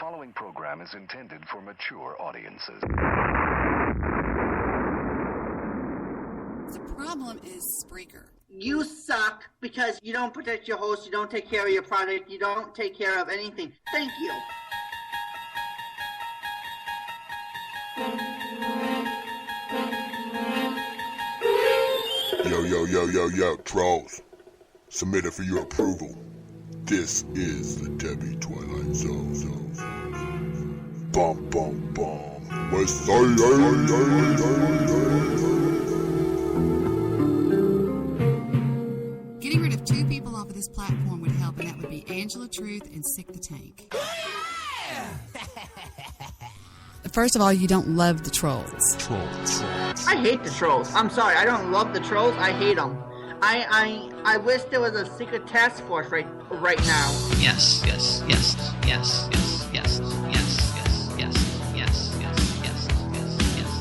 following program is intended for mature audiences. The problem is Spreaker. You suck because you don't protect your host, you don't take care of your product, you don't take care of anything. Thank you. Yo, trolls. Submitted for your approval. This is the Debi Twilight Zone. Bum, bum, bum. West Side. Getting rid of two people off of this platform would help, and that would be Angela Truth and Sick the Tank. First of all, you don't love the trolls. I hate the trolls. I'm sorry, I don't love the trolls. I hate them. I wish there was a secret task force right now. Yes.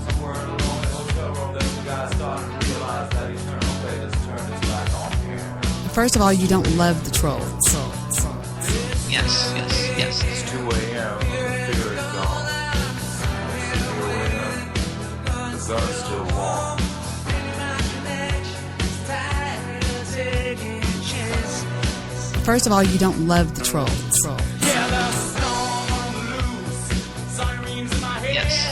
Somewhere along the hotel room, that the guy started to realize that eternal fate has turned its back on him. First of all, you don't love the trolls. Yes. It's 2 a.m. The fear is gone. The gun's still warm. First of all, you don't love the trolls. Yes.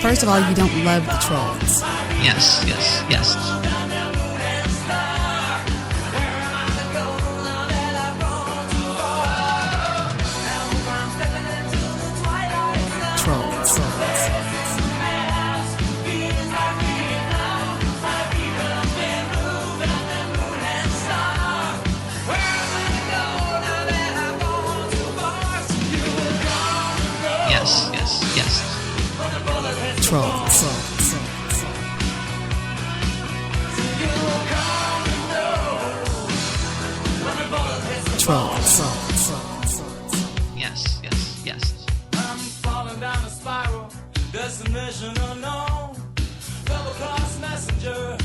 First of all, you don't love the trolls. Yes. Trolls. Yes. Trolls. Yes. I'm falling down a spiral, destination unknown. Double cross messenger,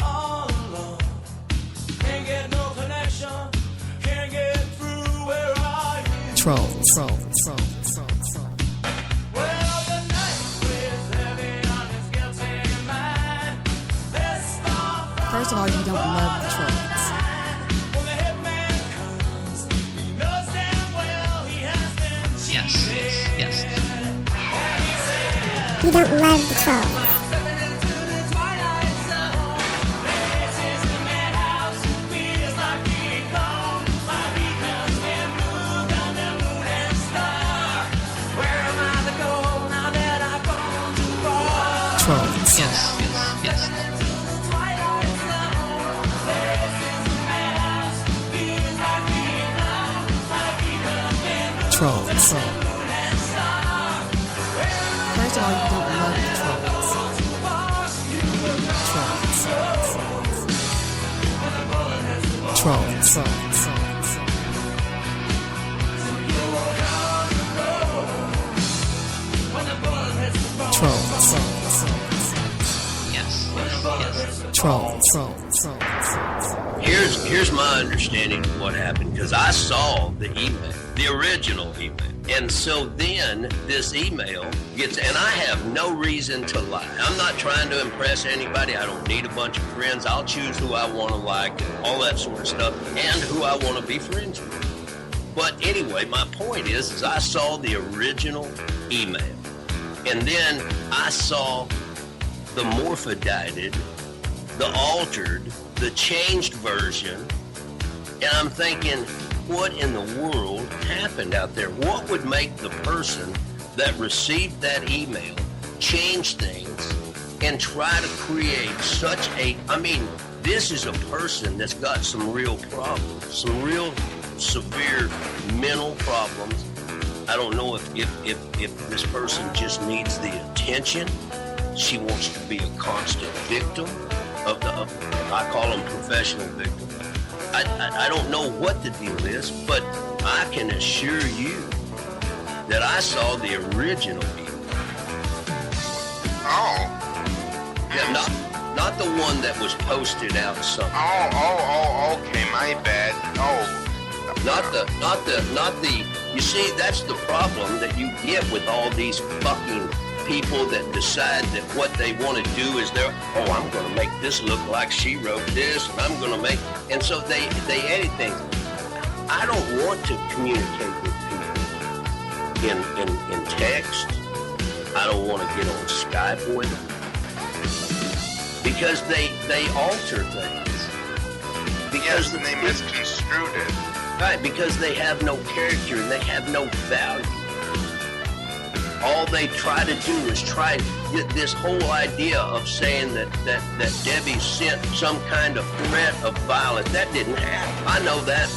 all alone. Can't get no connection, can't get through. Where are you? Trolls. Well, the night weighs heavy on his guilty mind. This far from First of all, you don't love the trolls. when the hitman comes, he knows damn well he has been cheated. Yes. You don't love the trolls. Trolls. Yes. Trolls. First of all, you don't love the trolls. Trolls. Trolls. Here's my understanding of what happened, because I saw the email, the original email. And so then this email gets, and I have no reason to lie. I'm not trying to impress anybody. I don't need a bunch of friends. I'll choose who I want to like, all that sort of stuff, and who I want to be friends with. But anyway, my point is I saw the original email. And then I saw the morphodited, the altered, the changed version. And I'm thinking, what in the world happened out there? What would make the person that received that email change things and try to create such a, this is a person that's got some real problems, some real severe mental problems. I don't know if this person just needs the attention. She wants to be a constant victim of I call them professional victims. I don't know what the deal is, but I can assure you that I saw the original email. Oh. Yeah, not the one that was posted out somewhere. Oh, okay, my bad. Oh. Not the, you see, that's the problem that you get with all these fucking people that decide that what they want to do is I'm going to make this look like she wrote this, and I'm going to make, and so they edit things. I don't want to communicate with people in text. I don't want to get on Skype with them because they alter things. Because they misconstrued it. Right, because they have no character and they have no value. All they try to do is this whole idea of saying that Debbie sent some kind of threat of violence. That didn't happen. I know that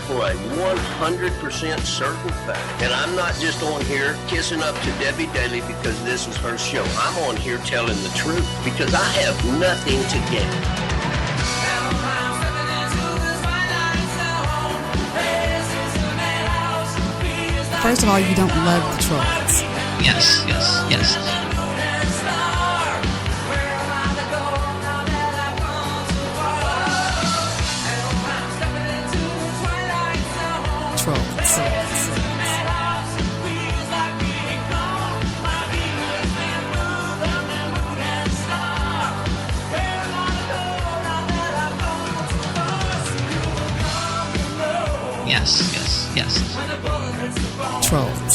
for a 100% certain fact. And I'm not just on here kissing up to Debi Daly because this is her show. I'm on here telling the truth because I have nothing to gain. First of all, you don't love the trolls. Yes. Trolls. Yes. Trolls.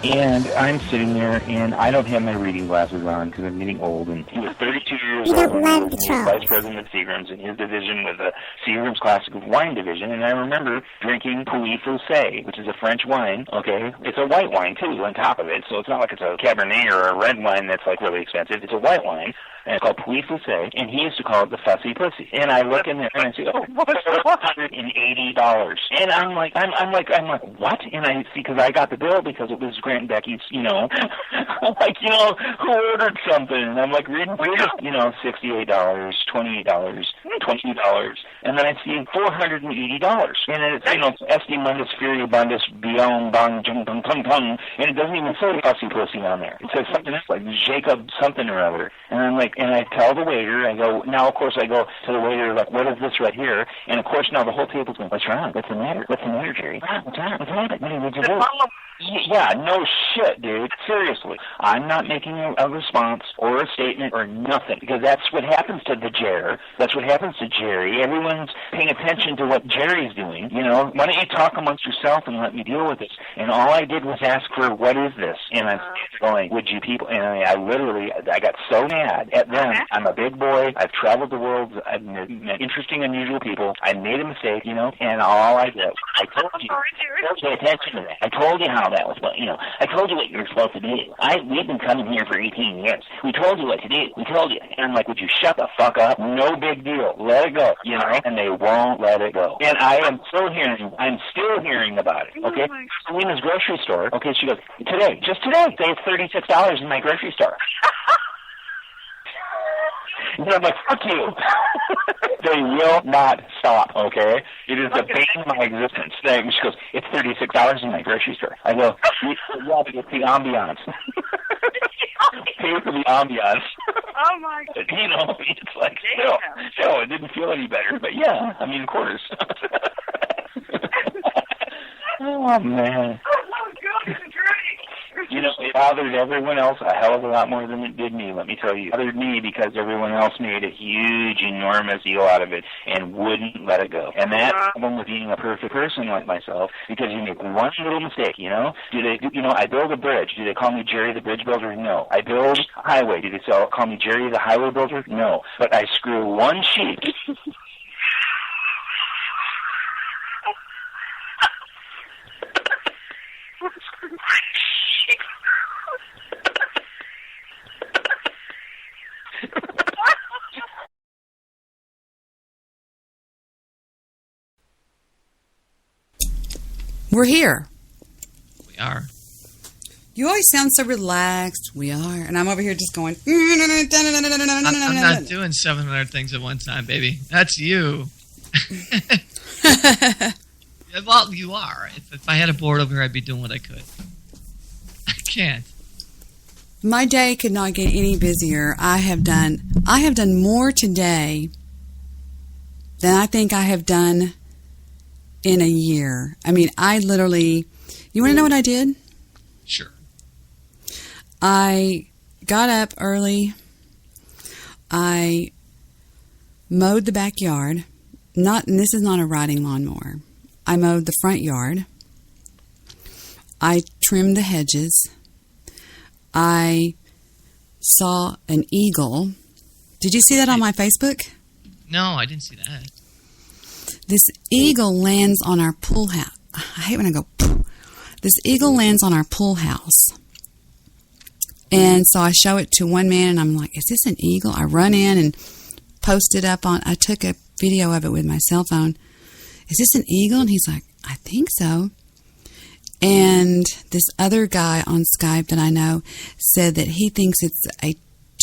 And I'm sitting there, and I don't have my reading glasses on because I'm getting old. And he was 32 years old. don't love the He was trolls. vice president of Seagram's, and his division was a Seagram's Classic Wine division. And I remember drinking Pouilly Foussé, which is a French wine. Okay, it's a white wine too on top of it, so it's not like it's a Cabernet or a red wine that's like really expensive. It's a white wine. And it's called Pouilly Foussé, and he used to call it the Fussy Pussy. And I look in there and I say, oh, $480. And I'm like, what? And I see, because I got the bill because it was Grant and Becky's, I'm like, who ordered something? And I'm like, reading, $68, $28, $22. And then I see $480. And it's, Esti Mundus Fury Bundus Bion Bong Jung Tung Tung Tung. And it doesn't even say Fussy Pussy on there. It says something else like Jacob something or other. And I'm like, and I tell the waiter, I go, now of course I go to the waiter, like, what is this right here? And of course now the whole table's going, what's wrong? What's the matter? What's the matter, Jerry? What's wrong? What's happening? What did you do? Yeah, no shit, dude. Seriously. I'm not making a response or a statement or nothing, because that's what happens to the Jer. That's what happens to Jerry. Everyone's paying attention to what Jerry's doing. Why don't you talk amongst yourself and let me deal with this? And all I did was ask for, what is this? And I'm going, would you people? And I got so mad at them. I'm a big boy. I've traveled the world. I've met interesting, unusual people. I made a mistake, and all I did, I told you, pay attention to that. I told you how that was, I told you what you were supposed to do. We've been coming here for 18 years. We told you what to do. We told you. And I'm like, would you shut the fuck up? No big deal. Let it go, and they won't let it go. And I'm still hearing about it, okay? Selena's grocery store, okay, she goes, just today, saved $36 in my grocery store. And I'm like, fuck you. They will not stop, okay? It is the bane of my existence. She goes, it's $36 in my grocery store. I go, yeah, but it's the ambiance. Pay for the ambiance. Oh, my God. You know, it's like, still, it didn't feel any better. But, yeah, I mean, quarters. Oh, man. Oh, God, it's great. You know, it bothered everyone else a hell of a lot more than it did me, let me tell you. It bothered me because everyone else made a huge, enormous deal out of it and wouldn't let it go. And that's the problem with being a perfect person like myself, because you make one little mistake, you know? I build a bridge. Do they call me Jerry the Bridge Builder? No. I build a highway. Do they call me Jerry the Highway Builder? No. But I screw one sheep. We're here. We are. You always sound so relaxed. We are. And I'm over here just going. I'm not doing 700 things at one time, baby. That's you. Well, you are. If I had a board over here, I'd be doing what I could. I can't. My day could not get any busier. I have done more today than I think I have done in a year. I mean, I literally... You want to know what I did? Sure. I got up early. I mowed the backyard. And this is not a riding lawnmower. I mowed the front yard. I trimmed the hedges. I saw an eagle. Did you see that on my Facebook? No, I didn't see that. This eagle lands on our pool house. I hate when I go, poof. This eagle lands on our pool house. And so I show it to one man, and I'm like, is this an eagle? I run in and post it up I took a video of it with my cell phone. Is this an eagle? And he's like, I think so. And this other guy on Skype that I know said that he thinks it's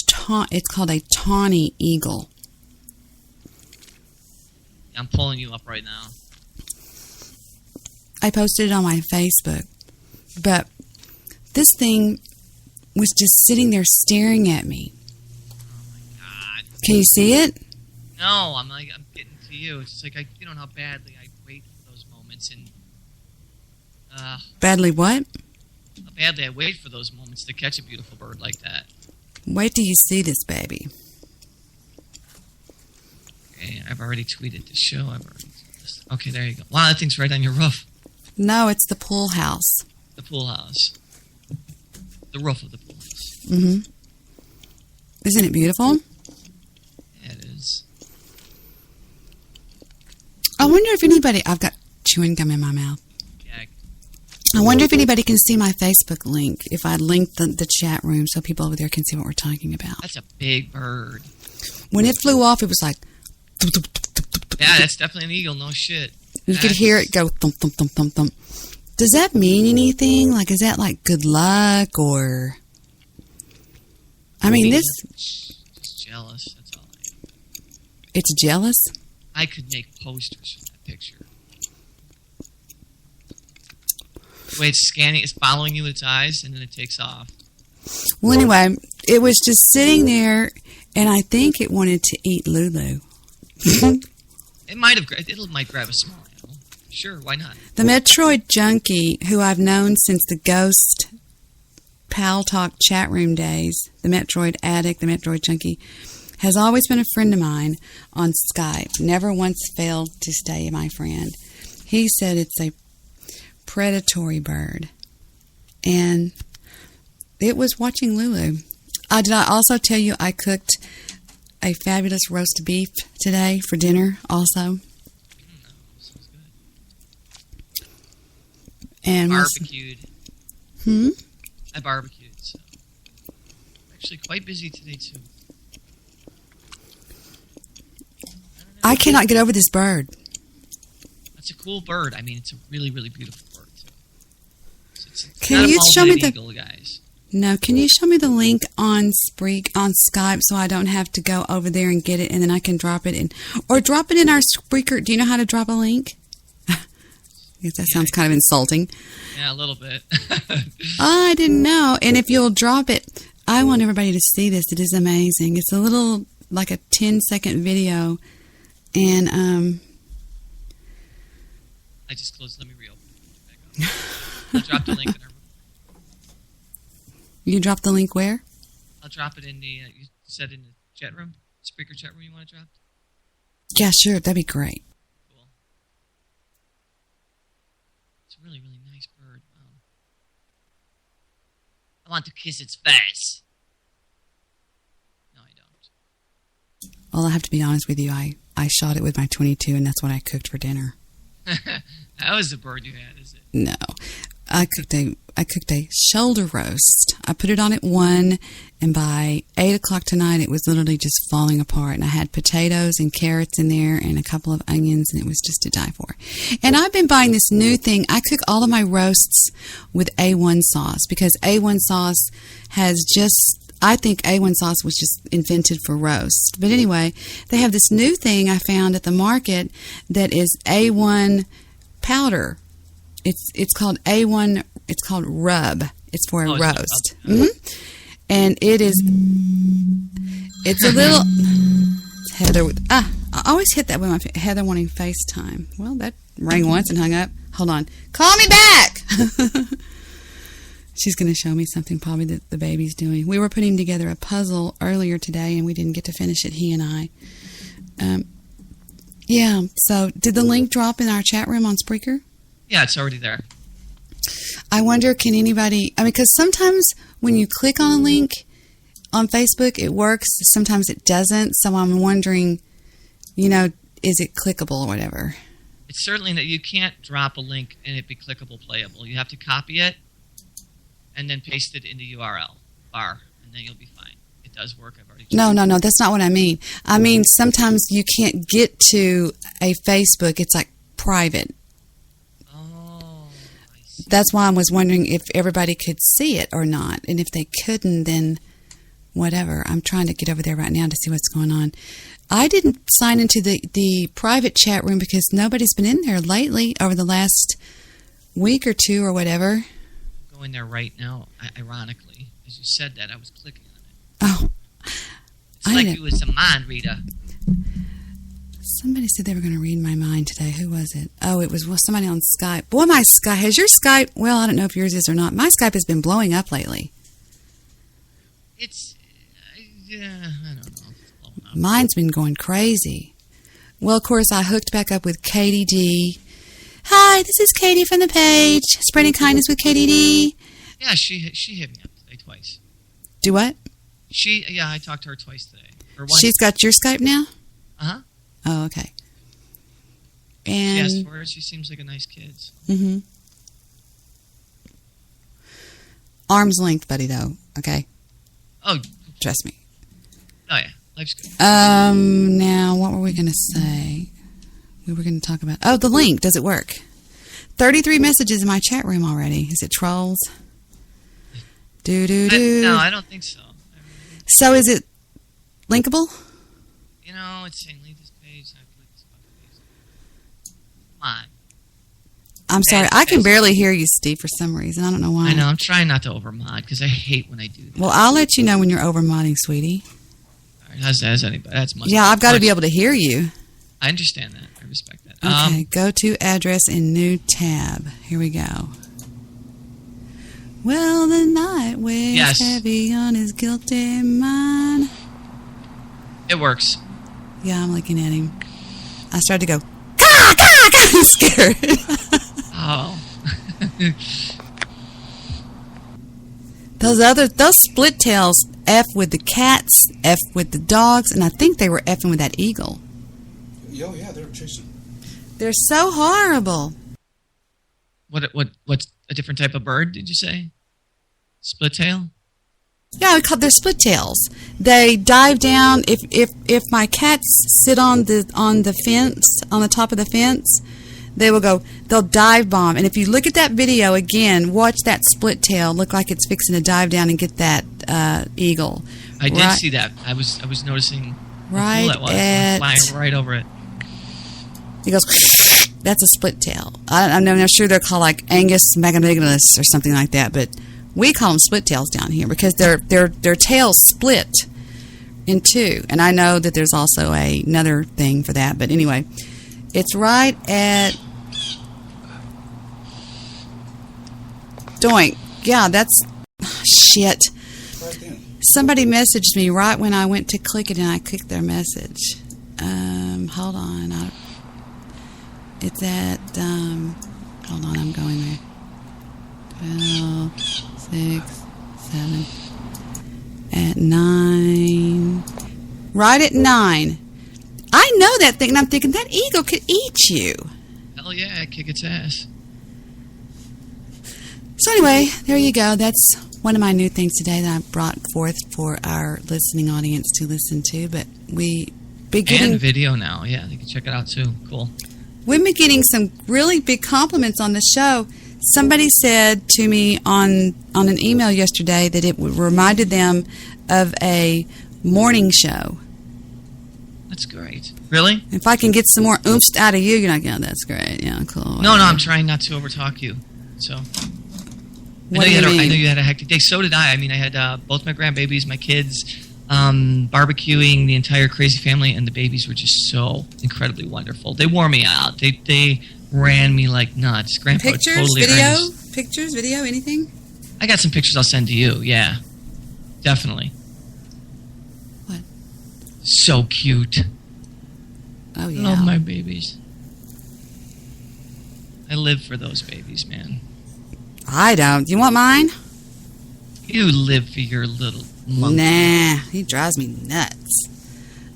called a tawny eagle. I'm pulling you up right now. I posted it on my Facebook. But this thing was just sitting there staring at me. Oh, my God. Can you see it? No, I'm getting to you. It's just like, you don't know how badly I wait for those moments. And badly what? How badly I wait for those moments to catch a beautiful bird like that. Wait till you see this baby. Okay, I've already tweeted the show. Okay, there you go. Wow, that thing's right on your roof. No, it's the pool house. The pool house. The roof of the pool house. Mm-hmm. Isn't it beautiful? Yeah, it is. I wonder if anybody... I've got chewing gum in my mouth. Yeah. I wonder if anybody can see my Facebook link, if I link the chat room so people over there can see what we're talking about. That's a big bird. When it flew off, it was like... Yeah, that's definitely an eagle, no shit. You could hear it go thump, thump, thump, thump, thump. Does that mean anything? Like, is that like good luck or... I mean, this... It's jealous, that's all I am. It's jealous? I could make posters from that picture. The way it's scanning, it's following you with its eyes, and then it takes off. Well, anyway, it was just sitting there, and I think it wanted to eat Lulu. It might grab a small animal. Sure, why not? The Metroid Junkie, who I've known since the Ghost Pal Talk chat room days, the Metroid Addict, the Metroid Junkie, has always been a friend of mine on Skype. Never once failed to stay my friend. He said it's a predatory bird. And it was watching Lulu. Did I also tell you I cooked a fabulous roast beef today for dinner also? Sounds good. And barbecued. I barbecued, so I'm actually quite busy today too. I cannot get over this bird. That's a cool bird. I mean, it's a really, really beautiful bird too. Can you show me the eagle, guys? No, can you show me the link on Skype so I don't have to go over there and get it, and then I can drop it in, or drop it in our Spreaker. Do you know how to drop a link? Yes, that sounds kind of insulting. Yeah, a little bit. I didn't know. And if you'll drop it, I want everybody to see this. It is amazing. It's a little, like a 10-second video. And, I just closed. Let me reopen it. I'll drop the link in our... You drop the link where? I'll drop it in the... you said in the chat room? Spreaker chat room you want to drop? Yeah, sure. That'd be great. Really, really nice bird. Wow. I want to kiss its face. No, I don't. Well, I have to be honest with you. I shot it with my .22, and that's what I cooked for dinner. How is the bird you had? Is it? No, I cooked a shoulder roast. I put it on at 1, and by 8 o'clock tonight, it was literally just falling apart. And I had potatoes and carrots in there and a couple of onions, and it was just to die for. And I've been buying this new thing. I cook all of my roasts with A1 sauce because A1 sauce has just... I think A1 sauce was just invented for roast. But anyway, they have this new thing I found at the market that is A1 powder. It's called A1. It's called rub. It's for a roast. And it is. It's a little. Heather. I always hit that with my Heather wanting FaceTime. Well, that rang once and hung up. Hold on. Call me back. She's going to show me something probably that the baby's doing. We were putting together a puzzle earlier today, and we didn't get to finish it, he and I. Yeah, so did the link drop in our chat room on Spreaker? Yeah, it's already there. I wonder, can anybody... I mean, because sometimes when you click on a link on Facebook, it works. Sometimes it doesn't. So I'm wondering, is it clickable or whatever? It's certainly that you can't drop a link and it be clickable, playable. You have to copy it and then paste it in the URL bar, and then you'll be fine. It does work. I've already checked. No, that's not what I mean. I mean, sometimes you can't get to a Facebook. It's like private. Oh, I see. That's why I was wondering if everybody could see it or not. And if they couldn't, then whatever. I'm trying to get over there right now to see what's going on. I didn't sign into the private chat room because nobody's been in there lately over the last week or two or whatever. Go in there right now. Ironically, as you said that, I was clicking on it. Oh. It's like you was a mind reader. Somebody said they were going to read my mind today. Who was it? Oh, it was somebody on Skype. Boy, my Skype. Has your Skype... Well, I don't know if yours is or not. My Skype has been blowing up lately. It's... yeah, I don't know. It's blowing up. Mine's been going crazy. Well, of course, I hooked back up with Katie D. Hi, this is Katie from the page. Spreading kindness with Katie D. Yeah, she hit me up today twice. Do what? I talked to her twice today. She's got your Skype now? Uh-huh. Oh, okay. And she asked for her. She seems like a nice kid. So. Mm-hmm. Arm's length, buddy, though. Okay? Oh. Trust me. Oh, yeah. Life's good. Now, what were we going to say? We were going to talk about... Oh, the link. Does it work? 33 messages in my chat room already. Is it trolls? No, I don't think so. So is it linkable? It's saying leave this page. I click this button. Come on. I'm sorry. I can barely hear you, Steve, for some reason. I don't know why. I know. I'm trying not to overmod because I hate when I do that. Well, I'll let you know when you're overmodding, sweetie. All right, how's anybody? That's much. Yeah, I've got to be able to hear you. I understand that. I respect that. Okay, go to address in new tab. Here we go. Well, the night weighs heavy on his guilty mind. It works. Yeah, I'm looking at him. I started to go, "Caw, caw, caw," I'm scared. Oh. Those split tails F with the cats, F with the dogs, and I think they were Fing with that eagle. Oh, yeah, they were chasing. They're so horrible. What's a different type of bird, did you say? Split tail? Yeah, they're split tails. They dive down. If my cats sit on the fence, on the top of the fence, they'll dive bomb. And if you look at that video again, watch that split tail look like it's fixing to dive down and get that eagle. I did see that. I was noticing right how cool that was. Flying right over it. He goes, that's a split tail. I'm not sure they're called like Angus magnificus or something like that, but we call them split tails down here because their tails split in two. And I know that there's also another thing for that, but anyway, it's right at Doink. Yeah, that's shit. Somebody messaged me right when I went to click it, and I clicked their message. Hold on. It's at, hold on, I'm going there. 12, 6, 7, at 9. Right at 9. I know that thing, and I'm thinking, that eagle could eat you. Hell yeah, kick its ass. So anyway, there you go. That's one of my new things today that I brought forth for our listening audience to listen to. But we be getting... And video now, yeah, they can check it out too. Cool. We've been getting some really big compliments on the show. Somebody said to me on an email yesterday that it reminded them of a morning show. That's great. Really? If I can get some more oomph out of you, you're like, yeah, that's great. Yeah, cool. No, I'm trying not to overtalk you. So, I know you had a hectic day. So did I. I mean, I had both my grandbabies, my kids, barbecuing, the entire crazy family, and the babies were just so incredibly wonderful. They wore me out. They ran me like nuts. Grandpa totally Pictures, video, anything? I got some pictures I'll send to you. Yeah, definitely. What? So cute. Oh yeah. Love my babies. I live for those babies, man. I don't. You want mine? You live for your little monkey. Nah, he drives me nuts.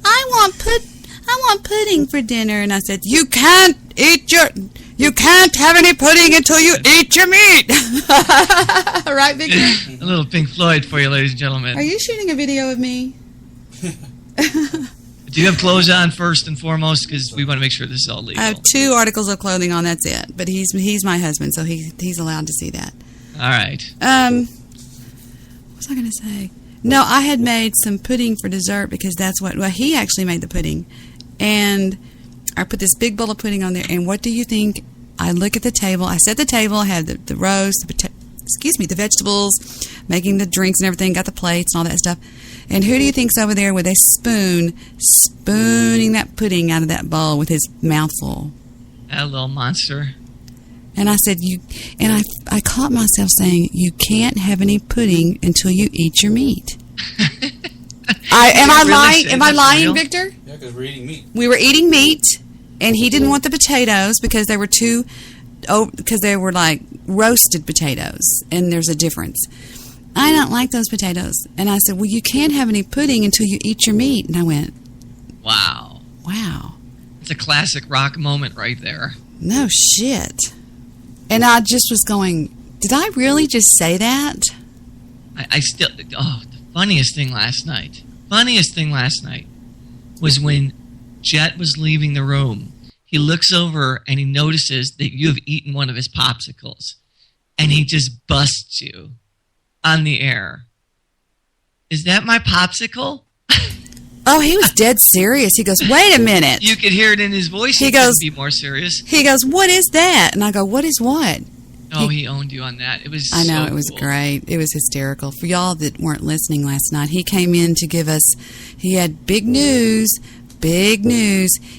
I want pudding for dinner, and I said, you can't have any pudding until you eat your meat. Right, Victor? A little Pink Floyd for you, ladies and gentlemen. Are you shooting a video of me? Do you have clothes on first and foremost? Because we want to make sure this is all legal. I have 2 articles of clothing on. That's it. But he's my husband, so he's allowed to see that. All right. What was I going to say? No, I had made some pudding for dessert because he actually made the pudding. And I put this big bowl of pudding on there. And what do you think? I look at the table. I set the table. I had the roast, the vegetables, making the drinks and everything, got the plates and all that stuff. And who do you think's over there with a spoon, spooning that pudding out of that bowl with his mouth full? That little monster. And I said, I caught myself saying, you can't have any pudding until you eat your meat. Am I lying, Victor? Yeah, because we're eating meat. We were eating meat, and he didn't want the potatoes because they were because they were like roasted potatoes, and there's a difference. I don't like those potatoes. And I said, well, you can't have any pudding until you eat your meat. And I went, wow. It's a classic rock moment right there. No shit. And I just was going, did I really just say that? The funniest thing last night was when Jet was leaving the room. He looks over and he notices that you have eaten one of his popsicles. And he just busts you on the air. Is that my popsicle? Oh, he was dead serious. He goes, wait a minute. You could hear it in his voice. He goes, be more serious. He goes, what is that? And I go, what is what? Oh, he owned you on that. It was I know, so it was cool. great. It was hysterical. For y'all that weren't listening last night, he came in to give us, he had big news.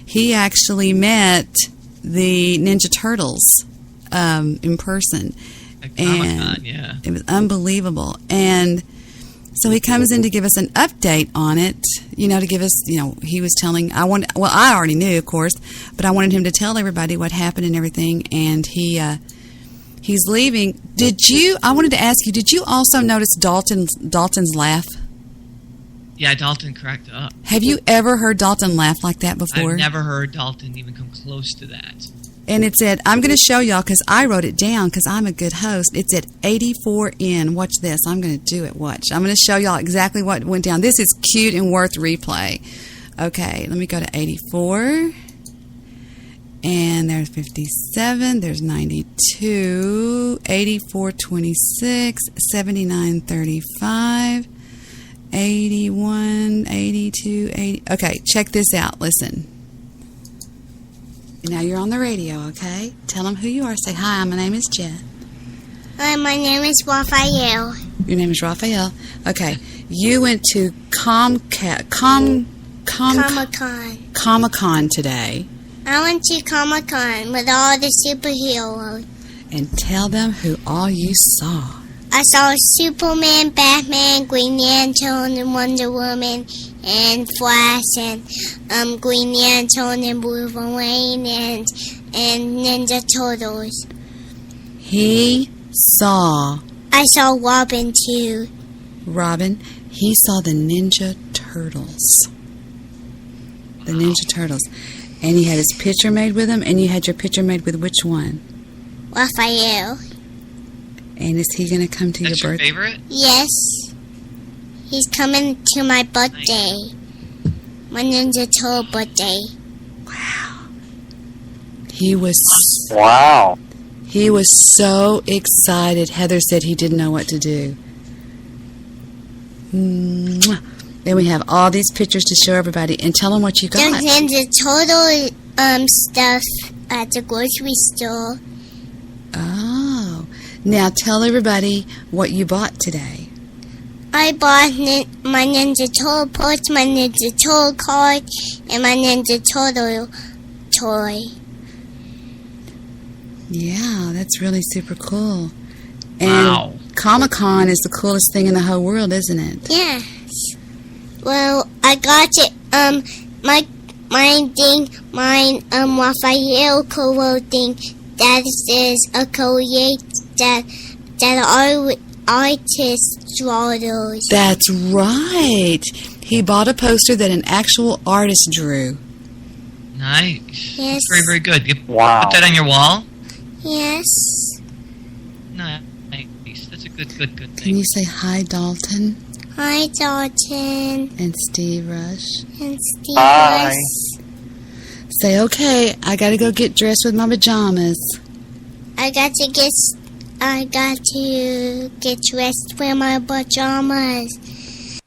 He actually met the Ninja Turtles in person. At Comic-Con, yeah. It was unbelievable. And so he comes in to give us an update on it, to give us, he was telling, I already knew, of course, but I wanted him to tell everybody what happened and everything, and he's leaving. I wanted to ask you, did you also notice Dalton's laugh? Yeah, Dalton cracked up. Have you ever heard Dalton laugh like that before? I've never heard Dalton even come close to that. And it said, I'm going to show y'all because I wrote it down because I'm a good host. It's at 84N. Watch this. I'm going to do it. Watch. I'm going to show y'all exactly what went down. This is cute and worth replay. Okay, let me go to 84. And there's 57, there's 92, 84, 26, 79, 35, 81, 82, 80. Okay, check this out. Listen. Now you're on the radio, okay? Tell them who you are. Say, hi, my name is Jet. Hi, my name is Raphael. Your name is Raphael. Okay. You went to Comic-Con today. I went to Comic-Con with all the superheroes. And tell them who all you saw. I saw Superman, Batman, Green Lantern, and Wonder Woman, and Flash, and Green Lantern, and Wolverine, and Ninja Turtles. I saw Robin, too. Robin, he saw the Ninja Turtles. The Ninja Turtles. And he had his picture made with him, and you had your picture made with which one? Raphael. And is he going to come to That's your birthday? Favorite? Yes. He's coming to my birthday. My Ninja Turtle birthday. Wow. He was so excited. Heather said he didn't know what to do. Mwah. Then we have all these pictures to show everybody. And tell them what you got. There's Ninja Turtle stuff at the grocery store. Oh. Now tell everybody what you bought today. I bought my Ninja Turtle parts, my Ninja Turtle card, and my Ninja Turtle toy. Yeah, that's really super cool. And wow. Comic-Con is the coolest thing in the whole world, isn't it? Yes. Well, I got it. My Raphael Coro thing that is a create that artist draw those. That's right. He bought a poster that an actual artist drew. Nice. Yes. Very, very good. You Wow. put that on your wall? Yes. Nice. That's a good thing. Can you say hi, Dalton? Hi, Dalton. And Steve Rush. And Steve Hi. Rush. Say, okay, I gotta go get dressed with my pajamas. I got to get dressed with my pajamas.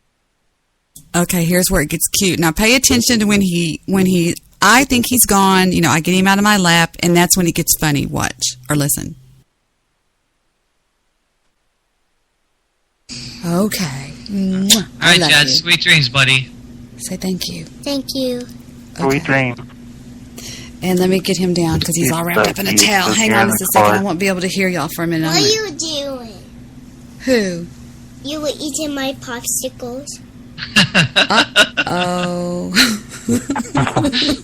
Okay, here's where it gets cute. Now pay attention to when I think he's gone, I get him out of my lap, and that's when it gets funny. Watch or listen. Okay. Mwah. All right, I love Chad. you. Sweet dreams, buddy. Say thank you. Thank you. Sweet dream. And let me get him down because he's all wrapped up in a towel. Hang on just a second. I won't be able to hear y'all for a minute. What are you doing? Who? You were eating my popsicles. Oh.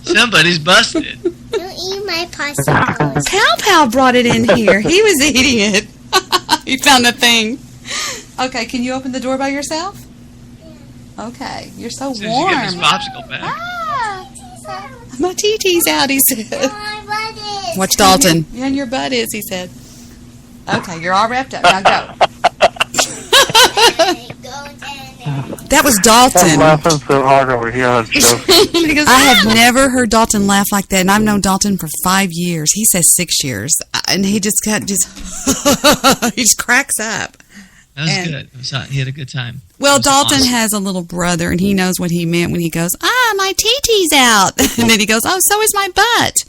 Somebody's busted. Don't eat my popsicles. Pow Pow brought it in here. He was eating it. He found the thing. Okay, can you open the door by yourself? Okay, you're so As soon as warm. you get this popsicle back. My TT's out, he said. My butt is. Watch Dalton. Yeah, and your butt is, he said. Okay, you're all wrapped up. Now go. That was I'm Dalton. laughing so hard over here on the show. I have never heard Dalton laugh like that, and I've known Dalton for 5 years. He says 6 years, and he just he just cracks up. That was good. He had a good time. Well, Dalton awesome. has a little brother, and he knows what he meant when he goes, my TT's out. And then he goes, oh, so is my butt.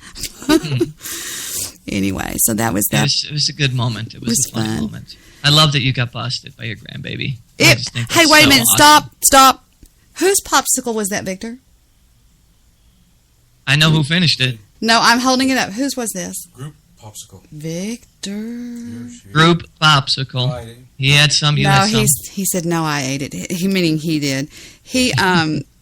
Anyway, so that was that. It was a good moment. It was a fun moment. I love that you got busted by your grandbaby. Hey, wait a minute. Awesome. Stop. Whose popsicle was that, Victor? I know who finished it. No, I'm holding it up. Whose was this? Group popsicle. Victor. Group popsicle. He had some. You had some. He said no. I ate it. He meaning he did. He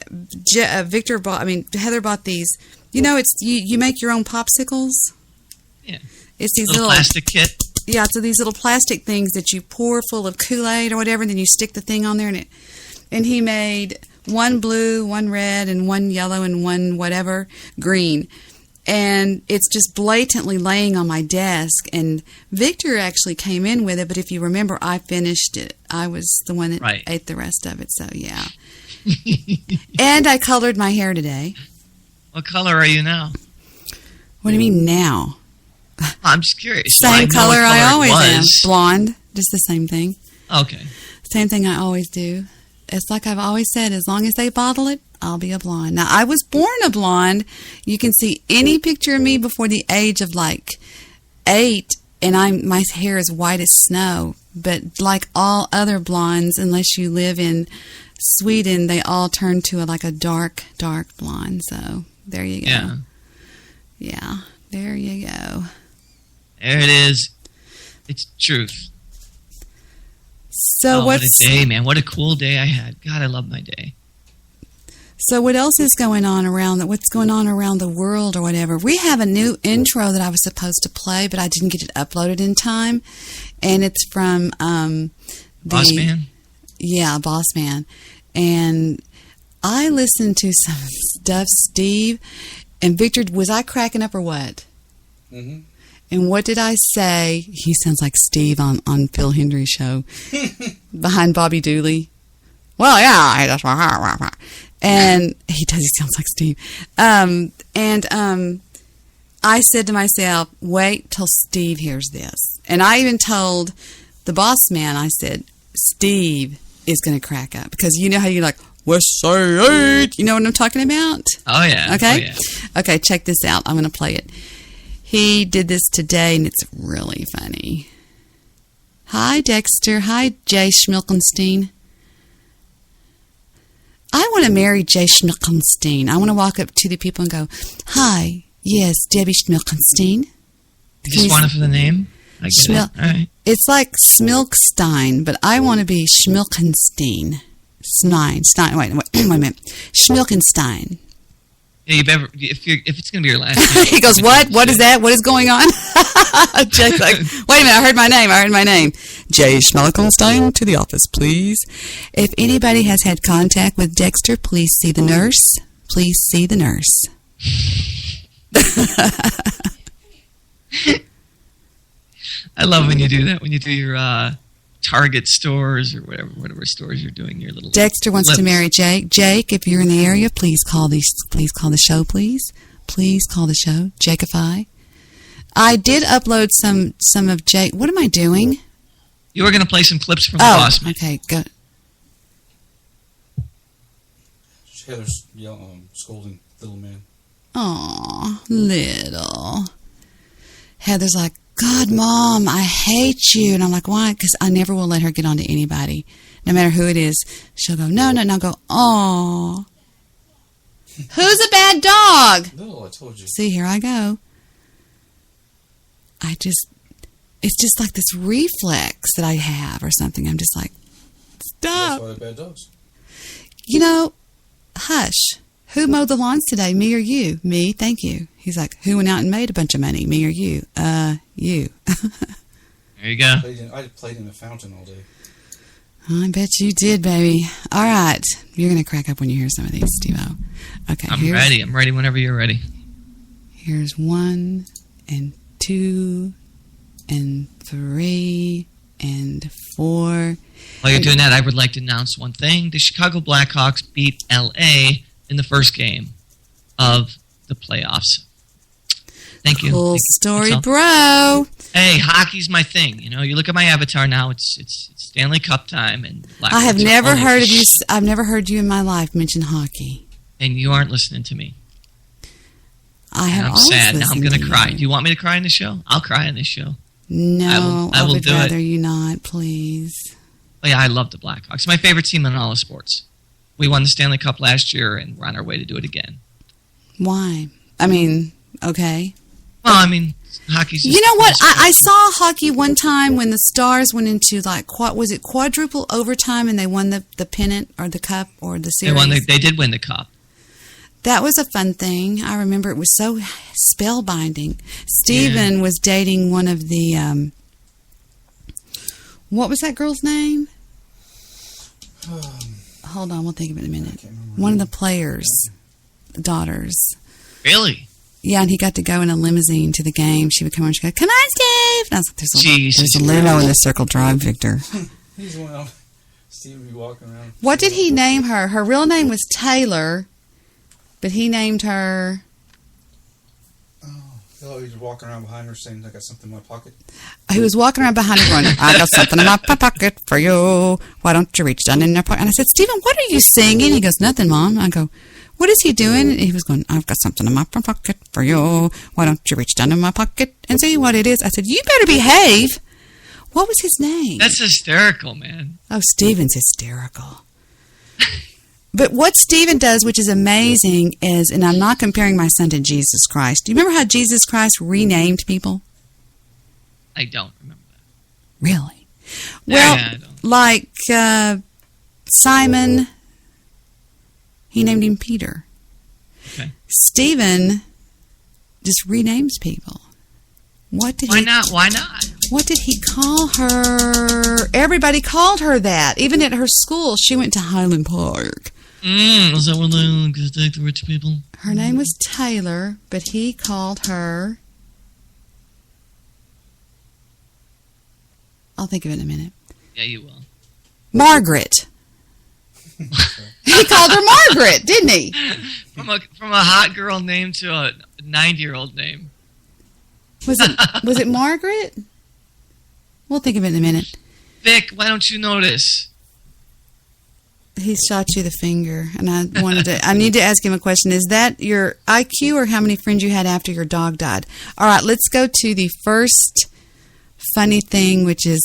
Victor bought. Heather bought these. It's you make your own popsicles. Yeah. It's these little plastic kit. Yeah, so these little plastic things that you pour full of Kool-Aid or whatever, and then you stick the thing on there, and he made one blue, one red, and one yellow, and one whatever green. And it's just blatantly laying on my desk. And Victor actually came in with it, but if you remember, I finished it. I was the one that ate the rest of it, so yeah. And I colored my hair today. What color are you now? What do you mean now? I'm just curious. Same color I always am. Was. Blonde. Just the same thing. Okay. Same thing I always do. It's like I've always said, as long as they bottle it, I'll be a blonde. Now, I was born a blonde. You can see any picture of me before the age of like 8, and my hair is white as snow. But like all other blondes, unless you live in Sweden, they all turn to a dark, dark blonde. So there you go. Yeah. Yeah, there you go. There it is. It's truth. So what a day, man. What a cool day I had. God, I love my day. So what else is going on what's going on around the world or whatever? We have a new intro that I was supposed to play, but I didn't get it uploaded in time. And it's from Boss Man? Yeah, Boss Man. And I listened to some stuff, Steve. And Victor, was I cracking up or what? Mm-hmm. And what did I say? He sounds like Steve on Phil Hendry's show. Behind Bobby Dooley. Well, yeah, that's right. And he sounds like Steve. I said to myself, wait till Steve hears this. And I even told the Boss Man, I said, Steve is going to crack up. Because you know how you're like, West Side 8. You know what I'm talking about? Oh, yeah. Okay? Oh, yeah. Okay, check this out. I'm going to play it. He did this today, and it's really funny. Hi, Dexter. Hi, Jay Schmilkenstein. I want to marry Jay Schmilkenstein. I want to walk up to the people and go, hi, yes, Debi Schmilkenstein. You just want it for the name? I get it. All right. It's like Smilkstein, but I want to be Schmilkenstein. Wait a minute. Schmilkenstein. Yeah, if it's going to be your last name. He goes, what? What is that? What is going on? Jay's like, wait a minute, I heard my name. Jay Schmilkenstein to the office, please. If anybody has had contact with Dexter, please see the nurse. Please see the nurse. I love when you do that, when you do your Target stores or whatever stores you're doing your little. Dexter wants to marry Jake. Jake, if you're in the area, please call the show, please. Please call the show. Jakeify. I did upload some of Jake. What am I doing? You were going to play some clips from the Boss Man. Okay, good. Heather's scolding little man. Aw, little. Heather's like, God, Mom, I hate you. And I'm like, why? Because I never will let her get on to anybody. No matter who it is. She'll go, no. I'll go, aw. Who's a bad dog? No, I told you. See, here I go. It's just like this reflex that I have or something. I'm just like, stop. That's why they're bad dogs. You know, hush. Who mowed the lawns today, me or you? Me, thank you. He's like, who went out and made a bunch of money, me or you? You. There you go. I played in the fountain all day. I bet you did, baby. All right. You're going to crack up when you hear some of these, Steve-O. Okay. I'm ready. I'm ready whenever you're ready. Here's 1 and 2 and 3 and 4. While you're doing that, I would like to announce one thing. The Chicago Blackhawks beat L.A. in the first game of the playoffs. Thank you. Cool story, bro. Hey, hockey's my thing. You know, you look at my avatar now. It's Stanley Cup time, and I have never heard of you. I've never heard you in my life mention hockey. And you aren't listening to me. I have. I'm sad. Now I'm going to cry. Do you want me to cry in the show? I'll cry in this show. No, I will would do rather it. you not, please. Oh, yeah, I love the Blackhawks. It's my favorite team in all of sports. We won the Stanley Cup last year, and we're on our way to do it again. Why? I mean, okay. Well, I mean, hockey's just... You know what? I saw hockey one time when the Stars went into, like, was it quadruple overtime and they won the pennant or the cup or the series? They did win the cup. That was a fun thing. I remember it was so spellbinding. Steven was dating one of the... what was that girl's name? Hold on, we'll think of it in a minute. One of the players' daughters. Really? Yeah, and he got to go in a limousine to the game. She would come on and she'd go, come on, Steve! And I was like, there's a limo in the Circle Drive, Victor. He's one of Steve would be walking around. What did he name her? Her real name was Taylor, but he named her... Oh, he's walking around behind her saying, I got something in my pocket. He was walking around behind her going, I got something in my pocket for you. Why don't you reach down in your pocket? And I said, Stephen, what are you singing? He goes, nothing, Mom. I go, what is he doing? And he was going, I've got something in my pocket for you. Why don't you reach down in my pocket and see what it is? I said, you better behave. What was his name? That's hysterical, man. Oh, Stephen's hysterical. But what Stephen does, which is amazing, is, and I'm not comparing my son to Jesus Christ. Do you remember how Jesus Christ renamed people? I don't remember that. Really? Well, I don't. like Simon, he named him Peter. Okay. Stephen just renames people. Why not? Why not? What did he call her? Everybody called her that. Even at her school, she went to Highland Park. Is that what they take the rich people? Her name was Taylor, but he called her... I'll think of it in a minute. Yeah, you will. Margaret. He called her Margaret, didn't he? From a hot girl name to a 90-year-old name. Was it Margaret? We'll think of it in a minute. Vic, why don't you notice? He shot you the finger, and I need to ask him a question. Is that your IQ or how many friends you had after your dog died? All right, let's go to the first funny thing, which is,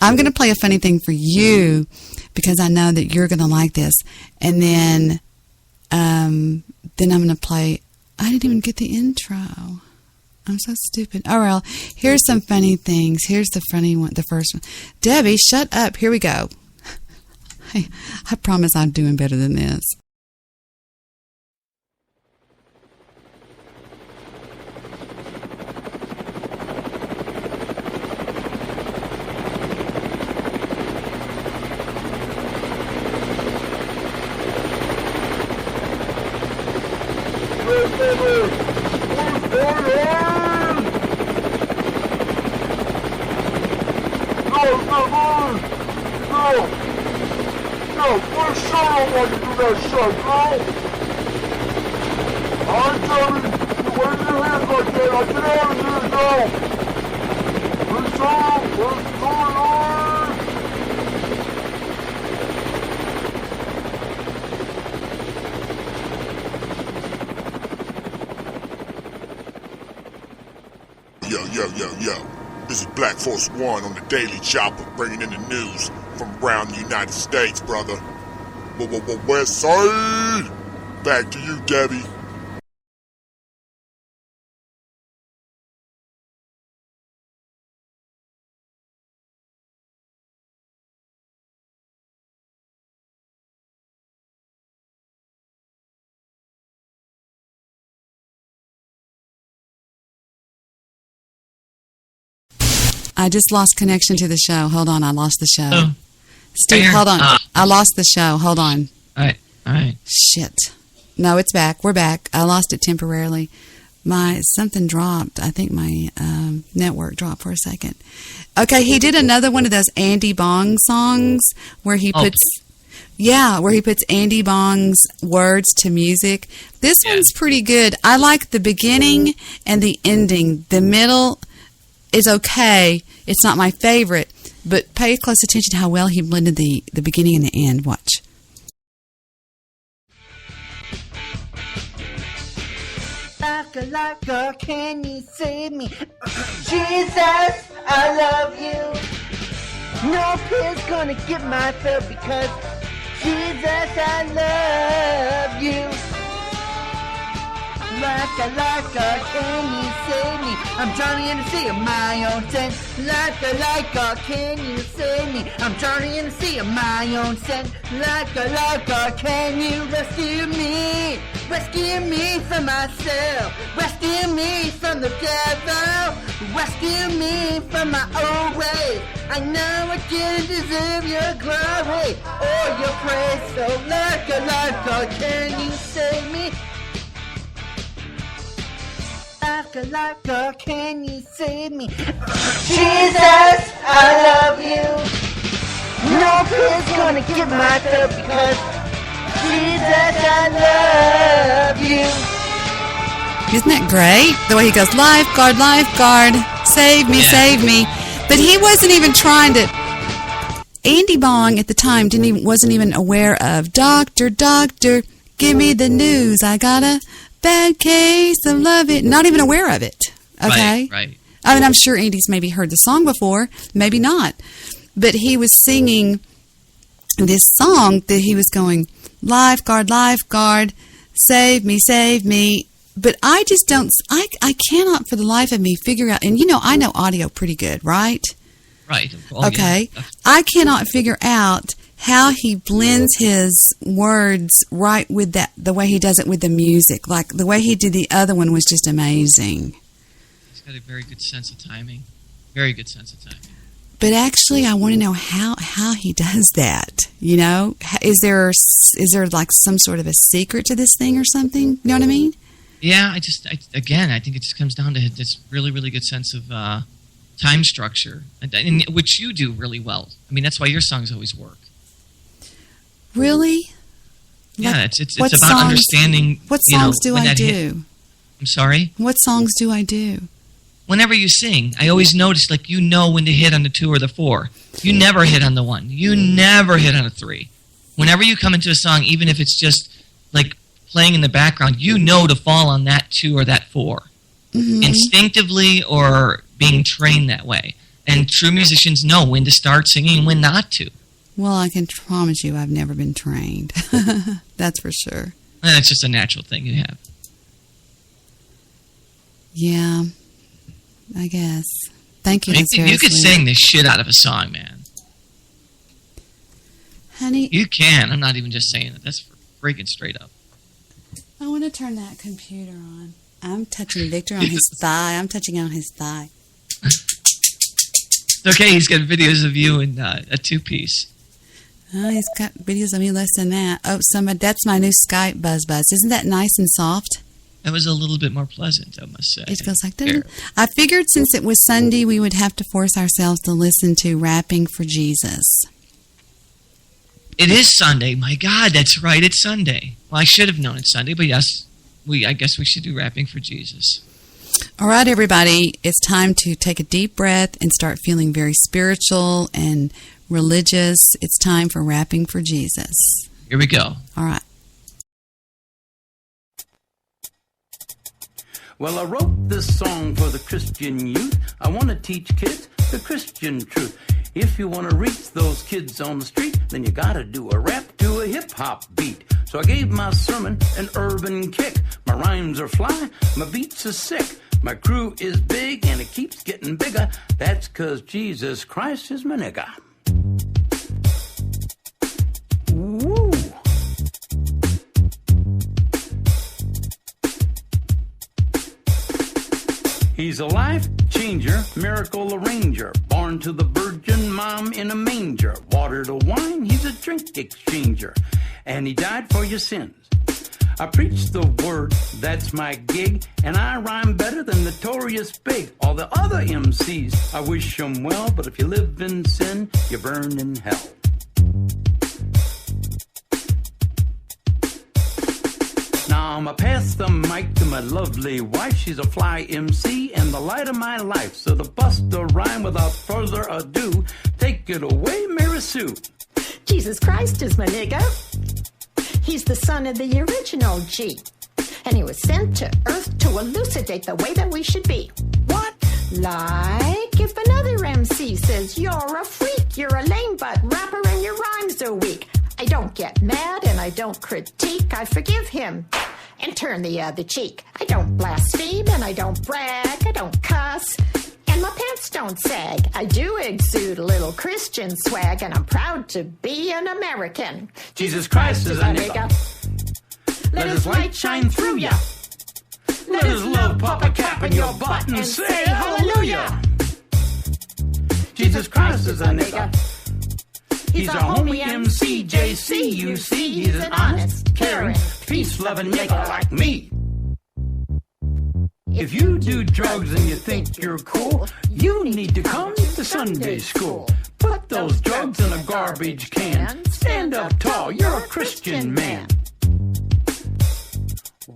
I'm going to play a funny thing for you because I know that you're going to like this. And then I'm going to play, I didn't even get the intro. I'm so stupid. Oh, well, here's some funny things. Here's the funny one, the first one. Debbie, shut up. Here we go. I promise I'm doing better than this. Yo. This is Black Force One on the Daily Chopper, bringing in the news from around the United States, brother. West Side! Back to you, Debbie. I just lost connection to the show. Hold on, I lost the show. Oh. Steve, hold on. I lost the show. Hold on. All right. Shit. No, it's back. We're back. I lost it temporarily. Something dropped. I think my network dropped for a second. Okay, he did another one of those Andy Bong songs where he puts... Yeah, where he puts Andy Bong's words to music. This one's pretty good. I like the beginning and the ending. The middle is okay. It's not my favorite, but pay close attention to how well he blended the beginning and the end. Watch. Like, can you save me? Jesus, I love you. No kid's gonna get my fill because Jesus, I love you. Like, can you save me? I'm drowning in the sea of my own sin. Like, can you save me? I'm drowning in the sea of my own sin. Like, can you rescue me? Rescue me from myself. Rescue me from the devil. Rescue me from my own ways. I know I didn't deserve your glory or your praise. So like, can you save me? Like, can you save me? Jesus, I love you. No kid's gonna get my fill because Jesus, I love you. Isn't that great? The way he goes, lifeguard, lifeguard, save me, save me. But he wasn't even trying to. Andy Bong at the time wasn't even aware of doctor, doctor, give me the news. I got a bad case of love. It. Not even aware of it. Okay, right. I mean, I'm sure Andy's maybe heard the song before, maybe not, but he was singing this song that he was going, lifeguard, lifeguard, save me, save me. But I just don't, I cannot for the life of me figure out, and I know audio pretty good, right? Right. Okay. Yeah. I cannot figure out how he blends his words right with the way he does it with the music. Like the way he did the other one was just amazing. He's got a very good sense of timing. Very good sense of timing. But actually, I want to know how he does that. Is there like some sort of a secret to this thing or something? You know what I mean? Yeah, I think it just comes down to this really, really good sense of time structure, and which you do really well. I mean, that's why your songs always work. Really? Yeah, it's about understanding. What songs do I do? I'm sorry? What songs do I do? Whenever you sing, I always notice, when to hit on the 2 or the 4. You never hit on the 1. You never hit on a 3. Whenever you come into a song, even if it's just, playing in the background, to fall on that 2 or that 4. Mm-hmm. Instinctively or being trained that way. And true musicians know when to start singing and when not to. Well, I can promise you I've never been trained. That's for sure. And it's just a natural thing you have. Yeah, I guess. Thank you. You could sing the shit out of a song, man. Honey. You can. I'm not even just saying it. That's freaking straight up. I want to turn that computer on. I'm touching Victor on his thigh. I'm touching on his thigh. It's okay. He's got videos of you in a 2-piece. Oh, he's got videos of me less than that. Oh, that's my new Skype buzz. Isn't that nice and soft? That was a little bit more pleasant, I must say. It goes like that. I figured since it was Sunday, we would have to force ourselves to listen to Rapping for Jesus. It is Sunday. My God, that's right. It's Sunday. Well, I should have known it's Sunday, but yes, I guess we should do Rapping for Jesus. All right, everybody. It's time to take a deep breath and start feeling very spiritual and religious. It's time for Rapping for Jesus. Here we go. All right. Well, I wrote this song for the Christian youth. I want to teach kids the Christian truth. If you want to reach those kids on the street, then you got to do a rap to a hip-hop beat. So I gave my sermon an urban kick. My rhymes are fly, my beats are sick. My crew is big and it keeps getting bigger. That's 'cause Jesus Christ is my nigga. Woo! He's a life changer, miracle arranger, born to the virgin mom in a manger, water to wine, he's a drink exchanger, and he died for your sins. I preach the word, that's my gig, and I rhyme better than Notorious Big. All the other MCs, I wish them well, but if you live in sin, you burn in hell. Now I'ma pass the mic to my lovely wife. She's a fly MC and the light of my life. So to bust a rhyme without further ado, take it away, Mary Sue. Jesus Christ is my nigga. He's the son of the original G. And he was sent to earth to elucidate the way that we should be. What? Like if another MC says you're a freak, you're a lame butt rapper and your rhymes are weak. I don't get mad and I don't critique. I forgive him and turn the other cheek. I don't blaspheme and I don't brag. I don't cuss and my pants don't sag. I do exude a little Christian swag and I'm proud to be an American. Jesus Christ is a nigga. Let his light shine through ya. Let his love pop a cap in your butt and say hallelujah. Jesus Christ is a nigga. He's a homie MC, JC, you see. He's an honest, caring, peace-loving nigga like me. If you do drugs and you think you're cool, you need to come to Sunday school. Put those drugs in a garbage can. Stand up tall, you're a Christian man.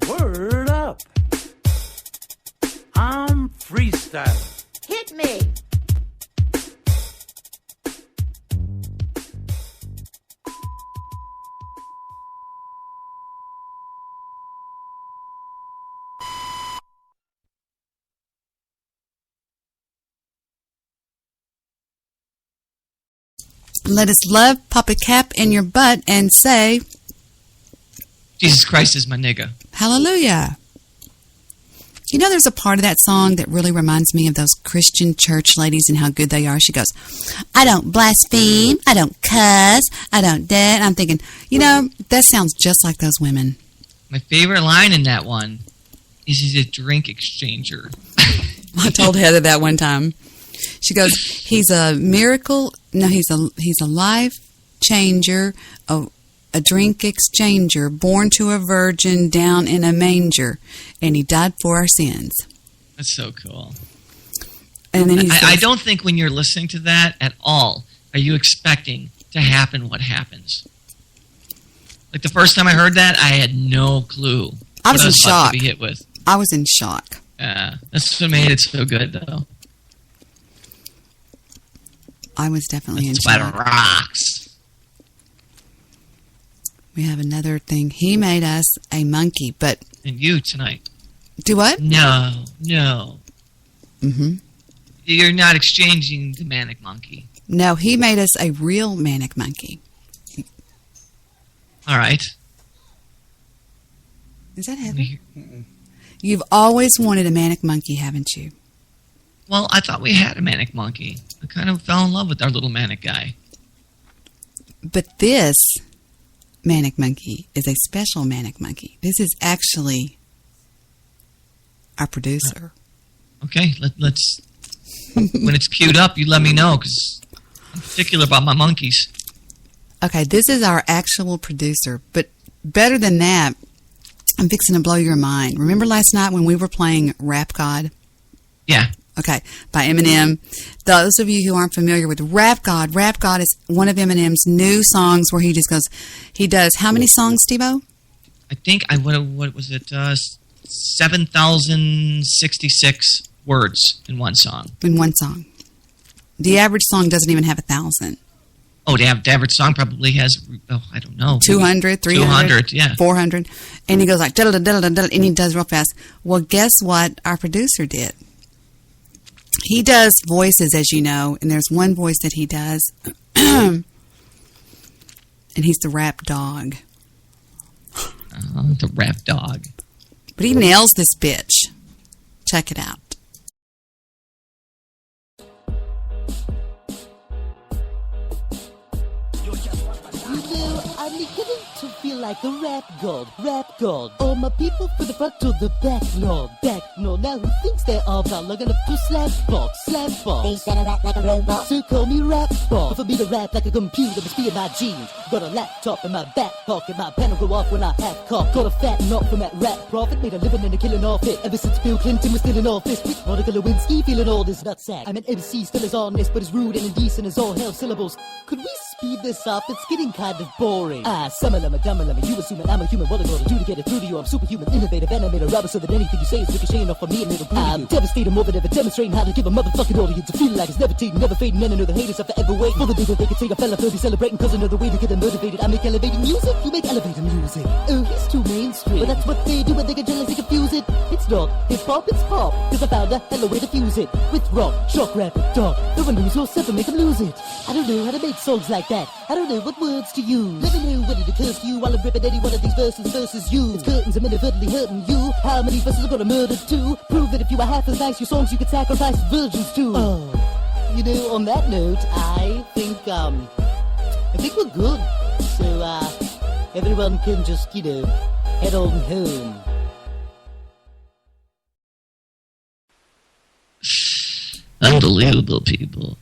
Word up. freestyle. Hit me. Let us love, pop a cap in your butt, and say, Jesus Christ is my nigga. hallelujah. You know, there's a part of that song that really reminds me of those Christian church ladies and how good they are. She goes, I don't blaspheme, I don't cuss, I don't dead. I'm thinking, you know, that sounds just like those women. My favorite line in that one is he's a drink exchanger. I told Heather that one time. She goes, he's a miracle. No, he's a life changer, a drink exchanger, born to a virgin down in a manger, and he died for our sins. That's so cool. And then he says, I don't think when you're listening to that at all, are you expecting to happen what happens. Like the first time I heard that, I had no clue. I was in about shock. to be hit with. I was in shock. That's what made it so good, though. I was definitely in That's shock. what rocks. We have another thing. He made us a monkey, but... And you tonight. Do what? No. Mm-hmm. You're not exchanging the manic monkey. No, he made us a real manic monkey. All right. Is that heavy? You've always wanted a manic monkey, haven't you? Well, I thought we had a manic monkey. I kind of fell in love with our little manic guy. But this manic monkey is a special manic monkey. This is actually our producer. Okay, let's... when it's queued up, you let me know, because I'm particular about my monkeys. Okay, this is our actual producer. But better than that, I'm fixing to blow your mind. Remember last night when we were playing Rap God? Yeah. Okay, by Eminem. Those of you who aren't familiar with Rap God is one of Eminem's new songs where he just goes, he does how many songs, Steve-O? I think, what was it, 7,066 words in one song. In one song. The average song doesn't even have 1,000. Oh, the average song probably has, I don't know. 200, 300, 200, yeah. 400. And he goes like, da-da-da-da-da-da, and he does real fast. Well, guess what our producer did? He does voices, as you know, and there's one voice that he does, and he's the rap dog. The rap dog. But he nails this bitch. Check it out. I'm beginning to feel like a rap god. All my people from the front to the back, Lord. Now who thinks they are about long enough to slap box? They better rap like a robot. So call me rap box. For me to rap like a computer must be in my genes. Got a laptop in my back pocket, my pen will go off when I have cough. Got a fat knot from that rap profit, made a living and a killing off it. Ever since Bill Clinton was still in office, with Monica Lewinsky feeling all this nutsack. I'm an MC, still as honest, but as rude and indecent as all hell syllables. Could we speed this up? It's getting kind of boring. Summon you assuming I'm a human. What I gotta do to get it through to you? I'm superhuman, innovative, animator, rubber, so that anything you say is ricocheting off of me and it'll glue I'm devastating, more than ever demonstrating how to give a motherfucking audience a feeling like it's never taking, never fading. None of the haters have to ever wait for the day that they can take a fella 30 celebrating, cause another way to get them motivated. I make elevating music, you make elevator music. Oh, he's too mainstream, but that's what they do when they get jealous, they confuse it. It's not hip-hop, it's pop, cause I found a hella way to fuse it. With rock, shock, rap, and dog. No one lose yourself and make them lose it. I don't know how to make songs like that. I don't know what words to use. Let me know when it occurs to you while I'm ripping any one of these verses you. It's curtains I'm inadvertently hurting you. How many verses are gonna murder too? Prove that if you were half as nice, your songs you could sacrifice virgins too. Oh, you know, on that note, I think we're good. So, everyone can just, head on home. Unbelievable, people.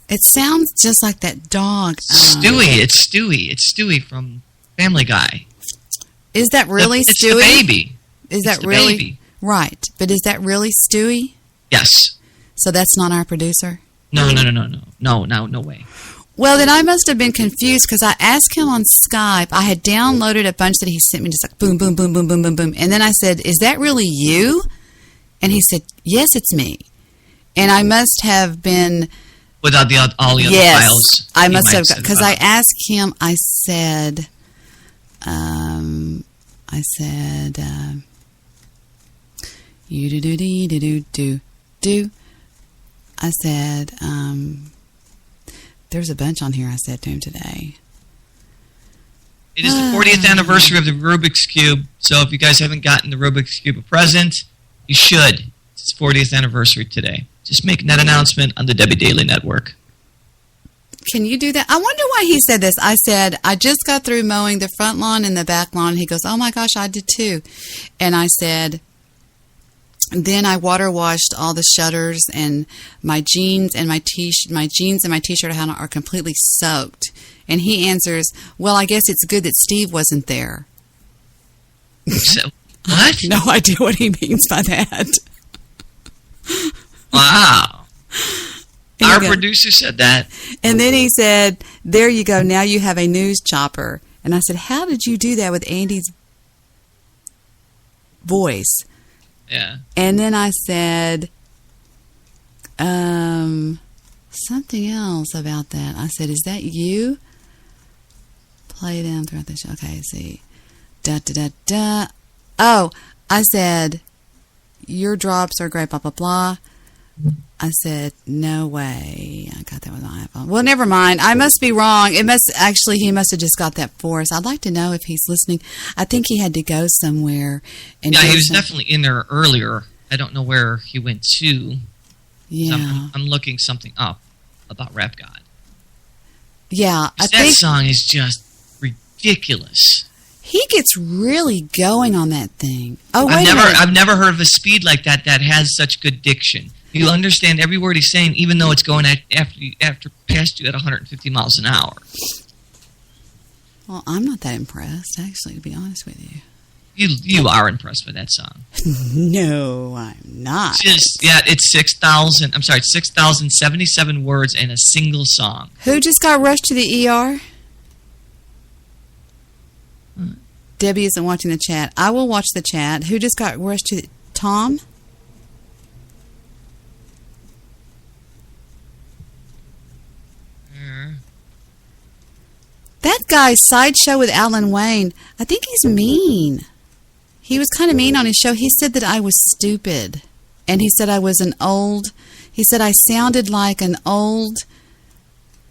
It sounds just like that dog. Stewie. It's Stewie from Family Guy. Is that really it's Stewie? The baby. Is it's that the really baby. Right? But is that really Stewie? Yes. So that's not our producer? No way. Well, then I must have been confused because I asked him on Skype. I had downloaded a bunch that he sent me, just like boom, boom, boom, boom, boom, boom, boom. And then I said, is that really you? And he said, yes, it's me. And I must have been... Without all the other files. I must have, because I asked him, I said, you do. I said, there's a bunch on here I said to him today. It is the 40th anniversary of the Rubik's Cube, so if you guys haven't gotten the Rubik's Cube a present, you should. It's 40th anniversary today. Just making that announcement on the Debi Daily Network. Can you do that? I wonder why he said this. I said, I just got through mowing the front lawn and the back lawn. He goes, oh my gosh, I did too. And I said, then I water washed all the shutters, and my jeans and my t-shirt are completely soaked. And he answers, well, I guess it's good that Steve wasn't there. So, what? I have no idea what he means by that. Wow. Our producer said that. And then he said, there you go, now you have a news chopper. And I said, how did you do that with Andy's voice? Yeah. And then I said something else about that. I said, is that you? Play them throughout the show. Okay, see. Da-da-da-da. Oh, I said, your drops are great, blah, blah, blah. I said, no way. I got that with my iPhone. Well, never mind. I must be wrong. He must have just got that for us. I'd like to know if he's listening. I think he had to go somewhere. And yeah, he was definitely in there earlier. I don't know where he went to. Yeah. So I'm looking something up about Rap God. Yeah. That song is just ridiculous. He gets really going on that thing. Oh, wait a minute. I've never heard of a speed like that has such good diction. You understand every word he's saying, even though it's going after past you at 150 miles an hour. Well, I'm not that impressed, actually, to be honest with you. You are impressed with that song. No, I'm not. It's 6,077 words in a single song. Who just got rushed to the ER? Debbie isn't watching the chat. I will watch the chat. Who just got rushed to the... Tom? That guy's sideshow with Alan Wayne, I think he's mean. He was kind of mean on his show. He said that I was stupid. And he said I was he said I sounded like an old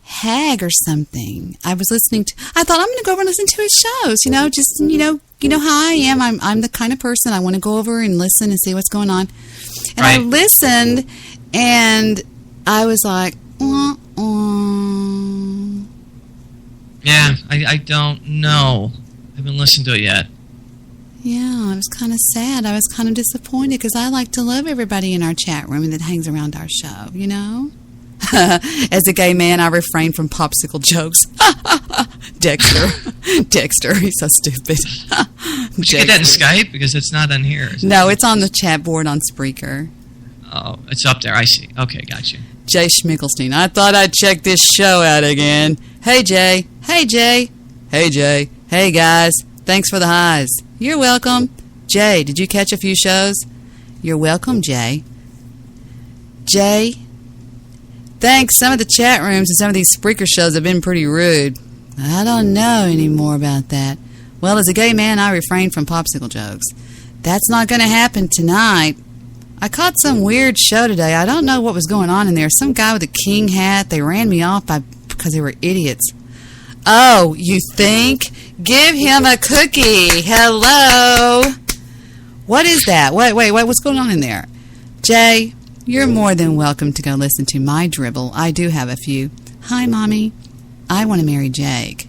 hag or something. I was listening to, I thought I'm going to go over and listen to his shows, you know how I am. I'm the kind of person I want to go over and listen and see what's going on. And right. I listened and I was like, Yeah, I don't know. I haven't listened to it yet. Yeah, I was kind of sad. I was kind of disappointed because I like to love everybody in our chat room that hangs around our show, you know? As a gay man, I refrain from popsicle jokes. Dexter, he's so stupid. We should get that in Skype because it's not on here. No, it's on the chat board on Spreaker. Oh, it's up there. I see. Okay, got you. Jay Schmickelstein. I thought I'd check this show out again. Hey, Jay. Hey, Jay. Hey, Jay. Hey, guys. Thanks for the highs. You're welcome. Jay, did you catch a few shows? You're welcome, Jay. Jay, thanks. Some of the chat rooms and some of these Spreaker shows have been pretty rude. I don't know any more about that. Well, as a gay man, I refrain from popsicle jokes. That's not going to happen tonight. I caught some weird show today. I don't know what was going on in there. Some guy with a king hat. They ran me off because they were idiots. Oh, you think? Give him a cookie. Hello. What is that? Wait, what's going on in there? Jay, you're more than welcome to go listen to my dribble. I do have a few. Hi, Mommy. I want to marry Jake.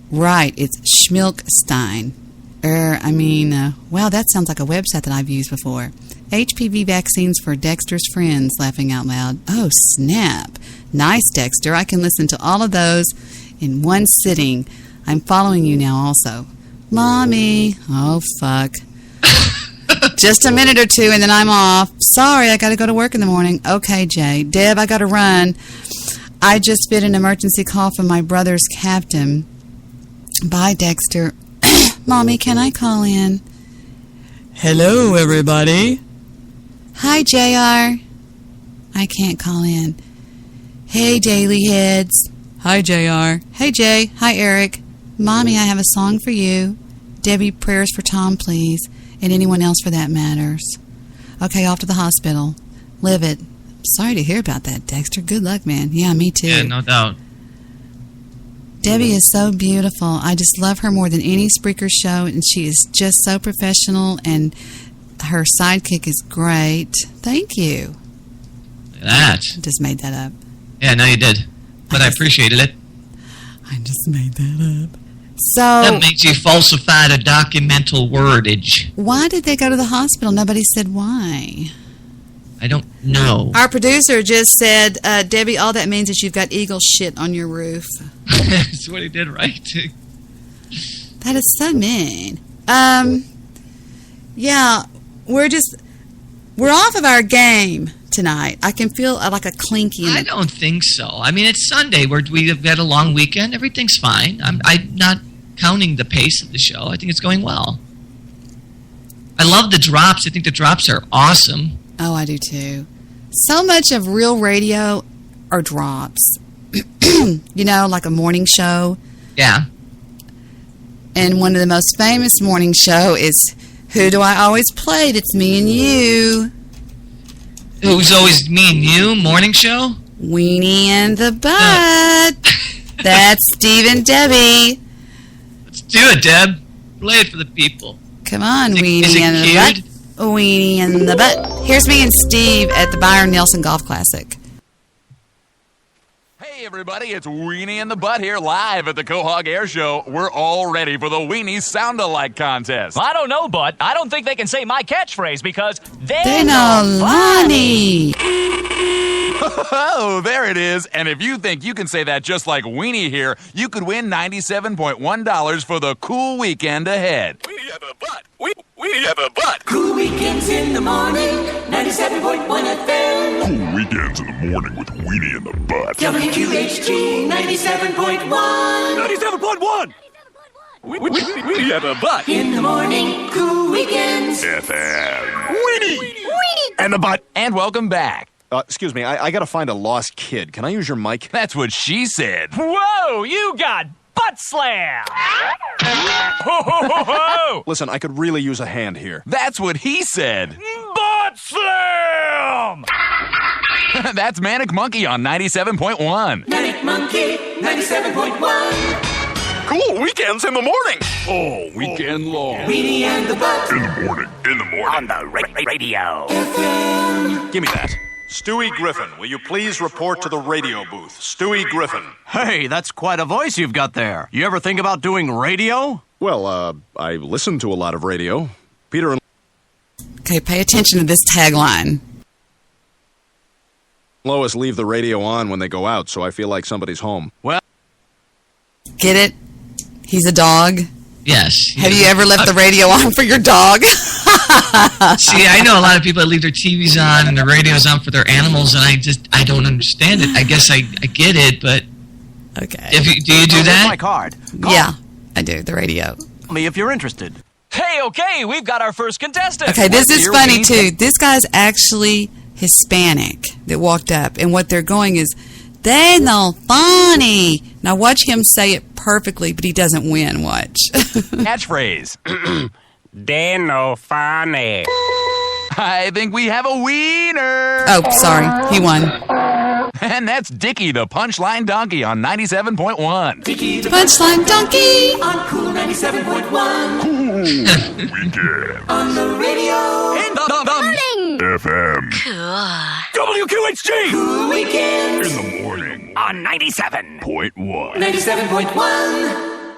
Right, it's Schmilkstein. Well, that sounds like a website that I've used before. HPV vaccines for Dexter's friends, laughing out loud. Oh, snap. Nice, Dexter. I can listen to all of those in one sitting. I'm following you now also. Mommy. Oh, fuck. Just a minute or two and then I'm off. Sorry, I got to go to work in the morning. Okay, Jay. Deb, I got to run. I just fit an emergency call from my brother's captain. Bye, Dexter. Mommy, can I call in? Hello, everybody. Hi, JR. I can't call in. Hey, Daily Heads. Hi, JR. Hey, Jay. Hi, Eric. Mommy, I have a song for you. Debbie, prayers for Tom, please. And anyone else for that matters. Okay, off to the hospital. Live it. Sorry to hear about that, Dexter. Good luck, man. Yeah, me too. Yeah, no doubt. Debbie is so beautiful. I just love her more than any Spreaker show, and she is just so professional, and her sidekick is great. Thank you. Look at that. Just made that up. Yeah, no, you did. But I appreciated it. I just made that up. So that makes you falsified a documental wordage. Why did they go to the hospital? Nobody said why. I don't know. Our producer just said, Debbie, all that means is you've got eagle shit on your roof. That's what he did, right? That is so mean. Yeah, we're off of our game tonight. I can feel like a clinky. I don't think so. I mean, it's Sunday. We've had a long weekend. Everything's fine. I'm not counting the pace of the show. I think it's going well. I love the drops. I think the drops are awesome. Oh, I do too. So much of real radio are drops. You know, like a morning show. Yeah. And one of the most famous morning show is Who Do I Always Play? It's Me and You. It was always Me and You morning show? Weenie and the Butt. That's Steve and Debbie. Let's do it, Deb. Play it for the people. Come on, is Weenie and the cute? Butt. Weenie and the Butt. Here's me and Steve at the Byron Nelson Golf Classic. Hey everybody, it's Weenie and the Butt here live at the Quahog Air Show. We're all ready for the Weenie Sound-Alike contest. I don't know, Butt. I don't think they can say my catchphrase because they're not funny. Oh, there it is. And if you think you can say that just like Weenie here, you could win $97.1 for the cool weekend ahead. Weenie have a butt. Weenie have a butt. Cool weekends in the morning, 97.1 FM. Cool weekends in the morning with Weenie and the Butt. WQHG 97.1. 97.1. We have a butt. In the morning, cool weekends. FM. Weenie and the Butt. And welcome back. Excuse me, I gotta find a lost kid. Can I use your mic? That's what she said. Whoa, you got butt slam! Ho, ho, ho, ho. Listen, I could really use a hand here. That's what he said. Butt slam! That's Manic Monkey on 97.1. Manic Monkey 97.1. Cool weekends in the morning. Oh, weekend long. Weenie and the Butt. In the morning. On the radio. FM. Give me that. Stewie Griffin, will you please report to the radio booth? Stewie Griffin. Hey, that's quite a voice you've got there. You ever think about doing radio? Well, I listen to a lot of radio. Peter and Okay, pay attention to this tagline. Lois leave the radio on when they go out, so I feel like somebody's home. Well, get it? He's a dog. Yes. Have you ever left the radio on for your dog? See, I know a lot of people that leave their TVs on and their radios on for their animals, and I don't understand it. I guess I get it, but okay. Do you do that? My card. Yeah, I do. The radio. Call me if you're interested. Hey, okay, we've got our first contestant. Okay, this is funny too. This guy's actually Hispanic that walked up, and what they're going is, they no funny. Now watch him say it perfectly, but he doesn't win. Watch. Catchphrase. They no funny. I think we have a wiener. Oh, sorry. He won. And that's Dickie, the Punchline Donkey on 97.1. Dickie, the Punchline Donkey. On Cool 97.1. Cool weekend. On the radio. In the morning. FM. WQHG. Cool weekends. In the morning. On 97.1. 97.1.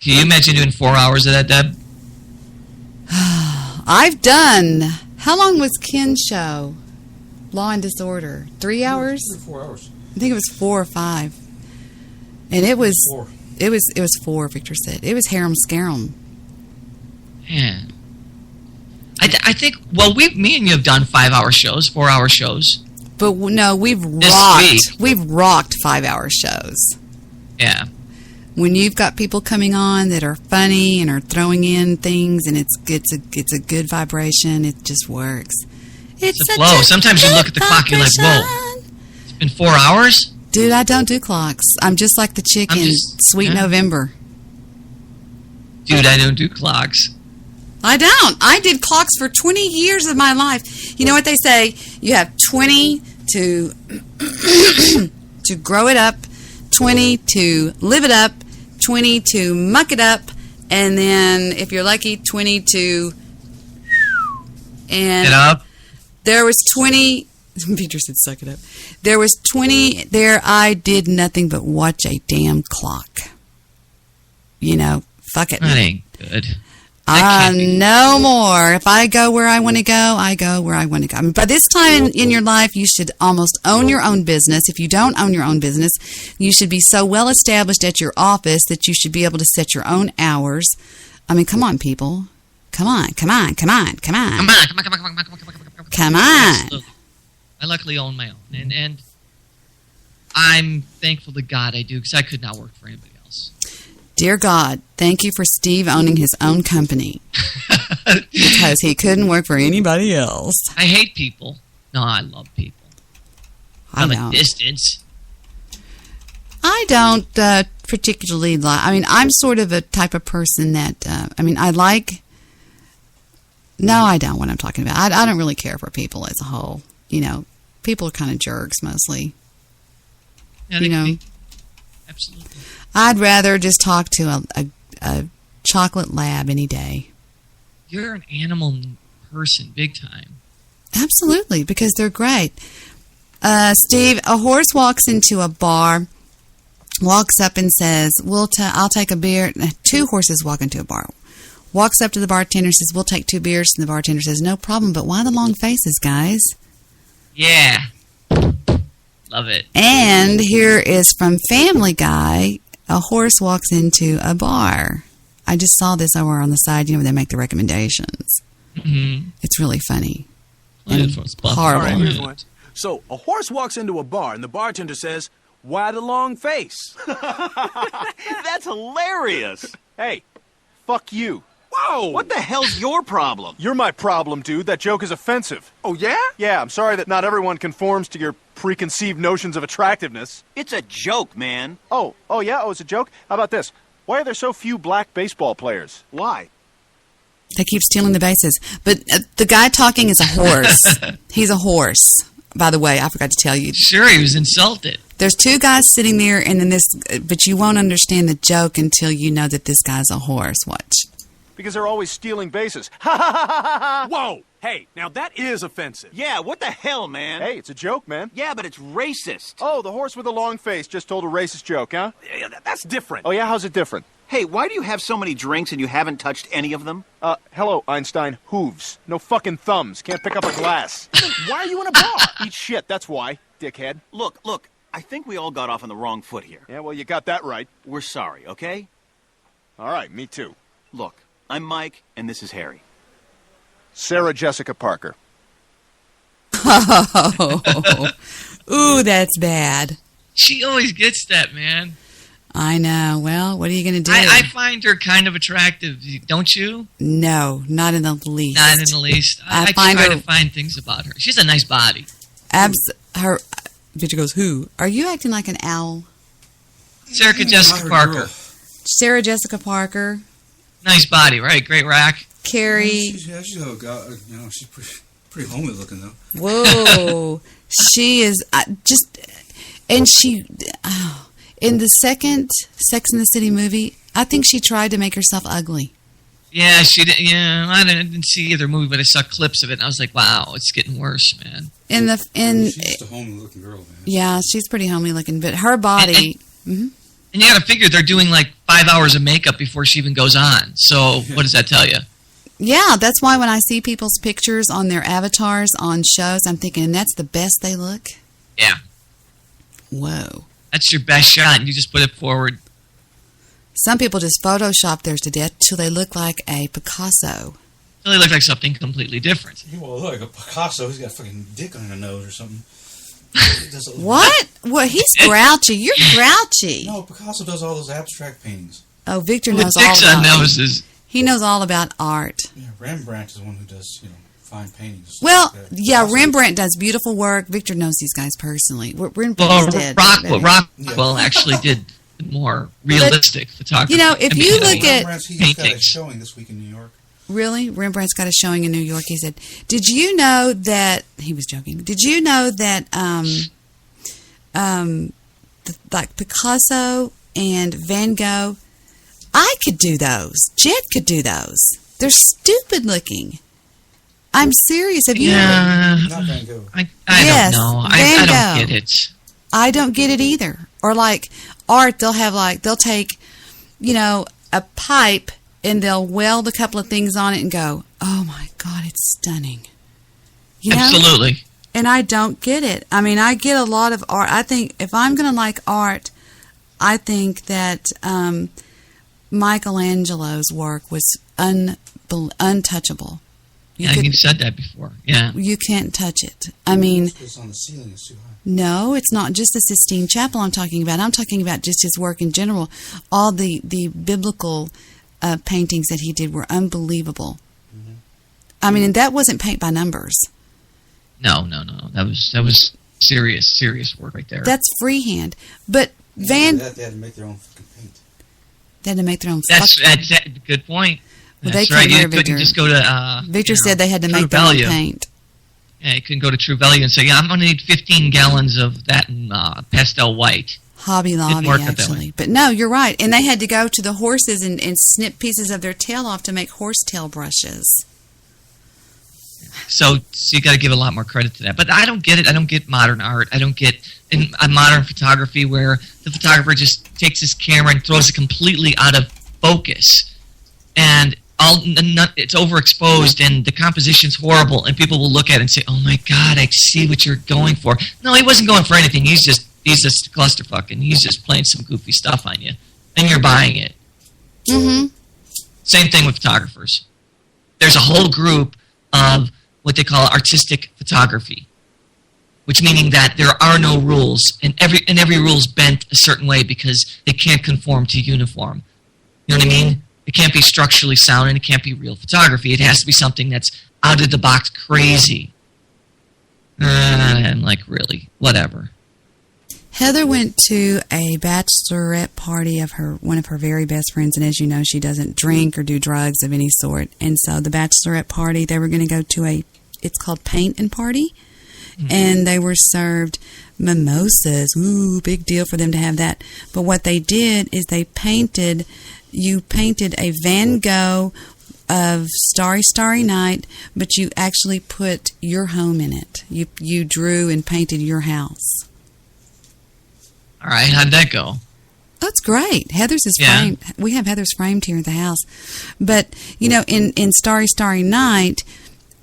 Can you imagine doing 4 hours of that, Deb? I've done. How long was Ken's show? Law and Disorder. 3 hours? 4 hours. I think it was 4 or 5. And it was 4. It was 4, Victor said. It was harem scarum. Yeah. I think, well, me and you have done 5-hour shows, 4-hour shows. But no, we've rocked 5-hour shows. Yeah. When you've got people coming on that are funny and are throwing in things and it's a good vibration, it just works. It's a flow. Sometimes you look at the clock, you're like, whoa, it's been 4 hours? Dude, I don't do clocks. I'm just like the chick in Sweet November. Dude, I don't do clocks. I don't. I did clocks for 20 years of my life. You know what they say? You have 20 to to grow it up, 20 to live it up, 20 to muck it up, and then if you're lucky, 20 to and get up. There was 20. Peter said, "Suck it up." There was 20 there. I did nothing but watch a damn clock. You know, fuck it. That ain't good. No more. If I go where I want to go, I go where I want to go. I mean, by this time in your life, you should almost own your own business. If you don't own your own business, you should be so well established at your office that you should be able to set your own hours. I mean, come on, people. Come on. Come on. Absolutely. I luckily own my own, and I'm thankful to God I do, because I could not work for anybody else. Dear God, thank you for Steve owning his own company, because he couldn't work for anybody else. I hate people. No, I love people. From a distance. I don't particularly like. I mean, I'm sort of a type of person that. I like. No, I don't. What I'm talking about, I don't really care for people as a whole. You know, people are kind of jerks mostly. Yeah, they can be. Absolutely. I'd rather just talk to a chocolate lab any day. You're an animal person, big time. Absolutely, because they're great. Steve, a horse walks into a bar, walks up and says, I'll take a beer. Two horses walk into a bar. Walks up to the bartender, says, we'll take 2 beers. And the bartender says, no problem, but why the long faces, guys? Yeah. Love it. And here is from Family Guy. A horse walks into a bar. I just saw this over on the side, where they make the recommendations. Mm-hmm. It's really funny. And horrible. All right, here's one. So, a horse walks into a bar, and the bartender says, why the long face? That's hilarious. Hey, fuck you. Whoa! What the hell's your problem? You're my problem, dude. That joke is offensive. Oh, yeah? Yeah, I'm sorry that not everyone conforms to your preconceived notions of attractiveness. It's a joke, man. Oh, yeah? Oh, it's a joke? How about this? Why are there so few black baseball players? Why? They keep stealing the bases. But the guy talking is a horse. He's a horse, by the way. I forgot to tell you. Sure, he was insulted. There's 2 guys sitting there, and then but you won't understand the joke until you know that this guy's a horse. Watch. Because they're always stealing bases. Whoa! Hey, now that is offensive. Yeah, what the hell, man? Hey, it's a joke, man. Yeah, but it's racist. Oh, the horse with the long face just told a racist joke, huh? Yeah, that's different. Oh, yeah? How's it different? Hey, why do you have so many drinks and you haven't touched any of them? Hello, Einstein. Hooves. No fucking thumbs. Can't pick up a glass. Why are you in a bar? Eat shit, that's why, dickhead. Look, I think we all got off on the wrong foot here. Yeah, well, you got that right. We're sorry, okay? All right, me too. Look, I'm Mike, and this is Harry. Sarah Jessica Parker. Oh, ooh, that's bad. She always gets that, man. I know. Well, what are you going to do? I find her kind of attractive, don't you? No, not in the least. Not in the least. I try to find things about her. She's a nice body. Victor goes, who? Are you acting like an owl? Sarah Jessica Parker. Sarah Jessica Parker. Nice body, right? Great rack. Carrie. She's pretty homely looking, though. Whoa. She is and she, in the second Sex and the City movie, I think she tried to make herself ugly. Yeah, she did. Yeah, I didn't see either movie, but I saw clips of it, and I was like, wow, it's getting worse, man. She's just a homely looking girl, man. Yeah, she's pretty homely looking, but her body. And you got to figure they're doing like 5 hours of makeup before she even goes on. So what does that tell you? Yeah, that's why when I see people's pictures on their avatars on shows, I'm thinking that's the best they look. Yeah. Whoa. That's your best shot, and you just put it forward. Some people just Photoshop theirs to death till they look like a Picasso. Till they look like something completely different. Well, look, a Picasso, he's got a fucking dick on his nose or something. What? Well, he's grouchy. You're grouchy. No, Picasso does all those abstract paintings. Oh, Victor knows all about noses. He knows all about art. Yeah, Rembrandt is the one who does, fine paintings. Well, yeah, Rembrandt does beautiful work. Victor knows these guys personally. Rembrandt's dead. Rockwell actually did more realistic photography. You know, if you look at He's got a showing this week in New York. Really? Rembrandt's got a showing in New York. He said, did you know that, he was joking, did you know that like Picasso and Van Gogh, I could do those. Jet could do those. They're stupid looking. I'm serious. Have you? Not Van Gogh. I don't know. I don't get it. I don't get it either. Or like art, they'll take, you know, a pipe and they'll weld a couple of things on it and go, oh my God, it's stunning. You know? Absolutely. And I don't get it. I mean, I get a lot of art. I think if I'm going to like art, I think that Michelangelo's work was untouchable. You've said that before. Yeah. You can't touch it. I mean, It's on the ceiling. It's too high. no, it's not just the Sistine Chapel I'm talking about. I'm talking about just his work in general. All the biblical paintings that he did were unbelievable. Mm-hmm. I mean, and that wasn't paint by numbers. No. That was serious work right there. That's freehand. But They had to make their own fucking paint. They had to make their own. That's a good point. Well, That's they right. couldn't You couldn't just go to. Victor said they had to make their own paint. Yeah, you couldn't go to True Value and say, "Yeah, I'm going to need 15 gallons of that in pastel white." Hobby Lobby, actually. But no, you're right. And they had to go to the horses and snip pieces of their tail off to make horsetail brushes. So you got to give a lot more credit to that. But I don't get it. I don't get modern art. I don't get in modern photography where the photographer just takes his camera and throws it completely out of focus. And it's overexposed and the composition's horrible. And people will look at it and say, oh my God, I see what you're going for. No, he wasn't going for anything. He's just clusterfuck and he's just playing some goofy stuff on you. And you're buying it. Mm-hmm. Same thing with photographers. There's a whole group of what they call artistic photography, which meaning that there are no rules, and every rule's bent a certain way because they can't conform to uniform. You know what I mean? It can't be structurally sound, and it can't be real photography. It has to be something that's out of the box crazy. And like, really, whatever. Heather went to a bachelorette party of one of her very best friends, and as you know, she doesn't drink or do drugs of any sort. And so the bachelorette party, they were going to go to it's called Paint and Party, and they were served mimosas. Ooh, big deal for them to have that. But what they did is you painted a Van Gogh of Starry, Starry Night, but you actually put your home in it. You drew and painted your house. All right, how'd that go? That's great. Heather's is framed. We have Heather's framed here at the house. But, you know, in Starry, Starry Night,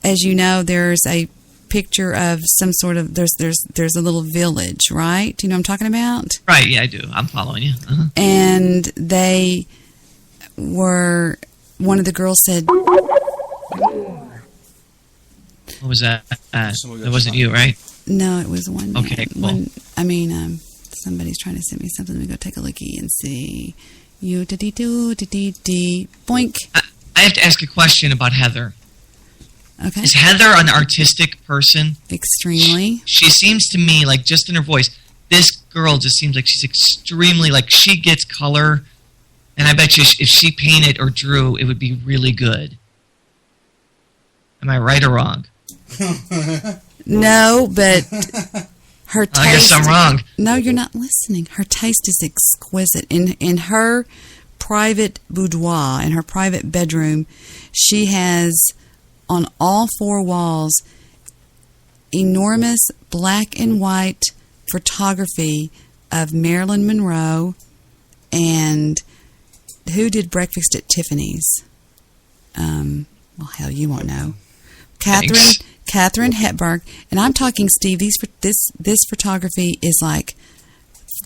as you know, there's a picture of some sort of, there's a little village, right? Do you know what I'm talking about? Right, yeah, I do. I'm following you. Uh-huh. And they were, one of the girls said... What was that? That wasn't you, right? No, it was one. Okay, cool. Somebody's trying to send me something. Let me go take a lookie and see. You-da-dee-do-da-dee-dee. Boink. I have to ask a question about Heather. Okay. Is Heather an artistic person? Extremely. She seems to me, like, just in her voice, this girl just seems like she's extremely, like, she gets color, and I bet you if she painted or drew, it would be really good. Am I right or wrong? No, but her taste... I guess I'm wrong. No, you're not listening. Her taste is exquisite. In her private boudoir, in her private bedroom, she has... on all four walls, enormous black and white photography of Marilyn Monroe and who did Breakfast at Tiffany's? Well, hell, you won't know. Catherine Hepburn. And I'm talking, Steve, this photography is like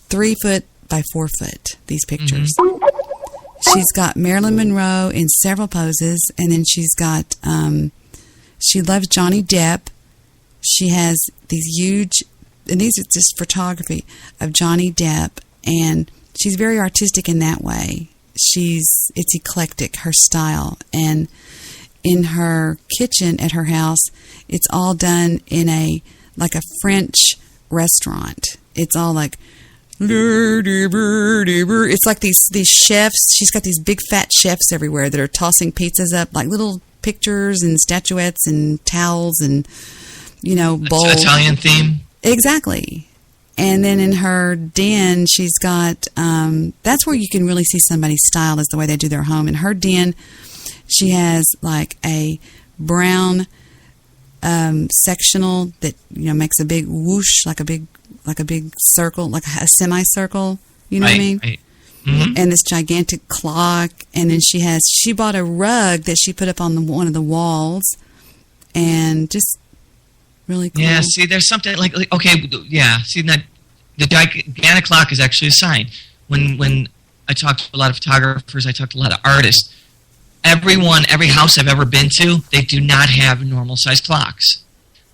3 foot by 4 foot, these pictures. Mm-hmm. She's got Marilyn Monroe in several poses, and then she's got, she loves Johnny Depp. She has these huge, and these are just photography of Johnny Depp, and she's very artistic in that way. It's eclectic, her style, and in her kitchen at her house, it's all done in a French restaurant. It's all like, it's like these chefs. She's got these big fat chefs everywhere that are tossing pizzas up, like little pictures and statuettes and towels and, bowls. Italian theme. Exactly. And then in her den, she's got, that's where you can really see somebody's style is the way they do their home. In her den, she has like a brown sectional that, makes a big whoosh, like a big circle, like a semicircle, you know what I mean? Right. Mm-hmm. And this gigantic clock. And then she bought a rug that she put up on one of the walls, and just really cool. Yeah, see, there's something like okay, yeah, see, that the gigantic clock is actually a sign. When I talk to a lot of photographers, I talk to a lot of artists, every house I've ever been to, they do not have normal size clocks.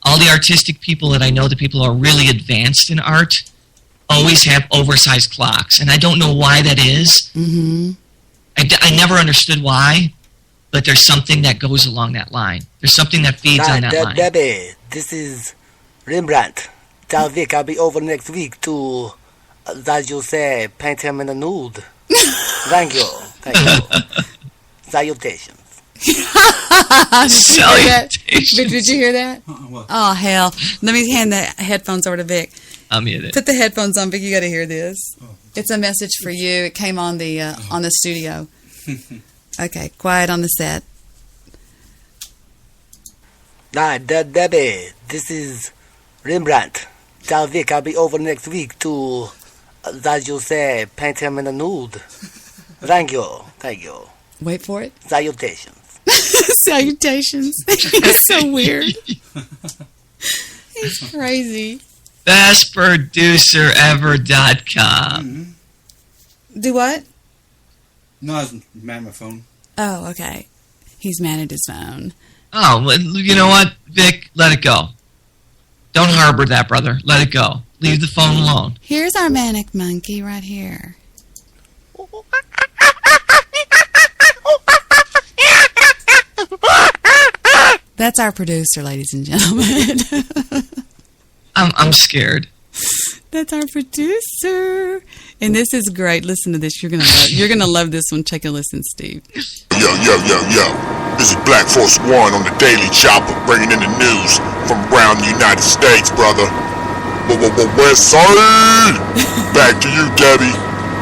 All the artistic people that I know, the people who are really advanced in art, always have oversized clocks. And I don't know why that is. Mm-hmm. I never understood why, but there's something that goes along that line. There's something that feeds on that line. Debi, this is Rembrandt. Tell Vic I'll be over next week to, as you say, paint him in a nude. Thank you. Salutations. Did you hear that? Oh, hell. Let me hand the headphones over to Vic. I'll mute it. Put the headphones on, Vic. You got to hear this. It's a message for you. It came on the studio. Okay, quiet on the set. Debi, this is Rembrandt. Tell Vic I'll be over next week to, as you say, paint him in a nude. Thank you. Wait for it. Salutations. Salutations. It's so weird. He's crazy. BestProducerEver.com. Mm-hmm. Do what? No, I was mad at my phone. Oh, okay. He's mad at his phone. Oh, well, you know what, Vic? Let it go. Don't harbor that, brother. Let it go. Leave the phone alone. Here's our manic monkey right here. That's our producer, ladies and gentlemen. I'm scared. That's our producer. And this is great. Listen to this. You're gonna love this one. Take a listen, Steve. Yo. This is Black Force One on the Daily Chopper, bringing in the news from around the United States, brother. West Side. Back to you, Debi.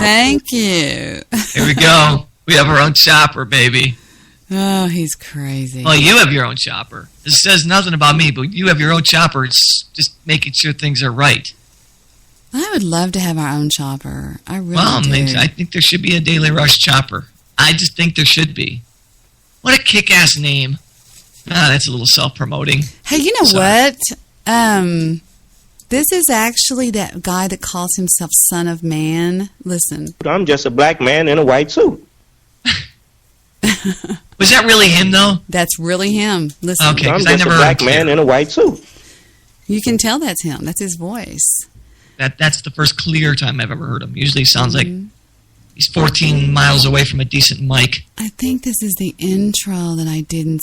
Thank you. Here we go. We have our own chopper, baby. Oh, he's crazy. Well, you have your own chopper. This says nothing about me, but you have your own chopper. It's just making sure things are right. I would love to have our own chopper. I really do. I think there should be a Daly Rush chopper. I just think there should be. What a kick-ass name. That's a little self-promoting. Hey, you know what? This is actually that guy that calls himself Son of Man. Listen. I'm just a black man in a white suit. Was that really him, though? That's really him. Listen. Okay, I'm just a black man in a white suit. You can tell that's him. That's his voice. That's the first clear time I've ever heard him. Usually he sounds like he's 14 miles away from a decent mic. I think this is the intro that I didn't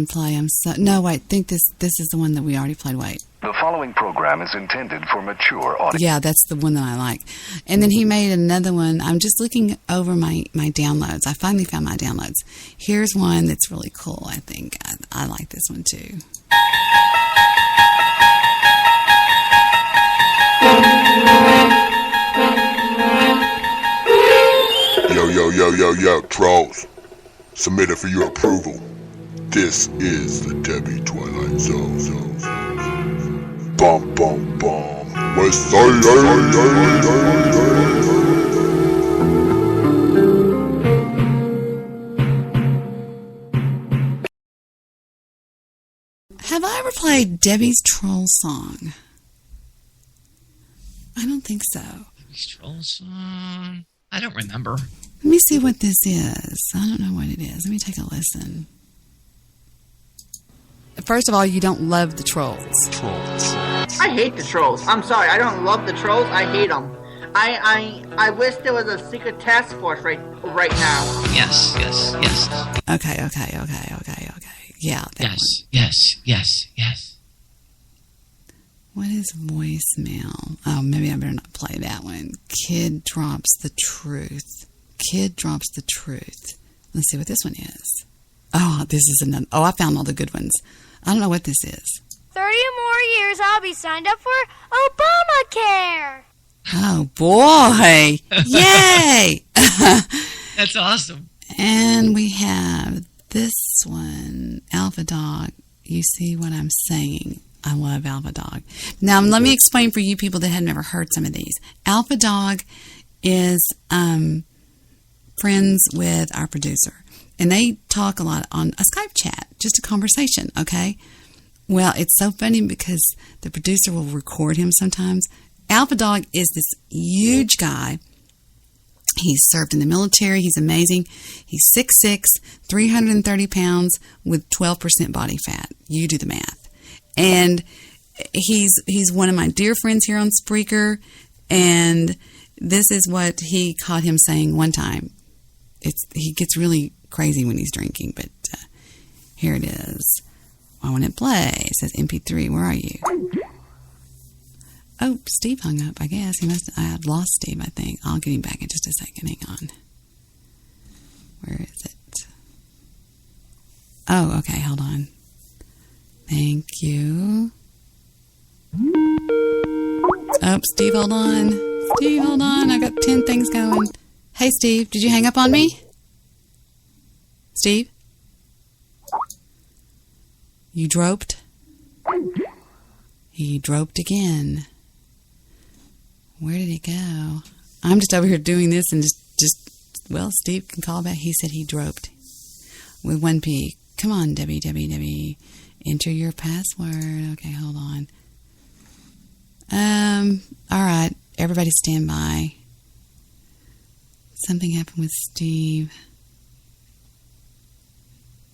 play. No, wait. I think this is the one that we already played. Wait. The following program is intended for mature audience. Yeah, that's the one that I like. And then he made another one. I'm just looking over my downloads. I finally found my downloads. Here's one that's really cool, I think. I like this one, too. Yo, trolls. Submit it for your approval. This is the Debi Twilight Zone. Bum, bum, bum. West Side. Have I ever played Debbie's Troll Song? I don't think so. Debbie's Troll Song? I don't remember. Let me see what this is. I don't know what it is. Let me take a listen. First of all, you don't love the trolls. I hate the trolls. I'm sorry. I don't love the trolls. I hate them. I wish there was a secret task force right right now. Yes. Okay. Yeah. Yes. What is voicemail? Oh, maybe I better not play that one. Kid drops the truth. Let's see what this one is. Oh, this is another. Oh, I found all the good ones. I don't know what this is. 30 more years, I'll be signed up for Obamacare. Oh, boy. Yay. That's awesome. And we have this one. Alpha Dog. You see what I'm saying? I love Alpha Dog. Now, let me explain for you people that have never heard some of these. Alpha Dog is friends with our producer. And they talk a lot on a Skype chat, just a conversation, okay? Well, it's so funny because the producer will record him sometimes. Alpha Dog is this huge guy. He's served in the military. He's amazing. He's 6'6", 330 pounds with 12% body fat. You do the math. And he's one of my dear friends here on Spreaker. And this is what he caught him saying one time. He gets really crazy when he's drinking, but here it is. Why won't it play? It says MP3. Where are you? Oh, Steve hung up, I guess. I had lost Steve, I think. I'll get him back in just a second. Hang on. Where is it? Oh, okay. Hold on. Thank you. Oh, Steve, hold on. Steve, hold on. I got 10 things going. Hey, Steve, did you hang up on me? Steve? You droped? He droped again. Where did he go? I'm just over here doing this and well, Steve can call back. He said he droped with 1 P. Come on, Debi. Enter your password. Okay, hold on. All right. Everybody stand by. Something happened with Steve.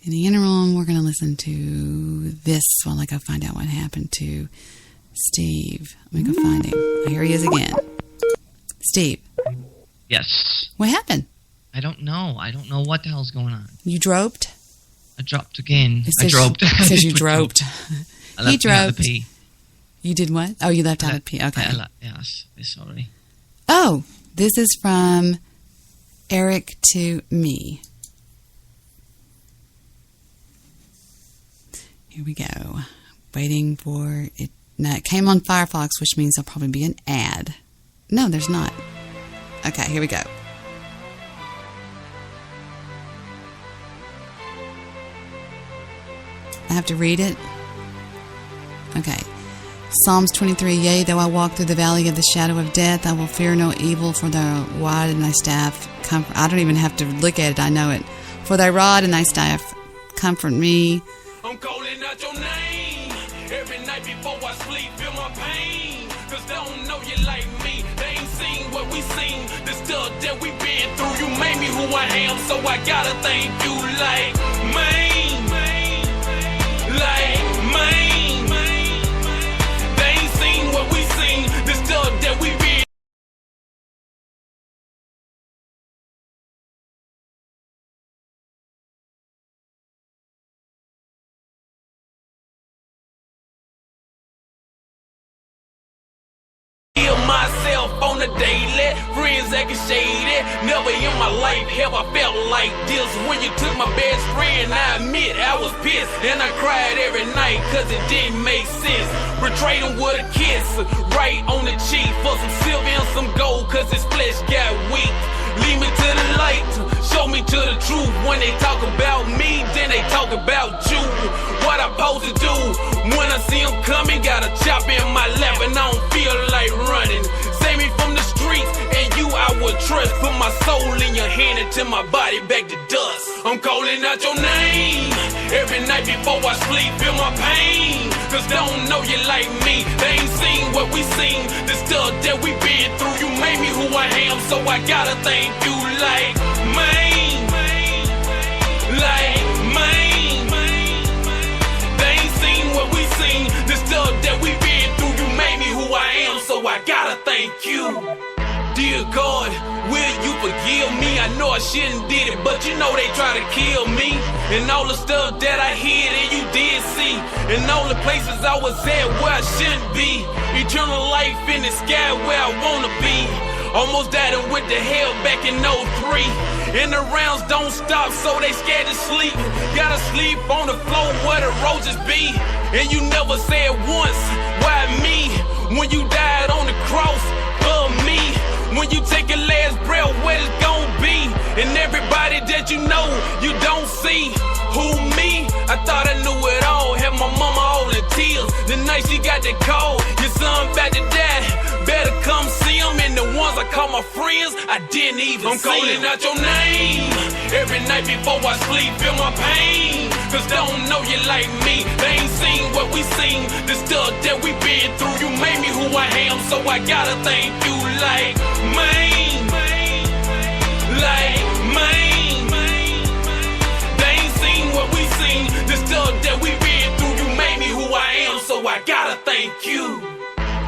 In the interim, we're going to listen to this while I go find out what happened to Steve. Let me go find him. Oh, here he is again. Steve. Yes. What happened? I don't know. I don't know what the hell's going on. You droped? I dropped again. I droped. It says you droped. He droped. You did what? Oh, you left out a P. Okay. Yes. Sorry. Oh, this is from Eric to me. Here we go. Waiting for it. Now, it came on Firefox, which means there'll probably be an ad. No, there's not. Okay, here we go. I have to read it? Okay. Psalms 23, yea, though I walk through the valley of the shadow of death, I will fear no evil, for thy rod and thy staff comfort. I don't even have to look at it, I know it. For thy rod and thy staff comfort me. I'm calling out your name every night before I sleep. Feel my pain, cause they don't know you like me. They ain't seen what we seen, the stuff that we been through. You made me who I am, so I gotta thank you like man. Like man. They ain't seen what we seen, the stuff that we been. Myself on the daily, friends acting shady. Never in my life have I felt like this. When you took my best friend, I admit I was pissed. And I cried every night cause it didn't make sense. Betrayed him with a kiss, right on the cheek. For some silver and some gold cause his flesh got weak. Lead me to the light, show me to the truth. When they talk about me, then they talk about you. What I'm supposed to do when I see him coming? Got a chop in my lap and I don't feel like running. Save me from the streets and you I would trust. Put my soul in your hand and turn my body back to dust. I'm calling out your name every night before I sleep. Feel my pain, cause they don't know you like me. They ain't seen what we seen, the stuff that we been through. You made me who I am, so I gotta thank you like man. Like man. They ain't seen what we seen, the stuff that we been through. You made me who I am, so I gotta thank you. Dear God, will you forgive me? I know I shouldn't did it, but you know they try to kill me. And all the stuff that I hid and you did see. And all the places I was at where I shouldn't be. Eternal life in the sky where I wanna be. Almost died and went to hell back in 03. And the rounds don't stop, so they scared to sleep. Gotta sleep on the floor where the roaches be. And you never said once, why me? When you died on the cross for me. When you take your last breath, where it's gon' be? And everybody that you know, you don't see. Who, me? I thought I knew it all. Had my mama all in tears. The night she got the call, your son about to die. Better come see him. And the ones I call my friends, I didn't even see. I'm calling out your name every night before I sleep. Feel my pain, cause don't know you like me. They ain't seen what we seen, the stuff that we been through. You made me who I am, so I gotta thank you. Like man, like man. They ain't seen what we seen, the stuff that we been through. You made me who I am, so I gotta thank you.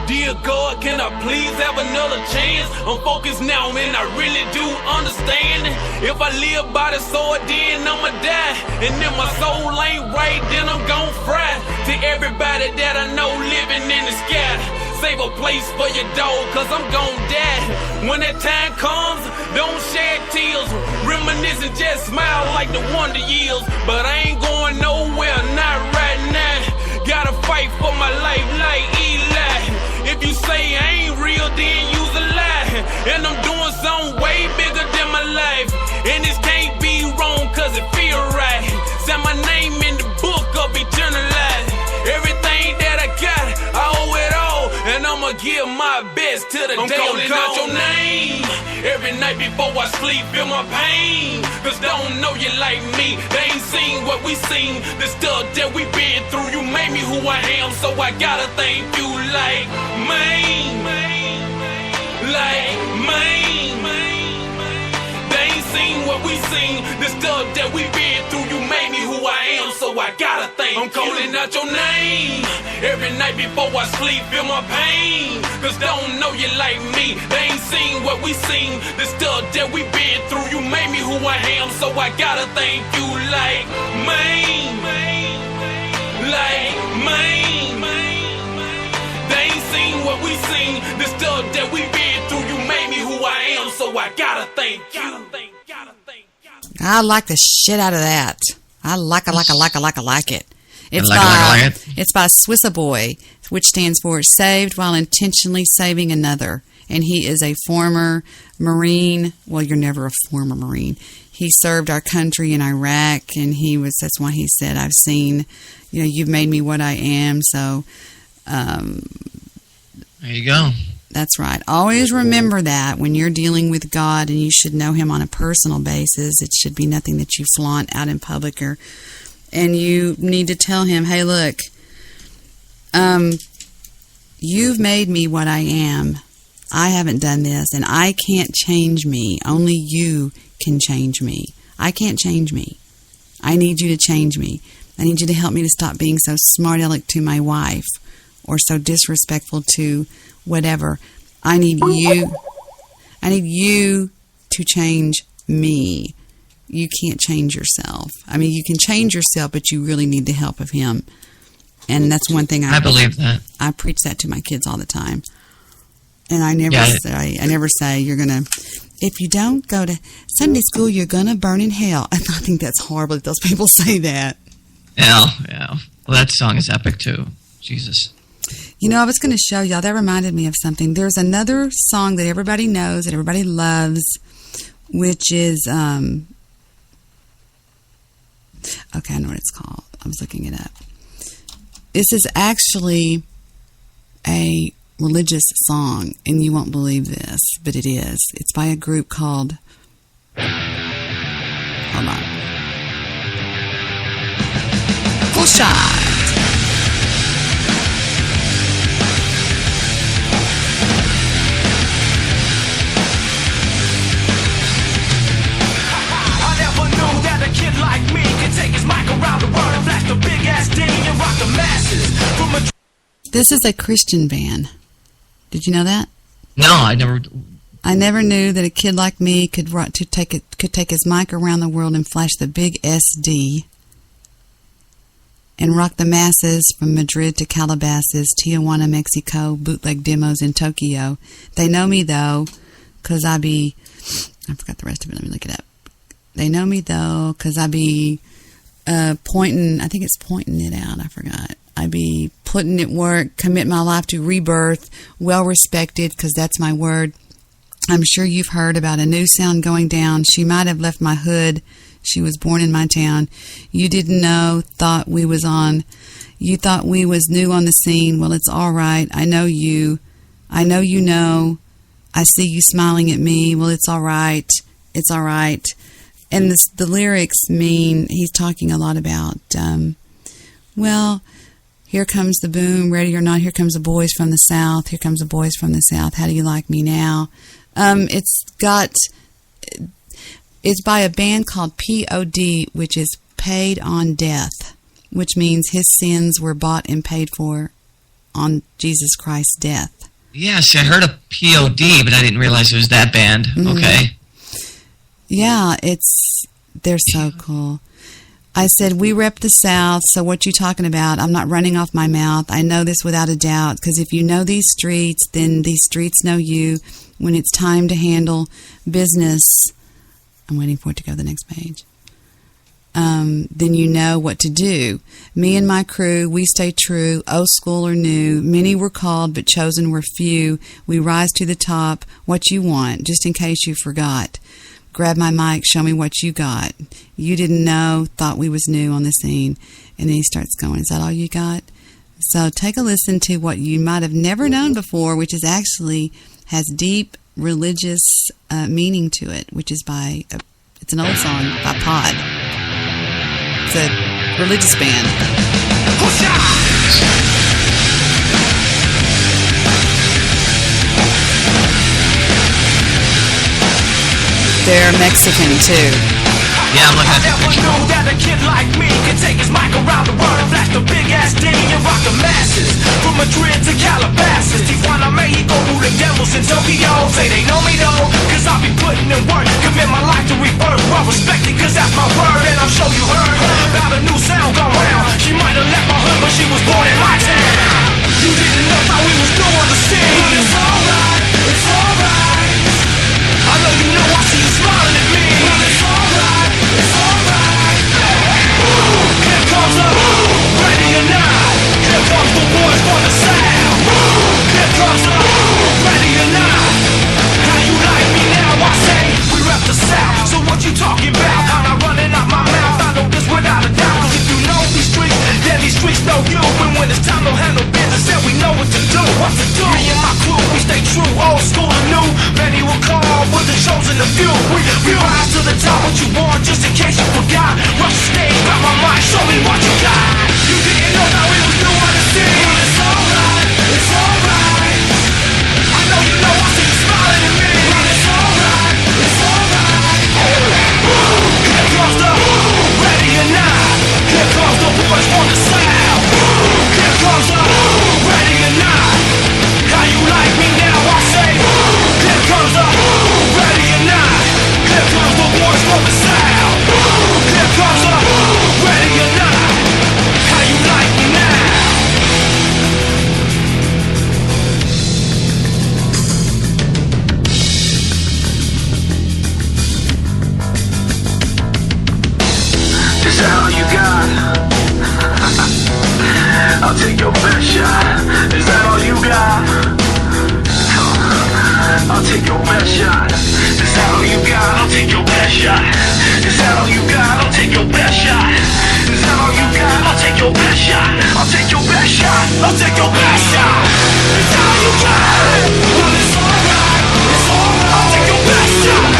Dear God, can I please have another chance? I'm focused now and I really do understand. If I live by the sword, then I'ma die. And if my soul ain't right, then I'm gon' fry. To everybody that I know living in the sky, save a place for your dog, cause I'm gon' die. When that time comes, don't shed tears. Reminiscing, just smile like the wonder years. But I ain't going nowhere, not right now. Gotta fight for my life like Eli. If you say I ain't real, then you's a lie. And I'm doing something way bigger than my life. And this can't be wrong, cause it feel right. Set my name in the book of eternal life. Everything that I got, I owe it all. And I'ma give my best to the day I'm calling out your name every night before I sleep. Feel my pain, cause don't know you like me. They ain't seen what we seen, the stuff that we been through. You made me who I am, so I gotta thank you. Like man, like man. They ain't seen what we seen, the stuff that we been through. You made me who I am, so I gotta thank you. I'm calling out your name every night before I sleep. Feel my pain, cause don't know you like me. They ain't seen what we seen, the stuff that we been through. You made me who I am, so I gotta thank you. Like man, like man. They ain't seen what we seen, the stuff that we been through. You made me who I am, so I gotta thank you. I like the shit out of that. I like it. It's by Swissa Boy, which stands for Saved While Intentionally Saving Another. And he is a former Marine. Well, you're never a former Marine. He served our country in Iraq, and that's why he said, I've seen, you've made me what I am. So, there you go. That's right. Always remember that when you're dealing with God, and you should know Him on a personal basis. It should be nothing that you flaunt out in public, and you need to tell Him, hey, look, you've made me what I am. I haven't done this, and I can't change me. Only you can change me. I can't change me. I need you to change me. I need you to help me to stop being so smart-aleck to my wife, or so disrespectful to whatever. I need you to change me. You can't change yourself. I mean, you can change yourself, but you really need the help of Him. And that's one thing I believe that. I preach that to my kids all the time. And I never say you're going to, if you don't go to Sunday school, you're going to burn in hell. I think that's horrible that those people say that. Yeah. Well, that song is epic too. Jesus. I was going to show y'all. That reminded me of something. There's another song that everybody knows, that everybody loves, which is, okay, I know what it's called. I was looking it up. This is actually a religious song, and you won't believe this, but it is. It's by a group called, hold on, Full Shot. Like me can take his mic around the world and flash the big ass thing and rock the masses. This is a Christian band. Did you know that? No, I never. I never knew that a kid like me could take his mic around the world and flash the big SD and rock the masses from Madrid to Calabasas, Tijuana, Mexico, bootleg demos in Tokyo. They know me, though, because I forgot the rest of it. Let me look it up. They know me, though, because I be pointing it out. I forgot. I be putting it work, commit my life to rebirth, well-respected, because that's my word. I'm sure you've heard about a new sound going down. She might have left my hood. She was born in my town. You didn't know, thought we was new on the scene. Well, it's all right. I know you know. I see you smiling at me. Well, it's all right. It's all right. And the lyrics mean he's talking a lot about, here comes the boom, ready or not, here comes the boys from the South. Here comes the boys from the South. How do you like me now? It's by a band called POD, which is Paid on Death, which means his sins were bought and paid for on Jesus Christ's death. Yeah, see, I heard of POD, but I didn't realize it was that band. Mm-hmm. Okay. Yeah, they're so cool. I said, we rep the South, so what you talking about? I'm not running off my mouth. I know this without a doubt, because if you know these streets, then these streets know you. When it's time to handle business, I'm waiting for it to go to the next page, then you know what to do. Me and my crew, we stay true, old school or new. Many were called, but chosen were few. We rise to the top. What you want, just in case you forgot. Grab my mic, show me what you got. You didn't know, thought we was new on the scene. And then he starts going, is that all you got? So take a listen to what you might have never known before, which is actually has deep religious meaning to it, which is it's an old song by Pod. It's a religious band. They're Mexican too. Yeah, I'm looking at that picture. I never knew that a kid like me could take his mic around the world and flash the big ass D and rock the masses. From Madrid to Calabasas, Tijuana, Mexico, the devils in Tokyo. Say they know me though, cause I be putting in work. Commit my life to rebirth. Well respected, cause that's my word. And I'm sure you heard about a new sound gone round. She might have left my hood, but she was born in my town. You didn't know how we was new on the scene. But it's alright, it's alright. I know you know I see you smiling at me. But it's alright, it's alright. Here comes the ready or not. Here comes the boys for the sound. Here comes the ready or not. How you like me now? I say we rep the South. So what you talking about? I'm not running out my mouth. I know this without a doubt. Cause if you know these streets, then these streets know you. And when it's time to handle business, then we know what to do. What to do? Me and my crew, we stay true, old school and new. Many will call, but the chosen a few. We rise to the top. What you want, just in case you forgot. Rush the stage, grab my mic, show me what you got. You didn't know that we was new on the scene. But it's alright, it's alright. I know you know I see you smiling at me. But it's alright, it's alright. Here comes the ready or not. Here comes the boys from the South. Here comes the ready or not. How you like me now? I say. Here comes the ready or not. Here comes the boys from the South. Here comes the ready or not. How you like me now? Is that all you got? I'll take your best shot. Is that all you got? I'll take your best shot. Is that all you got? I'll take your best shot. Is that all you got? I'll take your best shot. Is that all you got? I'll take your best shot. I'll take your best shot. I'll take your best shot. Is that all you got? Well, it's alright. It's alright. I'll take your best shot.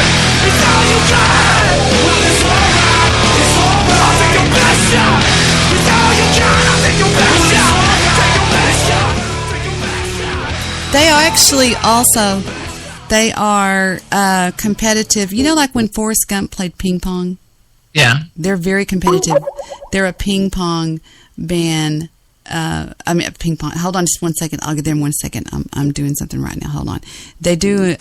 Is that all you got? Well, it's alright. It's alright. I'll take your best shot. Is that all you got? I'll take your best shot. Take your best shot. Take your best shot. They are actually also, they are competitive. You know, like when Forrest Gump played ping pong? Yeah. They're very competitive. They're a ping pong band ping pong. Hold on just 1 second. I'll get there in 1 second. I'm doing something right now. Hold on. They do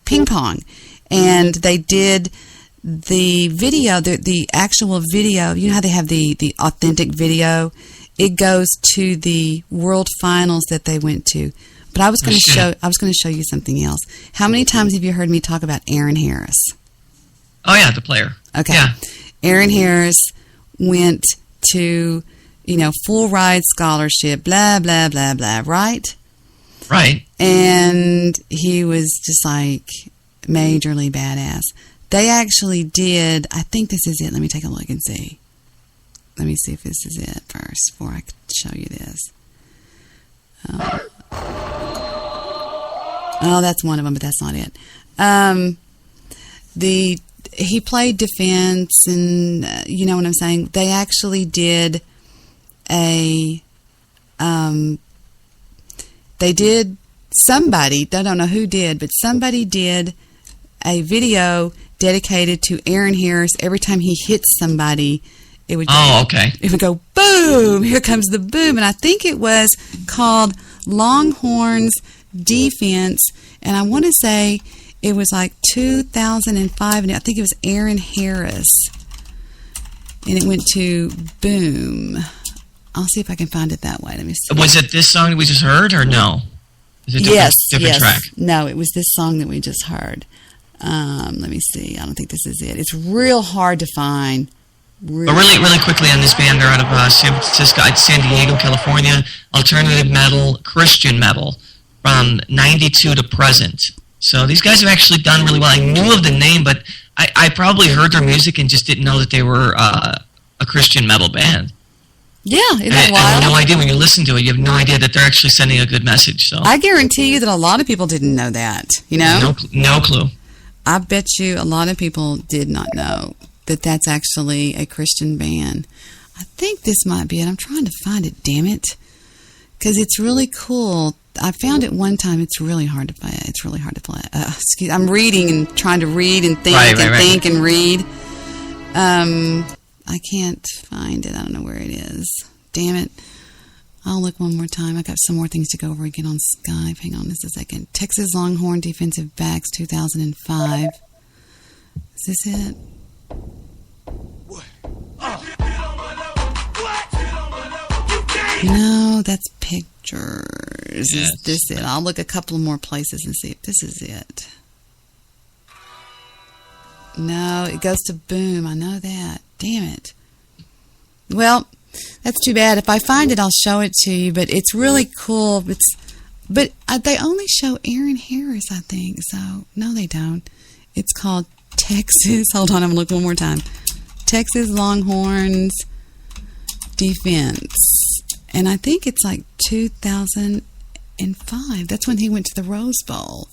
ping pong, and they did the video, the actual video. You know how they have the authentic video? It goes to the world finals that they went to. But I was going to show you something else. How many times have you heard me talk about Aaron Harris? Oh yeah, the player. Okay. Yeah. Aaron Harris went to, full ride scholarship, blah, blah, blah, blah, right? Right. And he was just like majorly badass. They actually did, I think this is it. Let me take a look and see. Let me see if this is it first before I show you this. Oh, that's one of them, but that's not it. He played defense, and you know what I'm saying? They actually did they did, somebody, I don't know who did, but somebody did a video dedicated to Aaron Harris. Every time he hits somebody, it would it would go boom, here comes the boom. And I think it was called Longhorns Defense, and I want to say it was like 2005, and I think it was Aaron Harris, and it went to boom. I'll see if I can find it that way. Let me see. Was it this song that we just heard, or no? Is it different track? No, it was this song that we just heard. Let me see. I don't think this is it. It's real hard to find. But really quickly on this band, they're out of San Francisco, San Diego, California. Alternative metal, Christian metal, from 92 to present. So these guys have actually done really well. I knew of the name, but I probably heard their music and just didn't know that they were a Christian metal band. Yeah, isn't that wild? I have no idea when you listen to it. You have no idea that they're actually sending a good message. So I guarantee you that a lot of people didn't know that. No clue. I bet you a lot of people did not know that that's actually a Christian band. I think this might be it. I'm trying to find it, damn it. Because it's really cool. I found it one time. It's really hard to play. It's really hard to play. I'm reading and trying to read and think think and read. I can't find it. I don't know where it is. Damn it. I'll look one more time. I got some more things to go over again on Skype. Hang on just a second. Texas Longhorn Defensive Backs 2005. Is this it? No, that's pictures. Yes. Is this it? I'll look a couple more places and see if this is it. No, it goes to boom. I know that. Damn it. Well, that's too bad. If I find it, I'll show it to you. But it's really cool. But they only show Aaron Harris, I think. So, no, they don't. It's called Texas. Hold on, I'm going to look one more time. Texas Longhorns Defense. And I think it's like 2005. That's when he went to the Rose Bowl.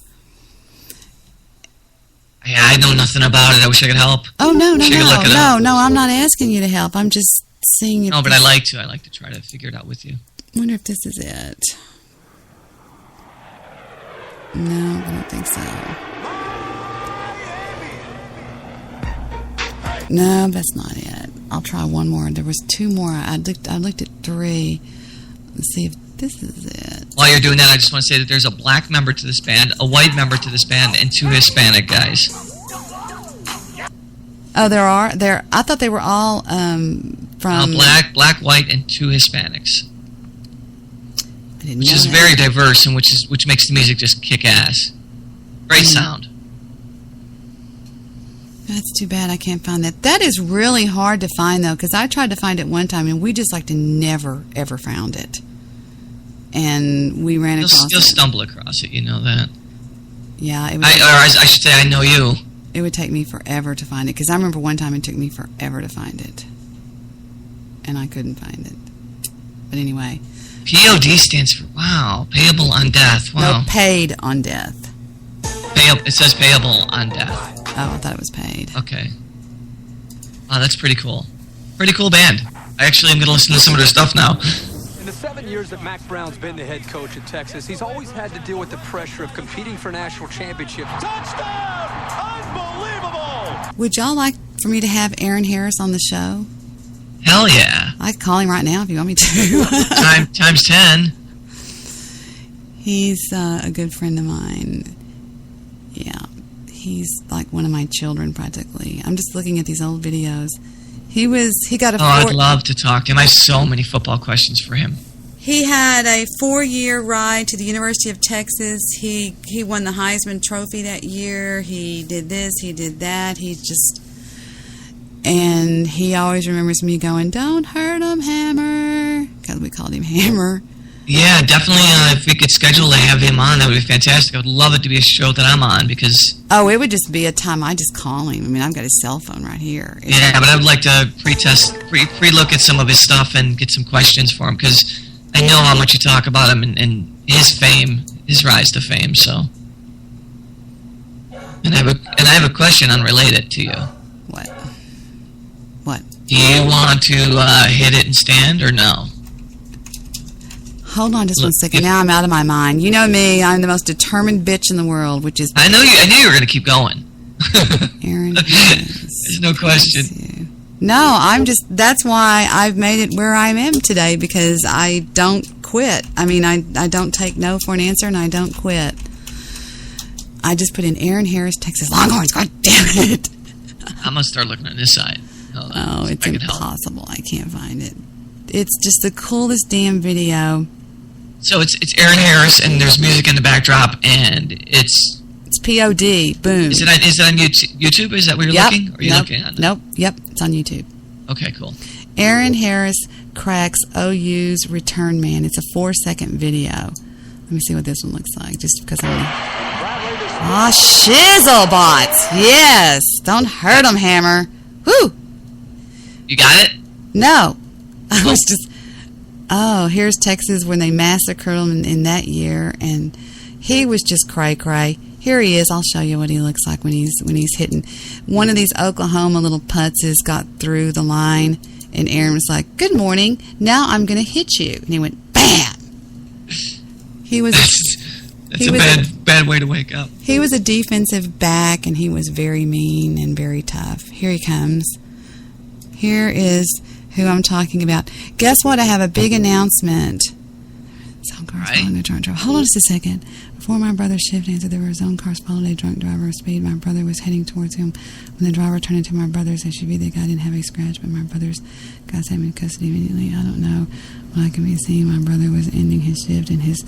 Yeah, I know nothing about it. I wish I could help. Oh, no, I'm not asking you to help. I'm just seeing if... No, but I like to. I like to try to figure it out with you. I wonder if this is it. No, I don't think so. No, that's not it. I'll try one more. There was two more. I looked at three. Let's see if this is it. While you're doing that, I just want to say that there's a black member to this band, a white member to this band, and two Hispanic guys. Oh, there are? I thought they were all from... Black, white, and two Hispanics. Which is very diverse, and which makes the music just kick ass. Great sound. That's too bad I can't find that. That is really hard to find, though, because I tried to find it one time, and we just never, ever found it. And we ran across it. You'll stumble across it, you know that. Yeah. I should say I know you. It would take me forever to find it, because I remember one time it took me forever to find it. And I couldn't find it. But anyway. POD stands for, wow, payable on death. Wow. No, paid on death. It says payable on death. Oh, I thought it was paid. Okay. Wow, that's pretty cool. Pretty cool band. I actually am going to listen to some of their stuff now. In the 7 years that Mac Brown's been the head coach at Texas, he's always had to deal with the pressure of competing for national championships. Touchdown! Unbelievable! Would y'all like for me to have Aaron Harris on the show? Hell yeah. I can call him right now if you want me to. Times 10. He's a good friend of mine. Yeah. He's like one of my children practically. I'm just looking at these old videos. He got a I'd love to talk to him. I have so many football questions for him. He had a 4-year ride to the University of Texas. He won the Heisman Trophy that year. He did this, he did that. And he always remembers me going, "Don't hurt him, Hammer," because we called him Hammer. Yeah, definitely. If we could schedule to have him on, that would be fantastic. I would love it to be a show that I'm on because... Oh, it would just be a time I just call him. I mean, I've got his cell phone right here. Yeah, but I would like to pre-look at some of his stuff and get some questions for him because I know how much you talk about him and his fame, his rise to fame. So, and I have a question unrelated to you. What? Do you want to hit it and stand or no? Hold on just one second. Now I'm out of my mind. You know me. I'm the most determined bitch in the world, which is... I knew you were going to keep going. Aaron. There's no question. No, that's why I've made it where I am today, because I don't quit. I mean, I don't take no for an answer, and I don't quit. I just put in Aaron Harris, Texas Longhorns. God damn it. I'm going to start looking on this side. Oh, it's impossible. I can't find it. It's just the coolest damn video. So it's Aaron Harris, and there's music in the backdrop, and it's POD. Boom. Is it on YouTube? Is that where you're looking? Or are you looking on Nope. Yep. It's on YouTube. Okay, cool. Aaron Harris cracks OU's return man. It's a 4-second video. Let me see what this one looks like, just because I'm... shizzle bots. Yes. Don't hurt them, Hammer. Woo. You got it? No. I was just... Oh, here's Texas when they massacred him in that year, and he was just cray-cray. Here he is. I'll show you what he looks like when he's hitting. One of these Oklahoma little putzes got through the line, and Aaron was like, "Good morning. Now I'm going to hit you." And he went, bam! He was... That's a bad way to wake up. He was a defensive back, and he was very mean and very tough. Here he comes. Here is who I'm talking about. Guess what? I have a big announcement. Zone cars following a drunk driver. Hold on just a second. Before my brother's shift answered, there were zone cars followed a drunk driver of speed. My brother was heading towards him. When the driver turned into my brother's SUV, the guy didn't have a scratch, but my brother's got him in custody immediately. I don't know what I can be seeing. My brother was ending his shift, and his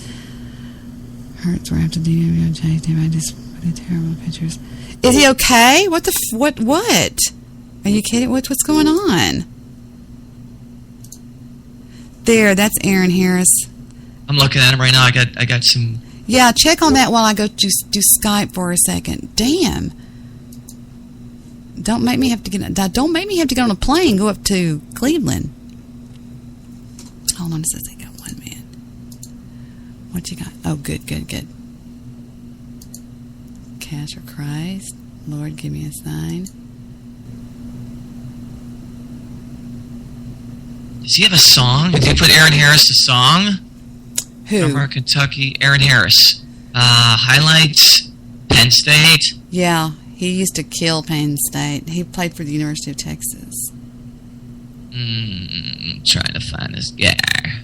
hurts were after the chased him. I just put the terrible pictures. Is he okay? What? Are you kidding? What's going on? There, that's Aaron Harris. I'm looking at him right now. I got some... Yeah, check on that while I go do Skype for a second. Damn. Don't make me have to get on a plane and go up to Cleveland. Hold on, it says they got one man. What you got? Oh, good. Cash or Christ. Lord, give me a sign. Does he have a song? Did you put Aaron Harris a song? Who? From Kentucky. Aaron Harris. Highlights. Penn State. Yeah, he used to kill Penn State. He played for the University of Texas. Trying to find this guy.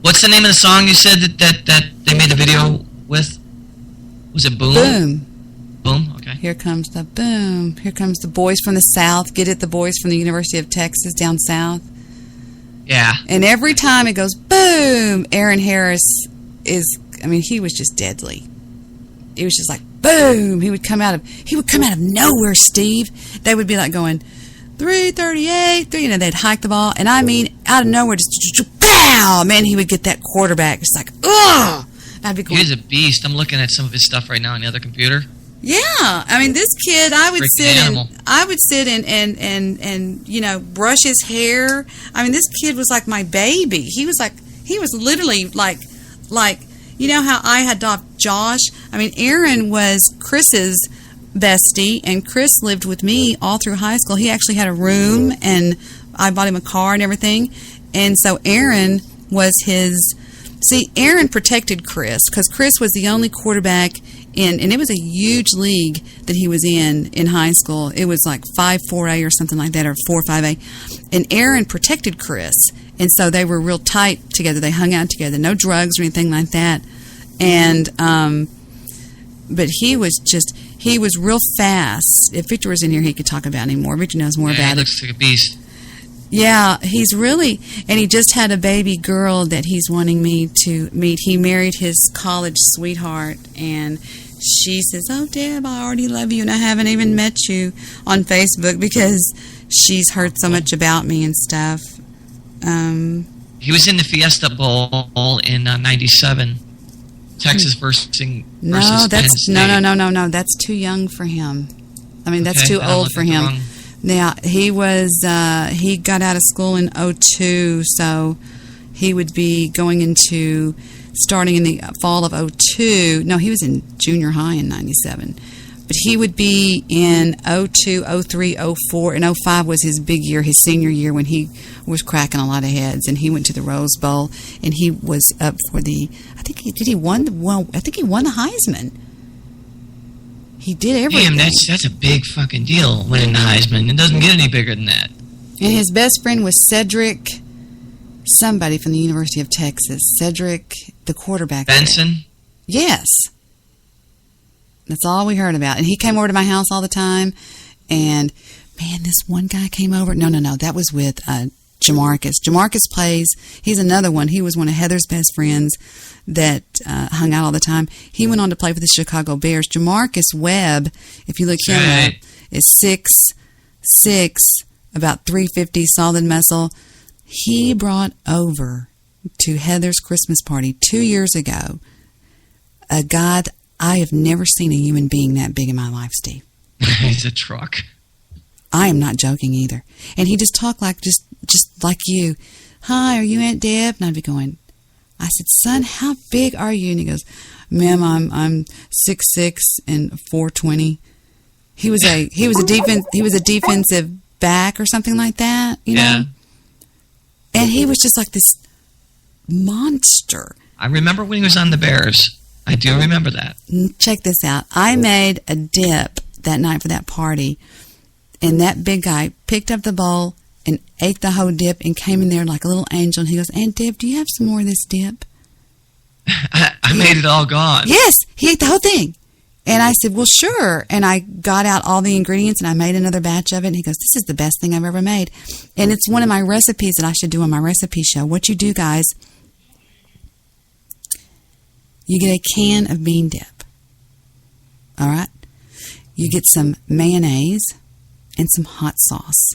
What's the name of the song you said that they made the video with? Was it Boom? Boom. Boom? Okay. Here comes the boom. Here comes the boys from the South. Get it? The boys from the University of Texas down south. Yeah. And every time it goes boom, Aaron Harris he was just deadly. It was just like boom. He would come out of nowhere, Steve. They would be like going 338, they'd hike the ball, and I mean out of nowhere, just pow, man, he would get that quarterback. It's like, ugh. I'd be going, he's a beast. I'm looking at some of his stuff right now on the other computer. Yeah, I mean, this kid, I would sit and brush his hair. I mean, this kid was like my baby. He was literally like, you know how I adopted Josh? I mean, Aaron was Chris's bestie, and Chris lived with me all through high school. He actually had a room, and I bought him a car and everything. And so Aaron was Aaron protected Chris, because Chris was the only quarterback and it was a huge league that he was in high school. It was like 5-4A or something like that, or 4-5A. And Aaron protected Chris, and so they were real tight together. They hung out together, no drugs or anything like that. And but he was real fast. If Victor was in here, he could talk about him more. Victor knows more about he looks like a beast. Yeah, he's really, and he just had a baby girl that he's wanting me to meet. He married his college sweetheart, and she says, "Oh, Deb, I already love you, and I haven't even met you on Facebook because she's heard so much about me and stuff." He was in the Fiesta Bowl in '97, Texas versus Penn State. No. That's too young for him. I mean, that's too old for him. Now, he got out of school in 2002, so he would be starting in the fall of 2002. No, he was in junior high in 97. But he would be in 2002, 2003, 2004, and 2005 was his big year, his senior year, when he was cracking a lot of heads, and he went to the Rose Bowl, and he was up for I think he won the Heisman. He did everything. Damn, that's a big fucking deal, winning the Heisman. It doesn't get any bigger than that. And his best friend was Cedric, somebody from the University of Texas. Cedric, the quarterback. Benson? There. Yes. That's all we heard about. And he came over to my house all the time. And, man, this one guy came over. No. That was with Jamarcus. Jamarcus plays. He's another one. He was one of Heather's best friends that hung out all the time. He went on to play for the Chicago Bears. Jamarcus Webb, if you look him up, is 6'6", about 350 solid muscle. He brought over to Heather's Christmas party 2 years ago a guy I have never seen a human being that big in my life, Steve. He's a truck. I am not joking either. And he just talked like just like you. "Hi, are you Aunt Deb?" And I'd be going, I said, "Son, how big are you?" And he goes, "Ma'am, I'm 6'6" and 420. He was a defensive back or something like that, you know? And he was just like this monster. I remember when he was on the Bears. I do remember that. Check this out. I made a dip that night for that party, and that big guy picked up the bowl and ate the whole dip and came in there like a little angel. And he goes, "Aunt Deb, do you have some more of this dip?" I made it all gone. Yes, he ate the whole thing. And I said, "Well, sure." And I got out all the ingredients and I made another batch of it. And he goes, "This is the best thing I've ever made." And it's one of my recipes that I should do on my recipe show. What you do, guys, you get a can of bean dip. All right? You get some mayonnaise and some hot sauce.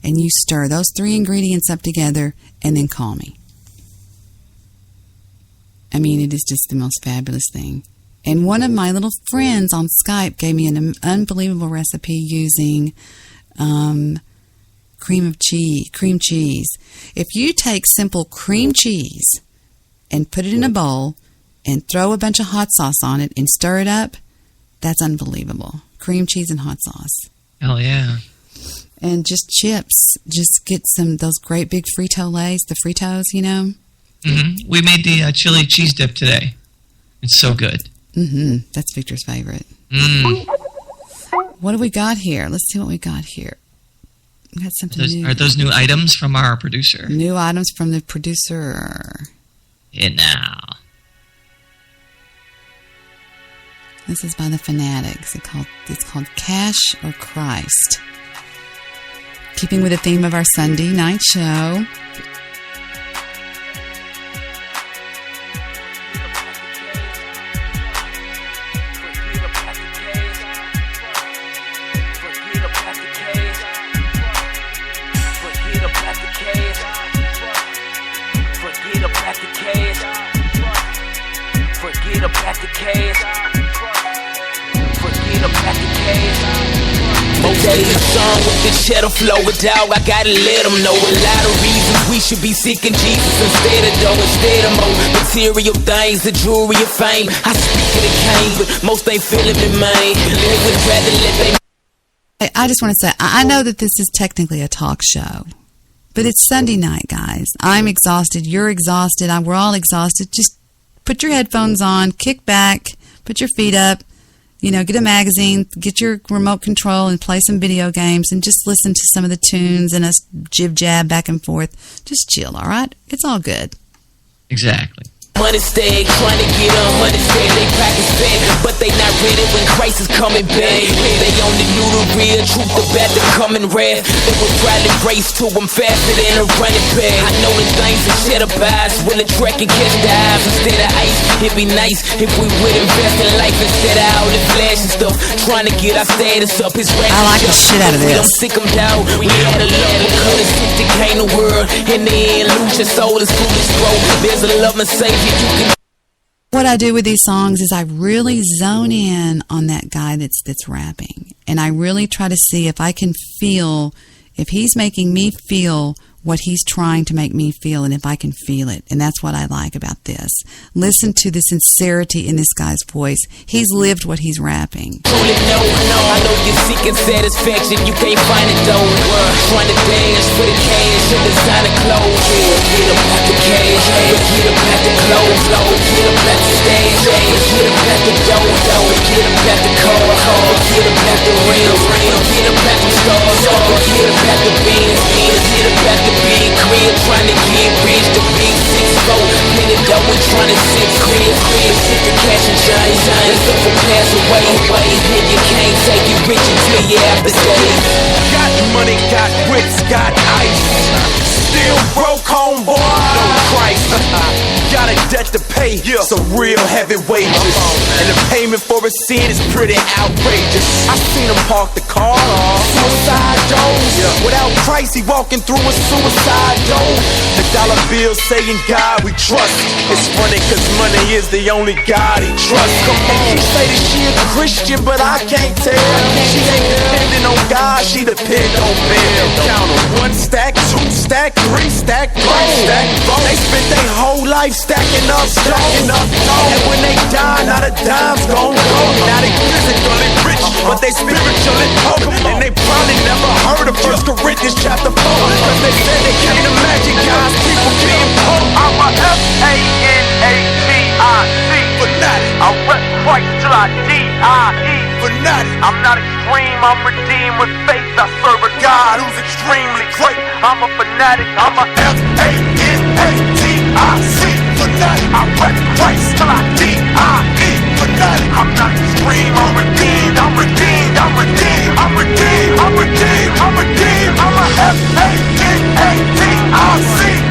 And you stir those three ingredients up together and then call me. I mean, it is just the most fabulous thing. And one of my little friends on Skype gave me an unbelievable recipe using cream cheese. If you take simple cream cheese and put it in a bowl and throw a bunch of hot sauce on it and stir it up, that's unbelievable. Cream cheese and hot sauce. Hell yeah. And just chips. Just get those great big Frito-Lays, the Fritos, you know. Mm-hmm. We made the chili cheese dip today. It's so good. Mm-hmm. That's Victor's favorite. What do we got here? Let's see what we got here. We got something new. Are those new items from our producer? New items from the producer. And now. This is by the Fanatics. It's called Cash or Christ. Keeping with the theme of our Sunday night show. Daily song with the cheddar flow, dog. I gotta let them know a lot of reasons we should be seeking Jesus instead of more material things, the jewelry of fame. I speak of the cane, but most ain't feeling me, man. They would rather let they. I just want to say, I know that this is technically a talk show, but it's Sunday night, guys. I'm exhausted. You're exhausted. We're all exhausted. Just put your headphones on, kick back, put your feet up, get a magazine, get your remote control and play some video games and just listen to some of the tunes and us jib-jab back and forth. Just chill, all right? It's all good. Exactly. Money stag, trying to get on money stag. They pockets fat, but they not ready when Christ is coming back. They only knew the real truth about the coming wrath. They would probably race to them faster than a running back. I know the things that shed up eyes when the track can catch the eyes instead of ice. It'd be nice if we would invest in life instead of all the flash and stuff. Trying to get our status up. His I like the shit out of this. We don't sick them down. We had a love because it's 50K in the world. In the end, lose your soul is foolish, bro. There's a love and savior. What I do with these songs is I really zone in on that guy that's rapping, and I really try to see if I can feel, if he's making me feel what he's trying to make me feel, and if I can feel it. And that's what I like about this. Listen to the sincerity in this guy's voice. He's lived what he's rapping. Truly no, I know you're seeking satisfaction, you can't find it though. Trying to dance for the cash and designer clothes. Get up at the cash, get up at the clothes, get up at the stage, get up at the dough, get up at the car, get up at the rails, get up at the stars, get up at the beans, get up at the big crib, trying to get rich, the big 6-4, minute dough, we trying to sit crib, sit the cash and shine, it's up and pass away, and you can't take it rich until you have the days. Got money, got whips, got ice, still broke, homeboy, no Christ. Got a debt to pay, some real heavy wages, and the payment for a sin is pretty outrageous. I seen him park the car, suicide doors, without Christ he walking through a suicide door. The dollar bill saying God we trust. It's funny cause money is the only God he trusts. Come on, she say that she a Christian but I can't tell. She ain't depending on God, she depend on men. Count them, 1 stack, 2 stack, 3 stack, 4 stack. They spent their whole life stacking up, and when they die, not a dime's gon' go. Now they physically rich, but they spiritually poor, and they probably never heard of 1 Corinthians chapter 4, cause they said they can't imagine God's people being poor. I'm a F-A-N-A-T-I-C fanatic. I rep Christ till I D-I-E fanatic. I'm not extreme, I'm redeemed with faith. I serve a God who's extremely great. I'm a fanatic. I'm a F-A-N-A-T-I-C fanatic. I rep Christ till I D-I-E fanatic. I'm not extreme, I'm redeemed. I'm redeemed, I'm redeemed, I'm redeemed, I'm redeemed, I'm redeemed. I'm a F-A-N-A-T-I-C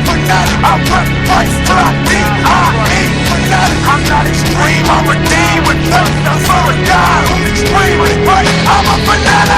fanatic. I rep Christ till I D-I-E fanatic. I'm not extreme, I'm redeemed with faith. I serve a God who's extremely great. I'm a fanatic.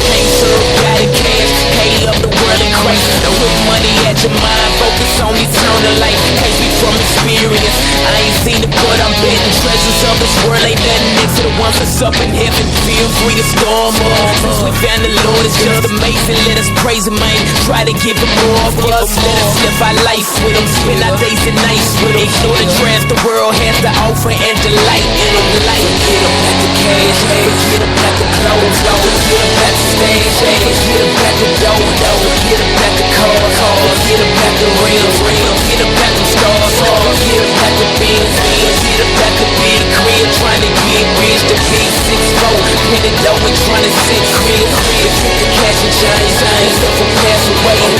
Can't serve God and cash, hate up the world and Christ. Don't put money at your mind, focus on eternal life. Can't be from experience, I ain't seen it but I'm betting treasures of this world ain't nothing next to the ones that's up in heaven. Feel free to storm up, since we found the Lord is just amazing. Let us praise him, man, try to give him more of us. Let us live our life with him, spend our days and nights with him. Ignore the trash the world has to offer and delight in him. Get up at the cash, get up at the clothes, get up at the stage, get up at the dough, get up at the car, get up at the rails, get up at the stars, get up at the beans, get up at the big crib, trying to get rich, the big 6-4, pin it dough and trying to sit crib, get the cash and shine, stuff will pass away, and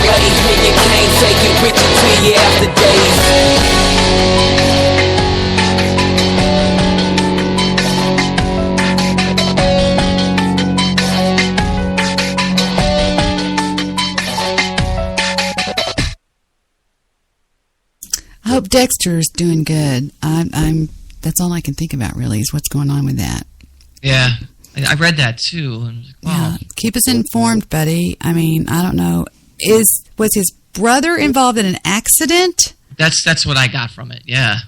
you can't take it rich until you have the days. I hope Dexter's doing good. I'm. That's all I can think about, really, is what's going on with that. Yeah, I read that too. And I was like, wow. Yeah, keep us informed, buddy. I mean, I don't know. Was his brother involved in an accident? That's what I got from it. Yeah.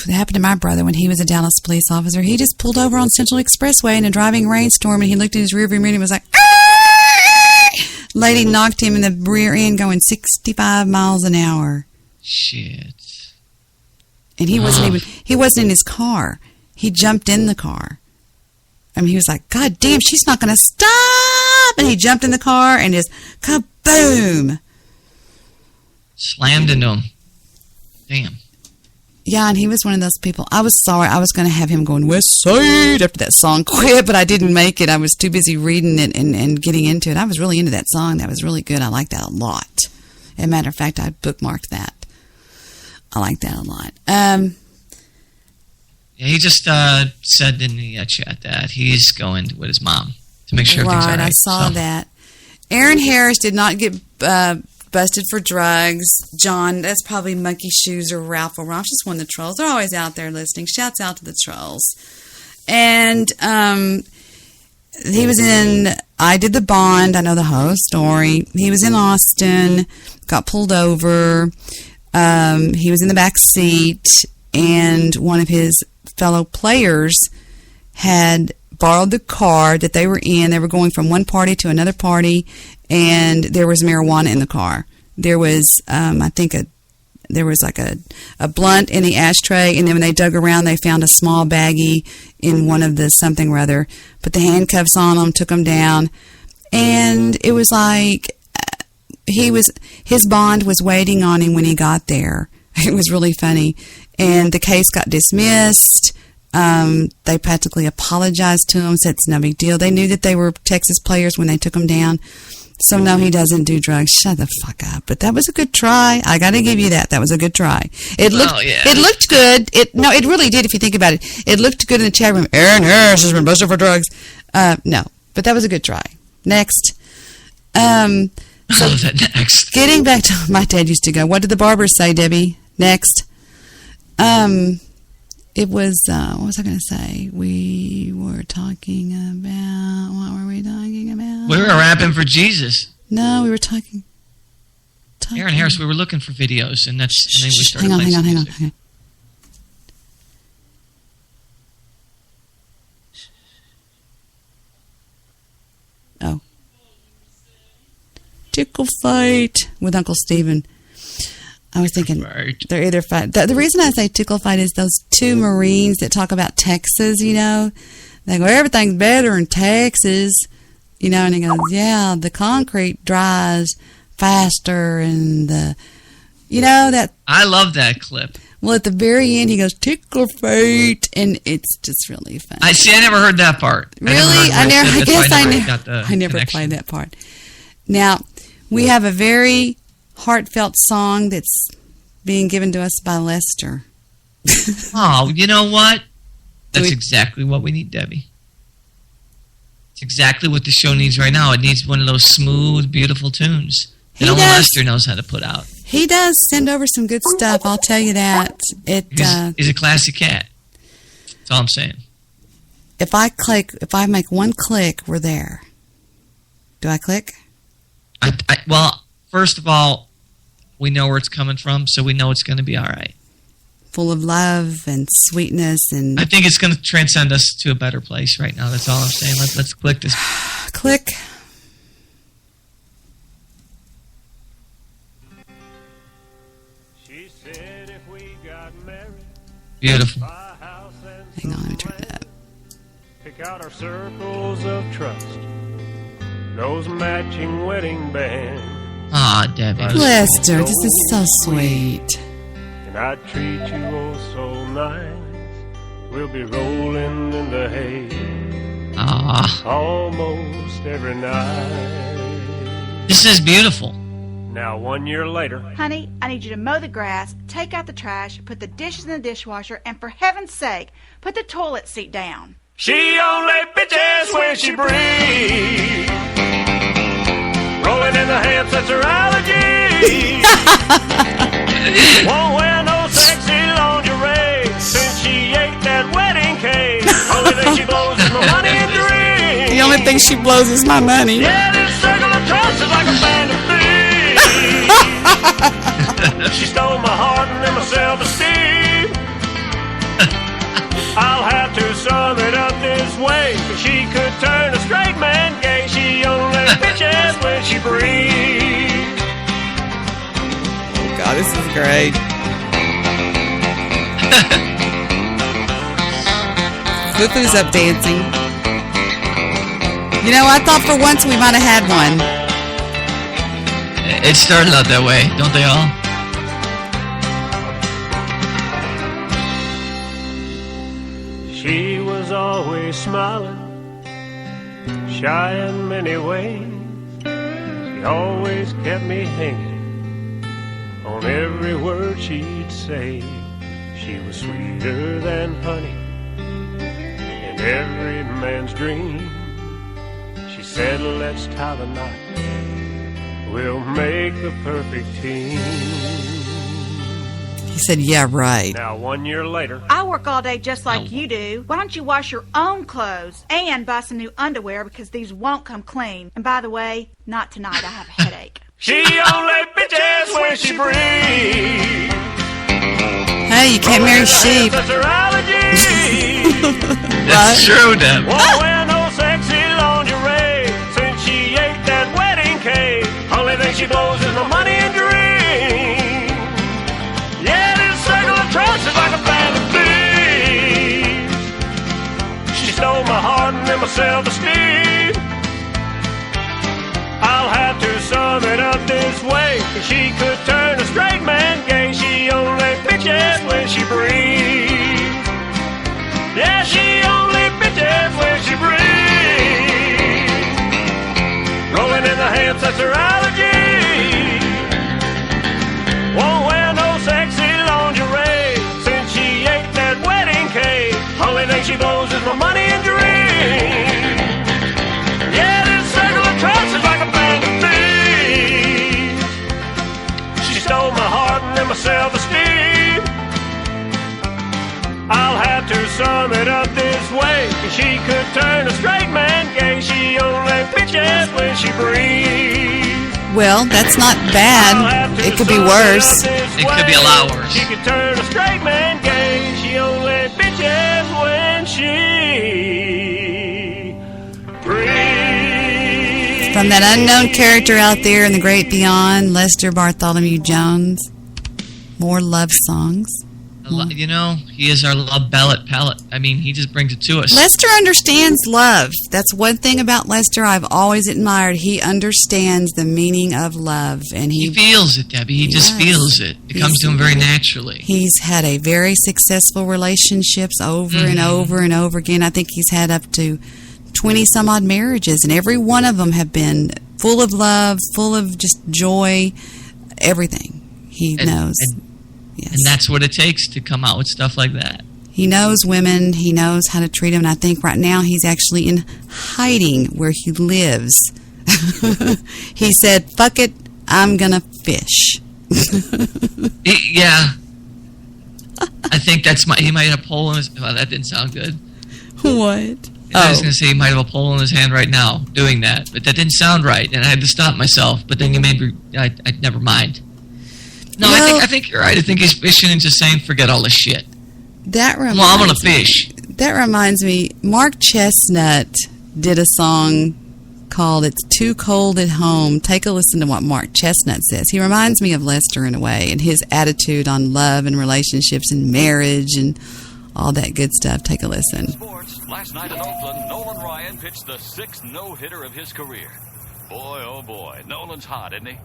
That happened to my brother when he was a Dallas police officer. He just pulled over on Central Expressway in a driving rainstorm, and he looked in his rearview mirror and was like, "Aah!" Lady knocked him in the rear end going 65 miles an hour. Shit. And he wasn't in his car. He jumped in the car. I mean, he was like, God damn, she's not going to stop. And he jumped in the car and just kaboom. Slammed into him. Damn. Yeah, and he was one of those people. I was sorry. I was going to have him going West Side after that song quit, but I didn't make it. I was too busy reading it and getting into it. I was really into that song. That was really good. I like that a lot. As a matter of fact, I bookmarked that. I like that a lot. Yeah, he just said in the chat that he's going with his mom to make sure everything's all right. I saw that. Aaron Harris did not get busted for drugs. John, that's probably Monkey Shoes or Ralph. Well, Ralph's just one of the trolls. They're always out there listening. Shouts out to the trolls. And he was in I Did the Bond. I know the whole story. He was in Austin, got pulled over. He was in the back seat, and one of his fellow players had borrowed the car that they were in. They were going from one party to another party, and there was marijuana in the car. There was, I think, there was like a blunt in the ashtray, and then when they dug around, they found a small baggie in one of the something or other. Put the handcuffs on them, took them down, and it was like his bond was waiting on him when he got there. It was really funny, and the case got dismissed. They practically apologized to him, said it's no big deal. They knew that they were Texas players when they took him down. So no, he doesn't do drugs. Shut the fuck up. But that was a good try. I got to give you that. That was a good try. It looked good. It really did if you think about it. It looked good in the chat room. Aaron Harris has been busted for drugs. No, but that was a good try. Next. So next. Getting back to my dad used to go, what did the barbers say, Debbie? Next. It was, what was I going to say? We were talking about, what were we talking about? We were rapping for Jesus. No, we were talking. Aaron Harris, we were looking for videos, and then we started Hang on. Oh. Tickle fight with Uncle Stephen. I was thinking they're either fight. The reason I say tickle fight is those two Marines that talk about Texas, you know. They go, everything's better in Texas, you know, and he goes, yeah, the concrete dries faster and the, you know, that. I love that clip. Well, at the very end, he goes, tickle fight, and it's just really funny. I never heard that part. Really? I never played that part. Now, we have a very heartfelt song that's being given to us by Lester. Oh, you know what? That's exactly what we need, Debbie. It's exactly what the show needs right now. It needs one of those smooth, beautiful tunes that only Lester knows how to put out. He does send over some good stuff, I'll tell you that. He's a classy cat. That's all I'm saying. If I make one click, we're there. Do I click? Well, first of all, we know where it's coming from, so we know it's going to be all right. Full of love and sweetness, and I think it's going to transcend us to a better place right now. That's all I'm saying. Let's click this. Click. She said if we got married, beautiful. Hang on, let me turn it up. Pick out our circles of trust, those matching wedding bands. Ah, Debbie. Lester, this is so sweet. And I treat you oh so nice. We'll be rolling in the hay. Almost every night. This is beautiful. Now 1 year later. Honey, I need you to mow the grass, take out the trash, put the dishes in the dishwasher, and for heaven's sake, put the toilet seat down. She only bitches when she breathes. Rolling in the ham, that's her allergy. Won't wear no sexy lingerie since she ate that wedding cake. Only thing she blows is my money and dreams. The only thing she blows is my money. Yeah, this circle of trust is like a band of thieves. She stole my heart and then my self-esteem. I'll have to sum it up this way. She could turn a straight man gay. She only bitches when she breathes. Oh God, this is great. Fufu's up dancing. You know, I thought for once we might have had one. It started out that way, don't they all? always smiling, shy in many ways. She always kept me hanging on every word she'd say. She was sweeter than honey in every man's dream. She said, let's tie the knot, we'll make the perfect team. He said, yeah, right. Now 1 year later, I work all day just like you do. Why don't you wash your own clothes and buy some new underwear because these won't come clean? And by the way, not tonight. I have a headache. She only bitches when she breathes. Hey, you can't marry sheep. That's her allergy. That's true, Deb. Won't wear no sexy lingerie since she ate that wedding cake. Only thing she blows is my money and dreams. Yeah, this circle of trust is like a band of thieves. She stole my heart and then my self-esteem. I'll have to sum it up this way. She could turn a straight man gay. She only bitches when she breathes. Yeah, she only bitches when she breathes. Rolling in the hips, that's her allergy. Won't wear no sexy lingerie since she ate that wedding cake. Only thing she blows is my money and dreams. Yeah, this circle of trust is like a band of thieves. She stole my heart and then my self-esteem. I'll have to sum it up this way. She could turn a straight man gay. She only bitches when she breathes. Well, that's not bad. It could be worse. It could be a lot worse. She could turn a straight man gay. She only bitches when she breathes. From that unknown character out there in the great beyond, Lester Bartholomew Jones. More love songs. You know, he is our love palette. I mean, he just brings it to us. Lester understands love. That's one thing about Lester I've always admired. He understands the meaning of love, and He feels it, Debbie. He just feels it. It comes to him very naturally. He's had a very successful relationships over and over and over again. I think he's had up to 20-some-odd marriages, and every one of them have been full of love, full of just joy, everything. He knows. And that's what it takes to come out with stuff like that. He knows women. He knows how to treat them. And I think right now he's actually in hiding where he lives. He said, fuck it, I'm going to fish. Yeah. I think he might have a pole in his... Well, that didn't sound good. What? I was going to say he might have a pole in his hand right now doing that. But that didn't sound right. And I had to stop myself. But then you made me... I never mind. No, well, I think you're right. I think he's fishing and just saying, forget all this shit. That reminds I'm going to fish. That reminds me, Mark Chestnut did a song called It's Too Cold at Home. Take a listen to what Mark Chestnut says. He reminds me of Lester in a way, and his attitude on love and relationships and marriage and all that good stuff. Take a listen. Sports. Last night in Oakland, Nolan Ryan pitched the 6th no-hitter of his career. Boy, oh boy, Nolan's hot, isn't he?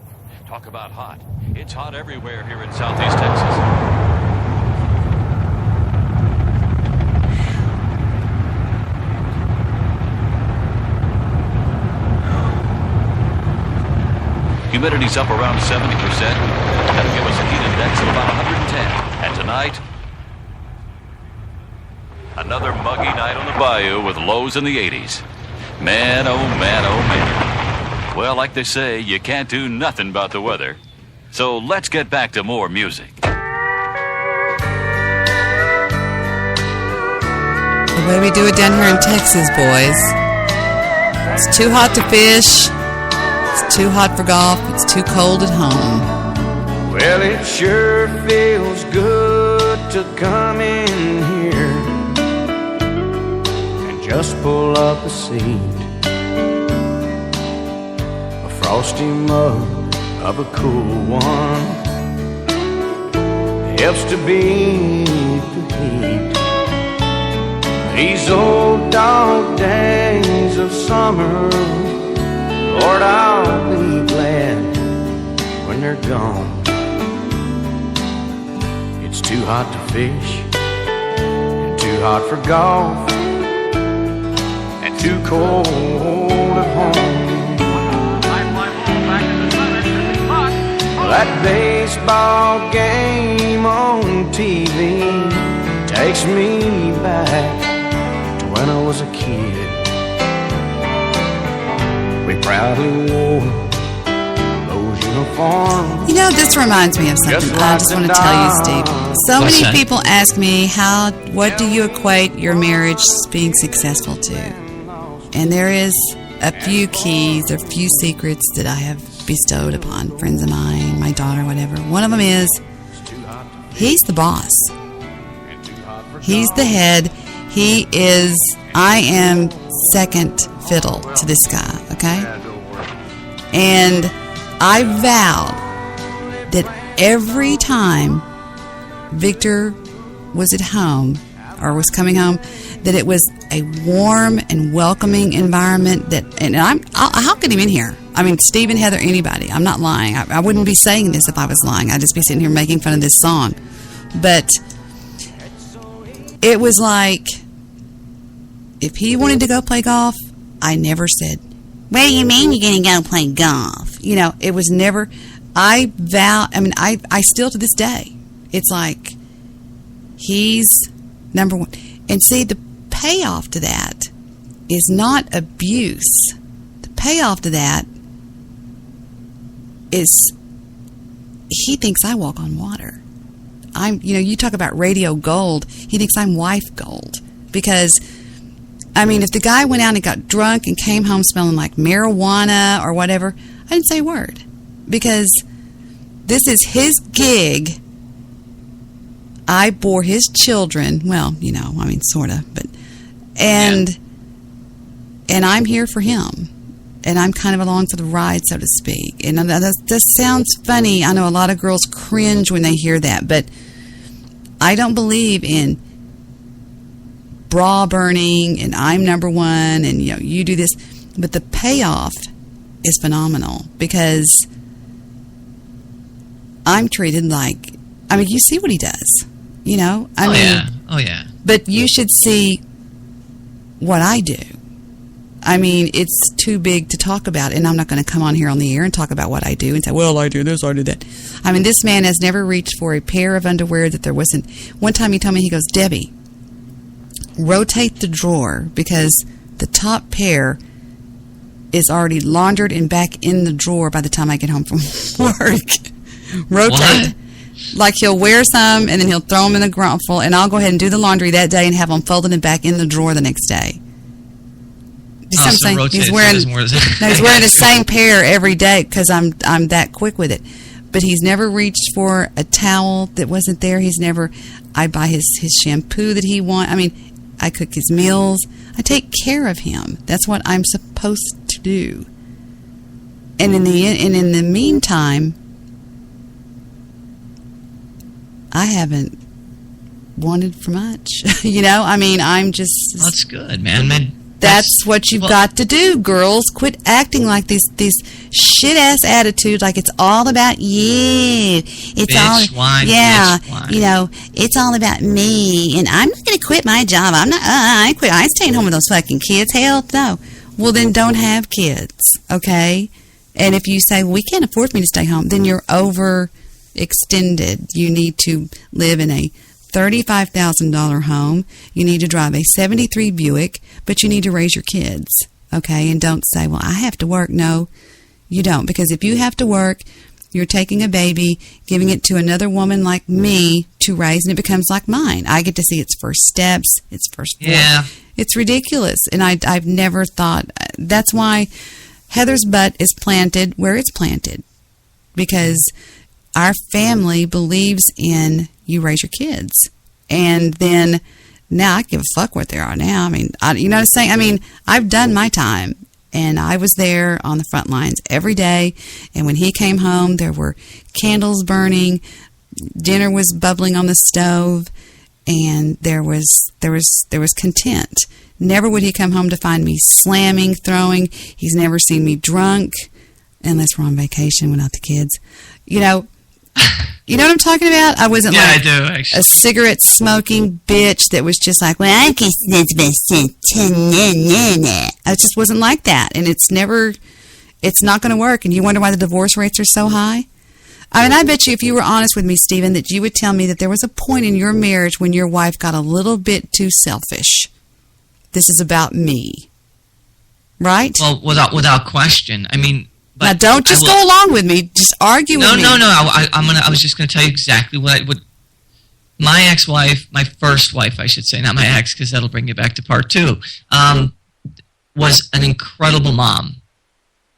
Talk about hot. It's hot everywhere here in Southeast Texas. Humidity's up around 70%. That'll give us a heat index of about 110. And tonight, another muggy night on the bayou with lows in the 80s. Man, oh man, oh man. Well, like they say, you can't do nothing about the weather. So let's get back to more music. The way we do it down here in Texas, boys. It's too hot to fish. It's too hot for golf. It's too cold at home. Well, it sure feels good to come in here and just pull up a seat. Frosty mug of a cool one helps to beat the heat. These old dog days of summer, Lord, I'll be glad when they're gone. It's too hot to fish and too hot for golf. too cold at home. That baseball game on TV takes me back to when I was a kid. We proudly wore those uniforms. You know, this reminds me of something. I just want to tell you, Steve. So many people ask me, what do you equate your marriage being successful to? And there is a few keys, a few secrets that I have bestowed upon friends of mine, my daughter, whatever. One of them is, he's the boss. He's the head. I am second fiddle to this guy, okay? And I vowed that every time Victor was at home or was coming home, that it was a warm and welcoming environment. I'll get him in here. I mean, Steve and Heather, anybody. I'm not lying. I wouldn't be saying this if I was lying. I'd just be sitting here making fun of this song. But it was like, if he wanted to go play golf, I never said, what do you mean you're going to go play golf? You know, it was never, I still to this day, it's like, he's number one. And see, the payoff to that is not abuse. The payoff to that is he thinks I walk on water. You talk about radio gold. He thinks I'm wife gold. Because, I mean, if the guy went out and got drunk and came home smelling like marijuana or whatever, I didn't say a word. Because this is his gig. I bore his children. Well, sort of. But, and I'm here for him. And I'm kind of along for the ride, so to speak. And that sounds funny. I know a lot of girls cringe when they hear that, but I don't believe in bra burning and I'm number one and, you do this. But the payoff is phenomenal because I'm treated like, you see what he does, Oh, yeah. But you should see what I do. It's too big to talk about, and I'm not going to come on here on the air and talk about what I do and say, well, I do this, I do that. This man has never reached for a pair of underwear that there wasn't. One time he told me, he goes, Debbie, rotate the drawer because the top pair is already laundered and back in the drawer by the time I get home from work. Rotate. What? Like he'll wear some, and then he'll throw them in the grumful, and I'll go ahead and do the laundry that day and have them folded and back in the drawer the next day. He's wearing the same pair every day because I'm that quick with it. But he's never reached for a towel that wasn't there. I buy his shampoo that he wants. I cook his meals. I take care of him. That's what I'm supposed to do. And in the meantime, I haven't wanted for much. I'm just. Well, that's good, man. That's what you've got to do, girls. Quit acting like these shit-ass attitudes, like it's all about you. It's bitch, whine, it's all about me, and I'm not going to quit my job. I quit. I ain't staying home with those fucking kids. Hell no. Well, then don't have kids, okay? And if you say, we can't afford me to stay home, then you're overextended. You need to live in a $35,000 home. You need to drive a 73 Buick, but you need to raise your kids, okay? And don't say, well, I have to work. No, you don't. Because if you have to work, you're taking a baby, giving it to another woman like me to raise, and it becomes like mine. I get to see its first steps, its first walk. Yeah. It's ridiculous. And I've never thought, that's why Heather's butt is planted where it's planted. Because our family believes in you raise your kids. And then now I give a fuck what they are now. You know what I'm saying? I've done my time. And I was there on the front lines every day. And when he came home, there were candles burning. Dinner was bubbling on the stove. And there was content. Never would he come home to find me slamming, throwing. He's never seen me drunk. Unless we're on vacation without the kids. You know what I'm talking about? I wasn't Yeah, like I do, actually. a cigarette smoking bitch that was just like, well, I guess that's best. I just wasn't like that. And it's not going to work. And you wonder why the divorce rates are so high? I mean, I bet you if you were honest with me, Stephen, that you would tell me that there was a point in your marriage when your wife got a little bit too selfish. This is about me. Right? Well, without question. I mean, but now don't just go along with me. Just argue with me. No. I was just going to tell you exactly what my ex-wife, my first wife, I should say, not my ex, because that'll bring you back to part 2. Was an incredible mom.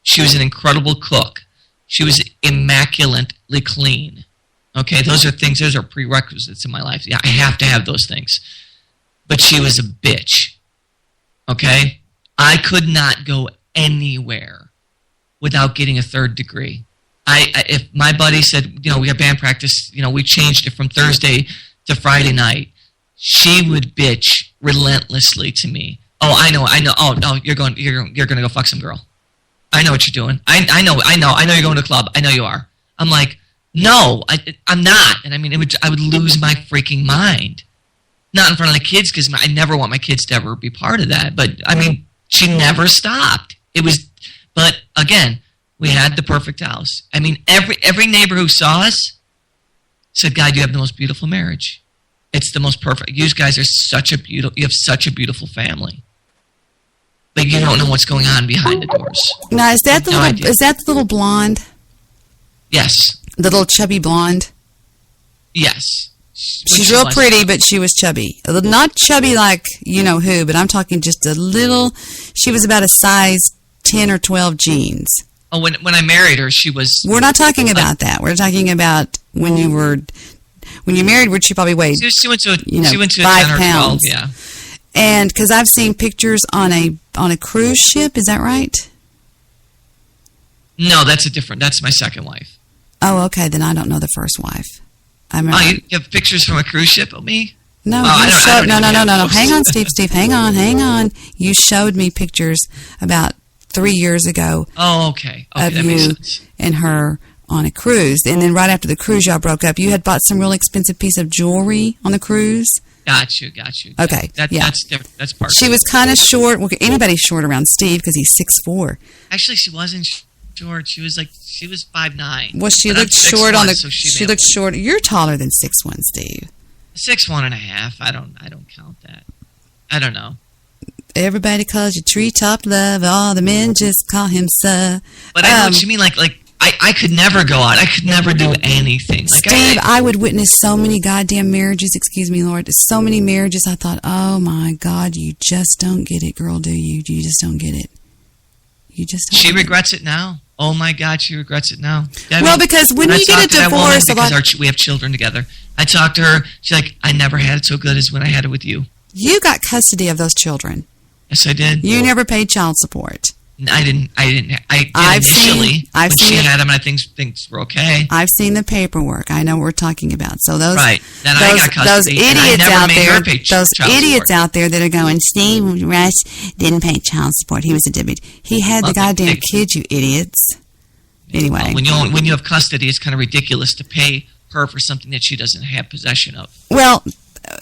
She was an incredible cook. She was immaculately clean. Okay, those are prerequisites in my life. Yeah, I have to have those things. But she was a bitch. Okay, I could not go anywhere without getting a 3rd degree. If my buddy said, we got band practice, we changed it from Thursday to Friday night, she would bitch relentlessly to me. Oh, I know. Oh, no, you're going to go fuck some girl. I know what you're doing. I know you're going to a club. I know you are. I'm like, no, I'm not. And I mean, I would lose my freaking mind. Not in front of the kids, because I never want my kids to ever be part of that. But I mean, she never stopped. But again, we had the perfect house. I mean, every neighbor who saw us said, "God, you have the most beautiful marriage. It's the most perfect. You guys are you have such a beautiful family." But you don't know what's going on behind the doors. Now, is that the little blonde? Yes. The little chubby blonde? Yes. She's real pretty, but she was chubby. Not chubby like you-know-who, but I'm talking just a little. She was about a size 10 or 12 jeans. Oh, when I married her, she was... We're not talking about that. We're talking about when you married her, she probably weighed, she went to a 5 10 or 12, pounds. yeah. And because I've seen pictures on a cruise ship, is that right? No, that's my second wife. Oh, okay. Then I don't know the first wife. I remember. Oh, you have pictures from a cruise ship of me? No, oh, no. Hang on, Steve. Hang on. You showed me pictures about 3 years ago. Oh, okay. Of you and her on a cruise. And then right after the cruise, y'all broke up. You had bought some really expensive piece of jewelry on the cruise. Got you. Okay, yeah. That's different. That's part. She was kind of short. Well, anybody's short around Steve because he's 6'4". Actually, she wasn't short. She was 5'9". Well, she looked short on the. She looked short. You're taller than 6'1", Steve. 6'1.5". I don't count that. I don't know. Everybody calls you treetop love. All the men just call him sir. But I know what you mean. Like I could never go out. I could never do anything. Like, Steve, I would witness so many goddamn marriages. Excuse me, Lord. So many marriages. I thought, oh my God, you just don't get it, girl. Do you? You just don't get it. You just. Don't she regrets it now. Oh my God, she regrets it now. Well, because when you get a divorce, we have children together. I talked to her. She's like, I never had it so good as when I had it with you. You got custody of those children. Yes, I did. You never paid child support. I didn't. I've seen she had them, and things were okay. I've seen the paperwork. I know what we're talking about. So those right. Then I got custody, those idiots out there, those out there that are going, Steve Rush didn't pay child support. He was a deadbeat. He had the goddamn kids, you idiots. Anyway, when you have custody, it's kind of ridiculous to pay her for something that she doesn't have possession of. Well,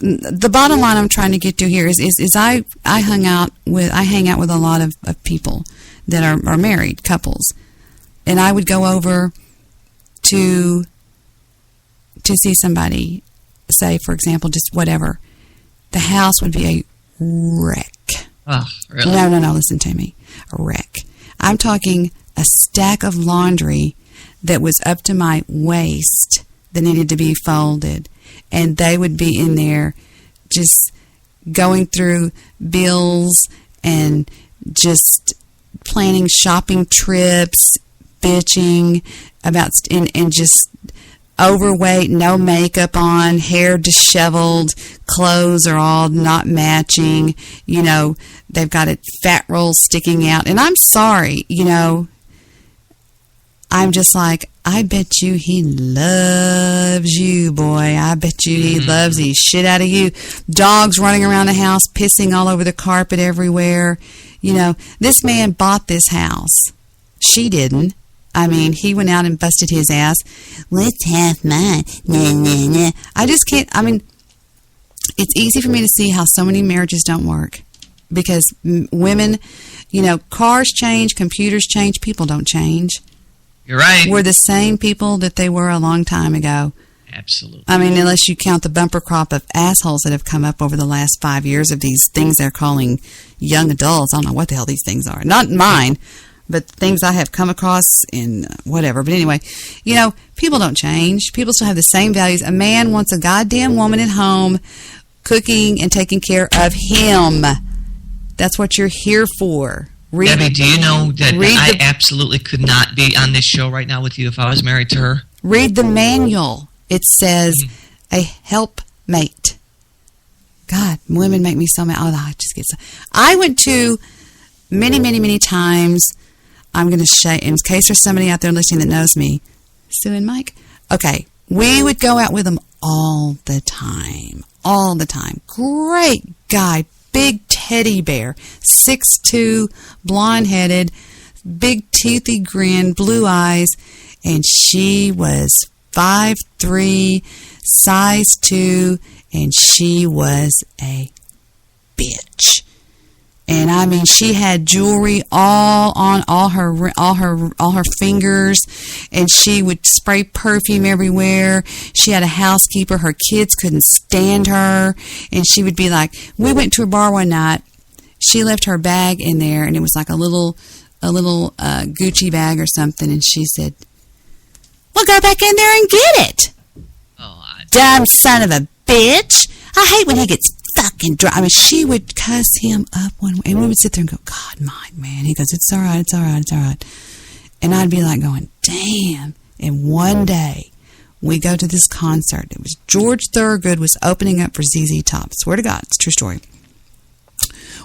the bottom line I'm trying to get to here is I hang out with a lot of people that are married couples, and I would go over to see somebody, say for example, just whatever. The house would be a wreck. Oh, really? No, listen to me. A wreck. I'm talking a stack of laundry that was up to my waist that needed to be folded. And they would be in there just going through bills and just planning shopping trips, bitching about, and just overweight, no makeup on, hair disheveled, clothes are all not matching, they've got a fat roll sticking out. And I'm sorry, I'm just like, I bet you he loves you, boy. I bet you he loves the shit out of you. Dogs running around the house, pissing all over the carpet everywhere. This man bought this house. She didn't. I mean, he went out and busted his ass. Let's have mine. Nah, nah, nah. I just can't. I mean, it's easy for me to see how so many marriages don't work because women, you know, cars change, computers change, people don't change. You're right. We're the same people that they were a long time ago. Absolutely. I mean, unless you count the bumper crop of assholes that have come up over the last 5 years of these things they're calling young adults. I don't know what the hell these things are. Not mine, but things I have come across in whatever. But anyway, you know, people don't change. People still have the same values. A man wants a goddamn woman at home cooking and taking care of him. That's what you're here for. Debbie, do you know that I absolutely could not be on this show right now with you if I was married to her? Read the manual. It says a helpmate. God, women make me so mad. Oh, I just get so. I went to many times. I'm going to show, in case there's somebody out there listening that knows me, Sue and Mike. Okay, we would go out with them all the time. All the time. Great guy, big teddy bear, 6'2", blonde-headed, big teethy grin, blue eyes, and she was 5'3", size 2, and she was a bitch. And I mean, she had jewelry all on all her fingers, and she would spray perfume everywhere. She had a housekeeper. Her kids couldn't stand her, and she would be like, we went to a bar one night. She left her bag in there, and it was like a little Gucci bag or something, and she said, well, go back in there and get it. Dumb son of a bitch. I hate when he gets fucking drunk. I mean, she would cuss him up and we would sit there and go, God, Mike, man. He goes, it's all right, it's all right, it's all right. And I'd be like going, damn. And one day, we go to this concert. It was George Thorogood was opening up for ZZ Top. Swear to God, it's a true story.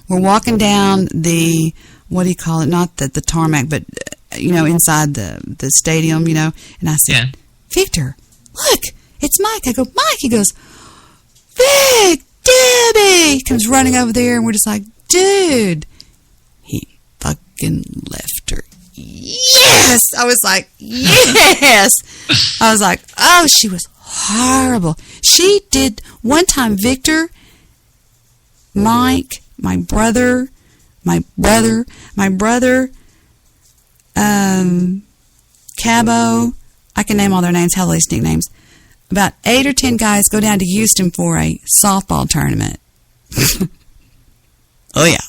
We're walking down the, what do you call it? Not the tarmac, but, you know, inside the stadium, you know. And I said, Victor, look, it's Mike. I go, Mike. He goes, Vic, Debbie. He comes running over there, and we're just like, dude. He fucking left her. Yes. I was like, yes. I was like, oh, she was horrible. She did, one time, Victor, Mike, my brother, Cabo, I can name all their names, hell, these nicknames. About 8 or 10 guys go down to Houston for a softball tournament. Oh, yeah.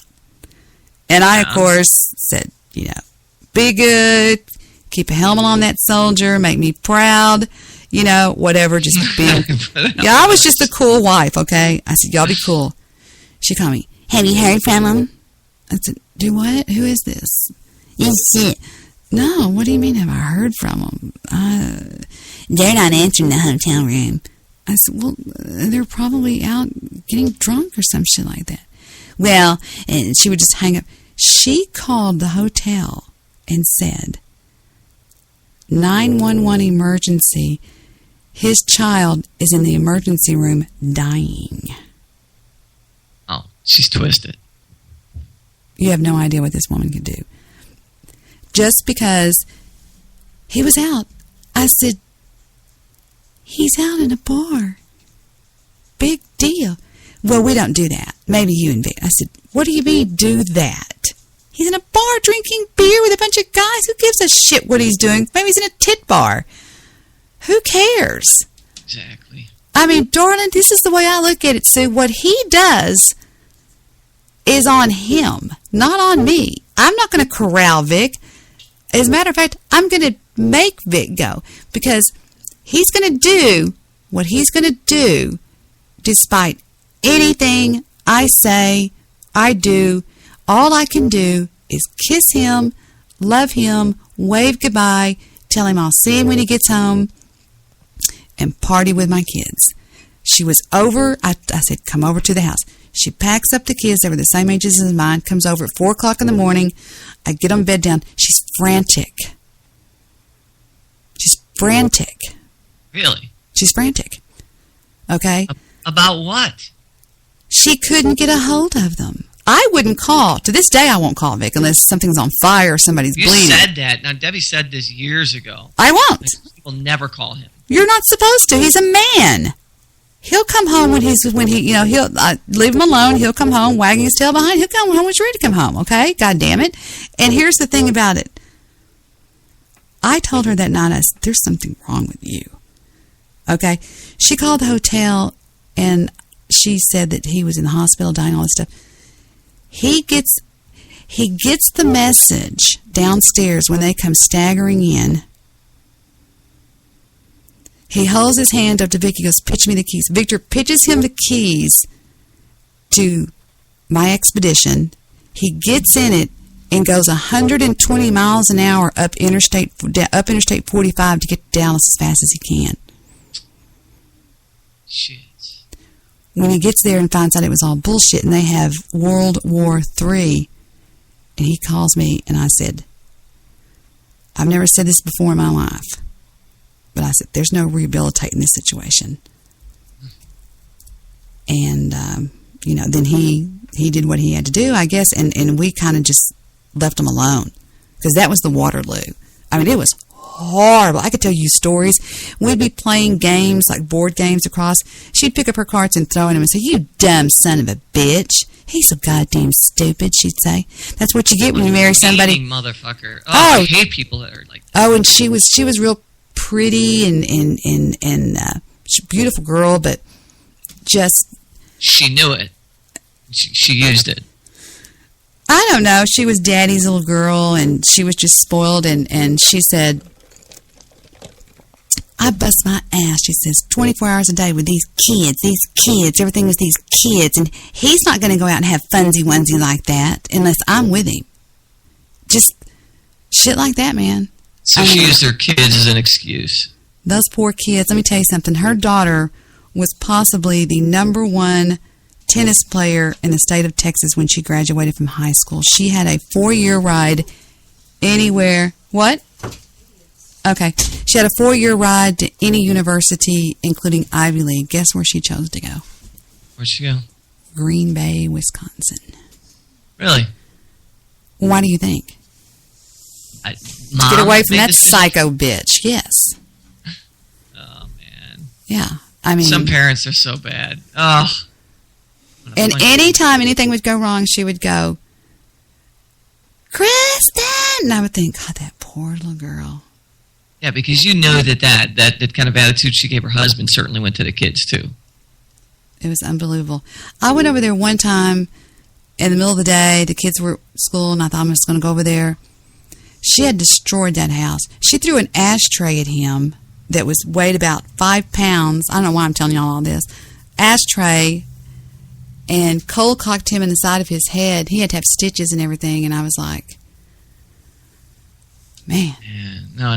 And I, of course, said, you know, be good, keep a helmet on that soldier, make me proud, you know, whatever, just be. Yeah, I was just a cool wife, okay? I said, y'all be cool. She called me, have you heard from him? I said, do what? Who is this? No, what do you mean have I heard from them? They're not answering the hotel room. I said, well, they're probably out getting drunk or some shit like that. Well, and she would just hang up. She called the hotel and said, 911 emergency. His child is in the emergency room dying. Oh, she's twisted. You have no idea what this woman could do. Just because he was out. I said, he's out in a bar. Big deal. Well, we don't do that. Maybe you and Vic. I said, what do you mean do that? He's in a bar drinking beer with a bunch of guys. Who gives a shit what he's doing? Maybe he's in a tit bar. Who cares? Exactly. I mean, darling, this is the way I look at it, Sue. What he does is on him, not on me. I'm not going to corral Vic. As a matter of fact, I'm going to make Vic go because he's going to do what he's going to do despite anything I say, I do. All I can do is kiss him, love him, wave goodbye, tell him I'll see him when he gets home, and party with my kids. She was over. I said, come over to the house. She packs up the kids. They were the same ages as mine. Comes over at 4 o'clock in the morning. I get them bed down. She's frantic. She's frantic. Really? She's frantic. Okay? About what? She couldn't get a hold of them. I wouldn't call. To this day, I won't call Vic unless something's on fire or somebody's bleeding. You said that. Now, Debbie said this years ago. I won't. People never call him. You're not supposed to. He's a man. He'll come home when he'll leave him alone. He'll come home wagging his tail behind. He'll come home when he's ready to come home. Okay? God damn it. And here's the thing about it. I told her that night, I said, there's something wrong with you. Okay? She called the hotel and she said that he was in the hospital dying, all this stuff. He gets the message downstairs when they come staggering in. He holds his hand up to Vic. He goes, pitch me the keys. Victor pitches him the keys to my Expedition. He gets in it and goes 120 miles an hour up Interstate 45 to get to Dallas as fast as he can. Shit. When he gets there and finds out it was all bullshit and they have World War III, and he calls me and I said, I've never said this before in my life, but I said, there's no rehabilitating this situation. And, then he did what he had to do, I guess, and we kind of just left him alone because that was the Waterloo. I mean, it was horrible. I could tell you stories. We'd be playing games, like board games across. She'd pick up her cards and throw them and say, you dumb son of a bitch. He's so goddamn stupid, she'd say. That's what you get when you marry somebody. Motherfucker. Oh, I hate people that are like that. Oh, and she was real pretty and she's a beautiful girl, but just... She knew it. She used it. I don't know. She was daddy's little girl, and she was just spoiled, and she said, I bust my ass, she says, 24 hours a day with these kids, everything with these kids, and he's not going to go out and have funsy-wunsy like that unless I'm with him. Just shit like that, man. So she used her kids as an excuse. Those poor kids. Let me tell you something. Her daughter was possibly the #1 tennis player in the state of Texas when she graduated from high school. She had a 4-year ride anywhere. What? Okay. She had a 4-year ride to any university, including Ivy League. Guess where she chose to go? Where'd she go? Green Bay, Wisconsin. Really? Why do you think? Mom, get away from that psycho bitch. Yes. Oh, man. Yeah. I mean... Some parents are so bad. Oh. And anytime anything would go wrong, she would go, Kristen! And I would think, God, that poor little girl. Yeah, because you know that kind of attitude she gave her husband certainly went to the kids, too. It was unbelievable. I went over there one time in the middle of the day. The kids were at school, and I thought I'm just going to go over there. She had destroyed that house. She threw an ashtray at him that weighed about 5 pounds. I don't know why I'm telling y'all all this. Ashtray, and cold cocked him in the side of his head. He had to have stitches and everything, and I was like, man. Yeah, no.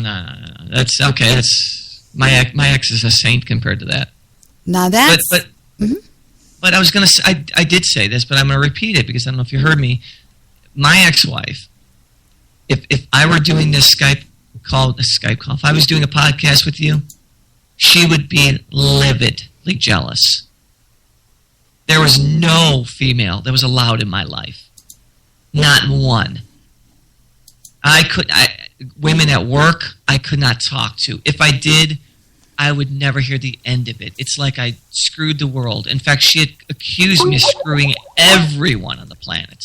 That's okay. That's my ex is a saint compared to that. Now that's... But I was going to say, I did say this, but I'm going to repeat it because I don't know if you heard me. My ex-wife, if I were doing this Skype call, if I was doing a podcast with you, she would be lividly jealous. There was no female that was allowed in my life. Not one. Women at work, I could not talk to. If I did, I would never hear the end of it. It's like I screwed the world. In fact, she had accused me of screwing everyone on the planet.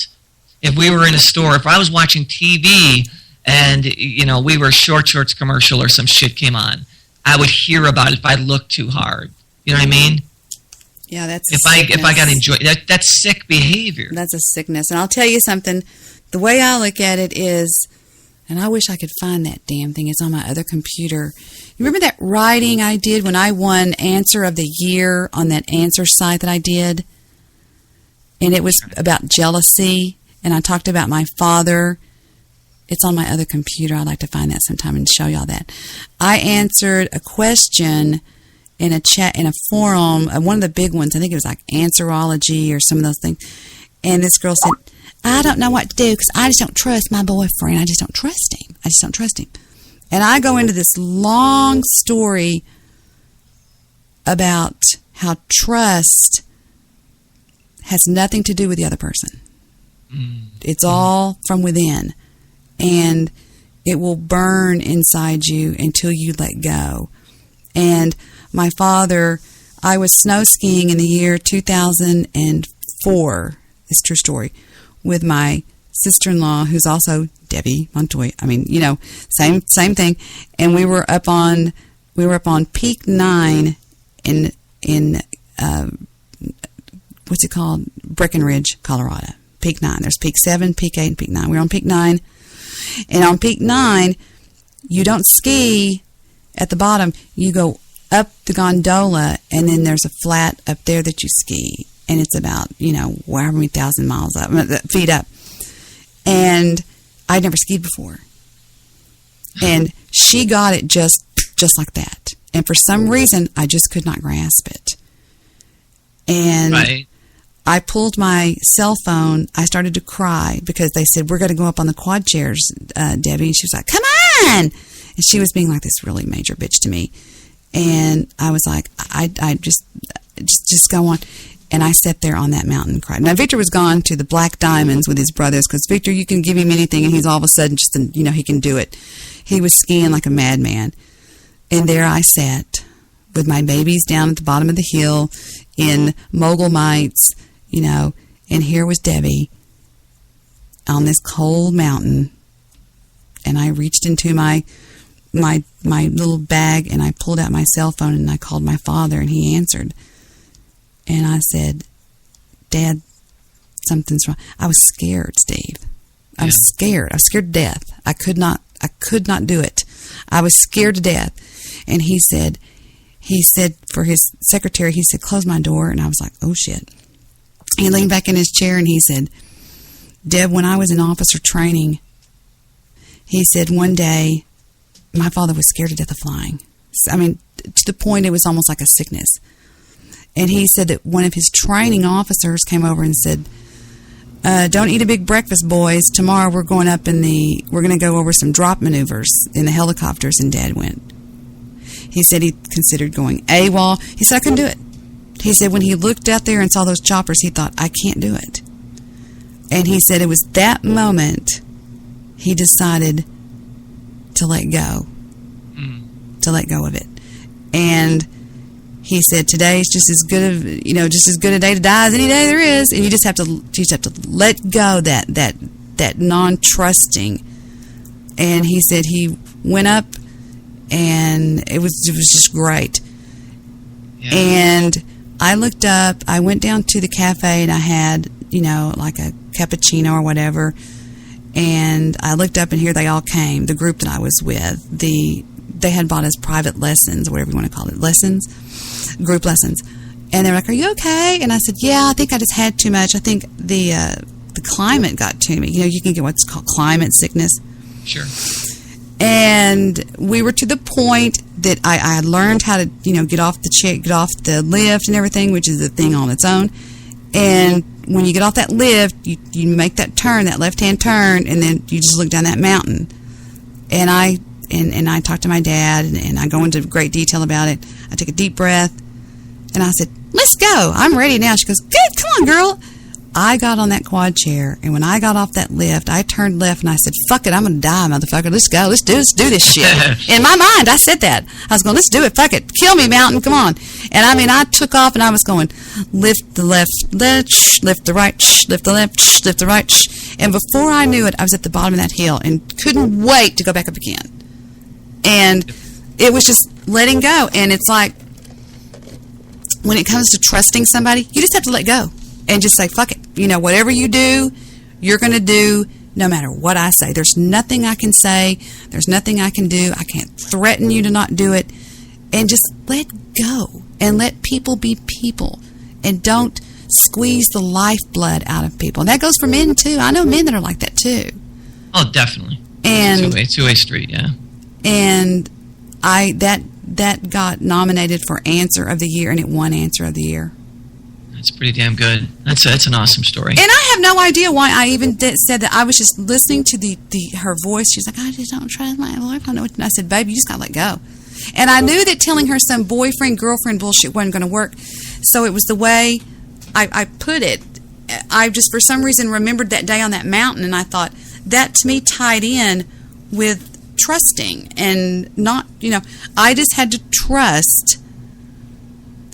If we were in a store, if I was watching TV and, we were a shorts commercial or some shit came on, I would hear about it if I looked too hard. You know what I mean? Yeah, that's if I got enjoyed. That's sick behavior. That's a sickness. And I'll tell you something. The way I look at it is, and I wish I could find that damn thing. It's on my other computer. You remember that writing I did when I won Answer of the Year on that answer site that I did? And it was about jealousy. And I talked about my father. It's on my other computer. I'd like to find that sometime and show y'all that. I answered a question in a chat, in a forum, one of the big ones. I think it was like Answerology or some of those things. And this girl said, I don't know what to do because I just don't trust my boyfriend. I just don't trust him. And I go into this long story about how trust has nothing to do with the other person. It's all from within. And it will burn inside you until you let go. And my father, I was snow skiing in the year 2004, it's a true story, with my sister-in-law, who's also Debi Montoya. I mean, same thing. And we were up on Peak 9 in what's it called? Breckenridge, Colorado. Peak 9. There's Peak 7, Peak 8, and Peak 9. We're on Peak 9. And on Peak 9, you don't ski at the bottom. You go up the gondola, and then there's a flat up there that you ski. And it's about, however many thousand miles up, feet up. And I'd never skied before. And she got it just like that. And for some reason, I just could not grasp it. And right. I pulled my cell phone. I started to cry because they said, we're going to go up on the quad chairs, Debbie. And she was like, come on! And she was being like this really major bitch to me. And I was like, I just go on. And I sat there on that mountain and cried. Now, Victor was gone to the Black Diamonds with his brothers because, Victor, you can give him anything, and he's all of a sudden just, he can do it. He was skiing like a madman. And there I sat with my babies down at the bottom of the hill in mogul mites, and here was Debbie on this cold mountain. And I reached into my little bag, and I pulled out my cell phone, and I called my father, and he answered. And I said, Dad, something's wrong. I was scared, Steve. I was scared. I was scared to death. I could not do it. I was scared to death. And he said for his secretary, he said, close my door. And I was like, oh shit. He leaned back in his chair and he said, Deb, when I was in officer training, he said one day my father was scared to death of flying. I mean, to the point it was almost like a sickness. And he said that one of his training officers came over and said, don't eat a big breakfast, boys. Tomorrow we're going to go over some drop maneuvers in the helicopters. And Dad went. He said he considered going AWOL. He said, I couldn't do it. He said when he looked out there and saw those choppers, he thought, I can't do it. And he said it was that moment he decided to let go. To let go of it. And he said, today's just as good a day to die as any day there is. And you just have to let go that non-trusting. And he said he went up, and it was just great. Yeah. And I looked up, I went down to the cafe, and I had, like a cappuccino or whatever. And I looked up, and here they all came, the group that I was with. They had bought us private lessons, whatever you want to call it, group lessons. And they were like, are you okay? And I said, yeah, I think I just had too much. I think the climate got to me. You can get what's called climate sickness. Sure. And we were to the point that I had learned how to, get off the lift and everything, which is a thing on its own. And when you get off that lift, you make that turn, that left-hand turn, and then you just look down that mountain. And I talked to my dad, and I go into great detail about it. I took a deep breath, and I said, let's go. I'm ready now. She goes, good, come on, girl. I got on that quad chair, and when I got off that lift, I turned left, and I said, fuck it, I'm going to die, motherfucker. Let's go. Let's do this shit. In my mind, I said that. I was going, let's do it. Fuck it. Kill me, mountain. Come on. And I took off, and I was going, lift the left, lift the right, lift the left, lift the right. And before I knew it, I was at the bottom of that hill and couldn't wait to go back up again. And it was just letting go. And it's like, when it comes to trusting somebody, you just have to let go and just say, fuck it. Whatever you do, you're going to do no matter what I say. There's nothing I can say. There's nothing I can do. I can't threaten you to not do it. And just let go and let people be people. And don't squeeze the lifeblood out of people. And that goes for men, too. I know men that are like that, too. Oh, definitely. And two-way street, yeah. And that got nominated for Answer of the Year, and it won Answer of the Year. That's pretty damn good. That's an awesome story. And I have no idea why I even said that. I was just listening to her voice. She's like, I just don't trust my life. I don't know what. And I said, baby, you just got to let go. And I knew that telling her some boyfriend, girlfriend bullshit wasn't going to work. So it was the way I put it. I just for some reason remembered that day on that mountain, and I thought that to me tied in with trusting and not, I just had to trust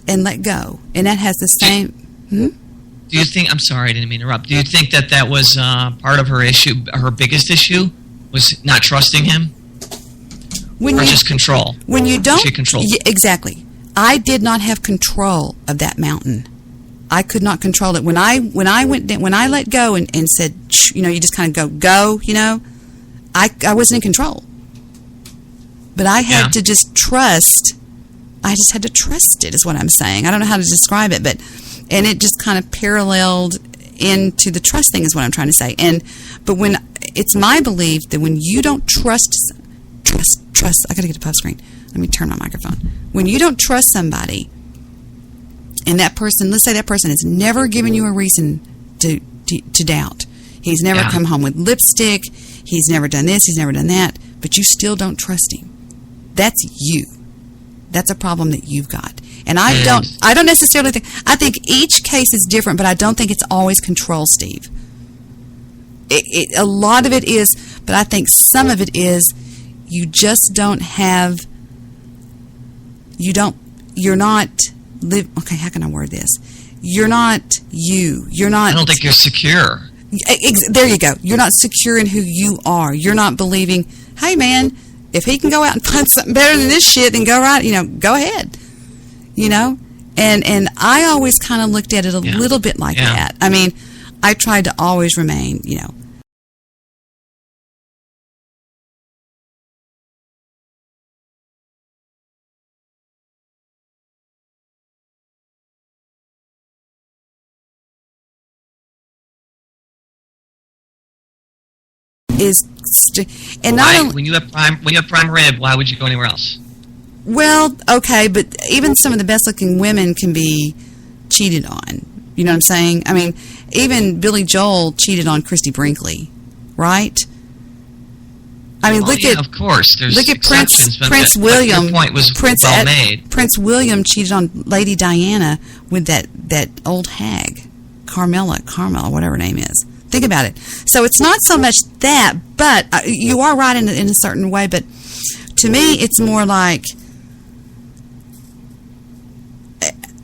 and let go, and that has the same. Do you think? I'm sorry, I didn't mean to interrupt. Do you think that was part of her issue? Her biggest issue was not trusting him, or just control? When you don't, she controlled. Exactly. I did not have control of that mountain. I could not control it. When I went down, when I let go and said, you just kind of go, I wasn't in control. But I had to just trust. I just had to trust it, is what I'm saying. I don't know how to describe it, and it just kind of paralleled into the trust thing, is what I'm trying to say. But when it's my belief that when you don't trust, I got to get a puff screen. Let me turn my microphone. When you don't trust somebody, and that person, let's say that person has never given you a reason to doubt. He's never come home with lipstick. He's never done this. He's never done that. But you still don't trust him. That's you. That's a problem that you've got. And I don't necessarily think, I think each case is different, but I don't think it's always control, Steve. A lot of it is, but I think some of it is you just don't have, you're not, okay, how can I word this? You're not you. You're not. I don't think you're secure. There you go. You're not secure in who you are. You're not believing, hey man, if he can go out and find something better than this shit, then go go ahead. And I always kind of looked at it a little bit like that. I mean, I tried to always remain, and not when you have prime rib, why would you go anywhere else? Well, okay, but even some of the best looking women can be cheated on. You know what I'm saying? I mean, even Billy Joel cheated on Christy Brinkley, right? I mean, of course, there's look at Prince William. Your point was well made. Prince William cheated on Lady Diana with that old hag, Carmela, whatever her name is. Think about it. So it's not so much that, but you are right in a certain way. But to me, it's more like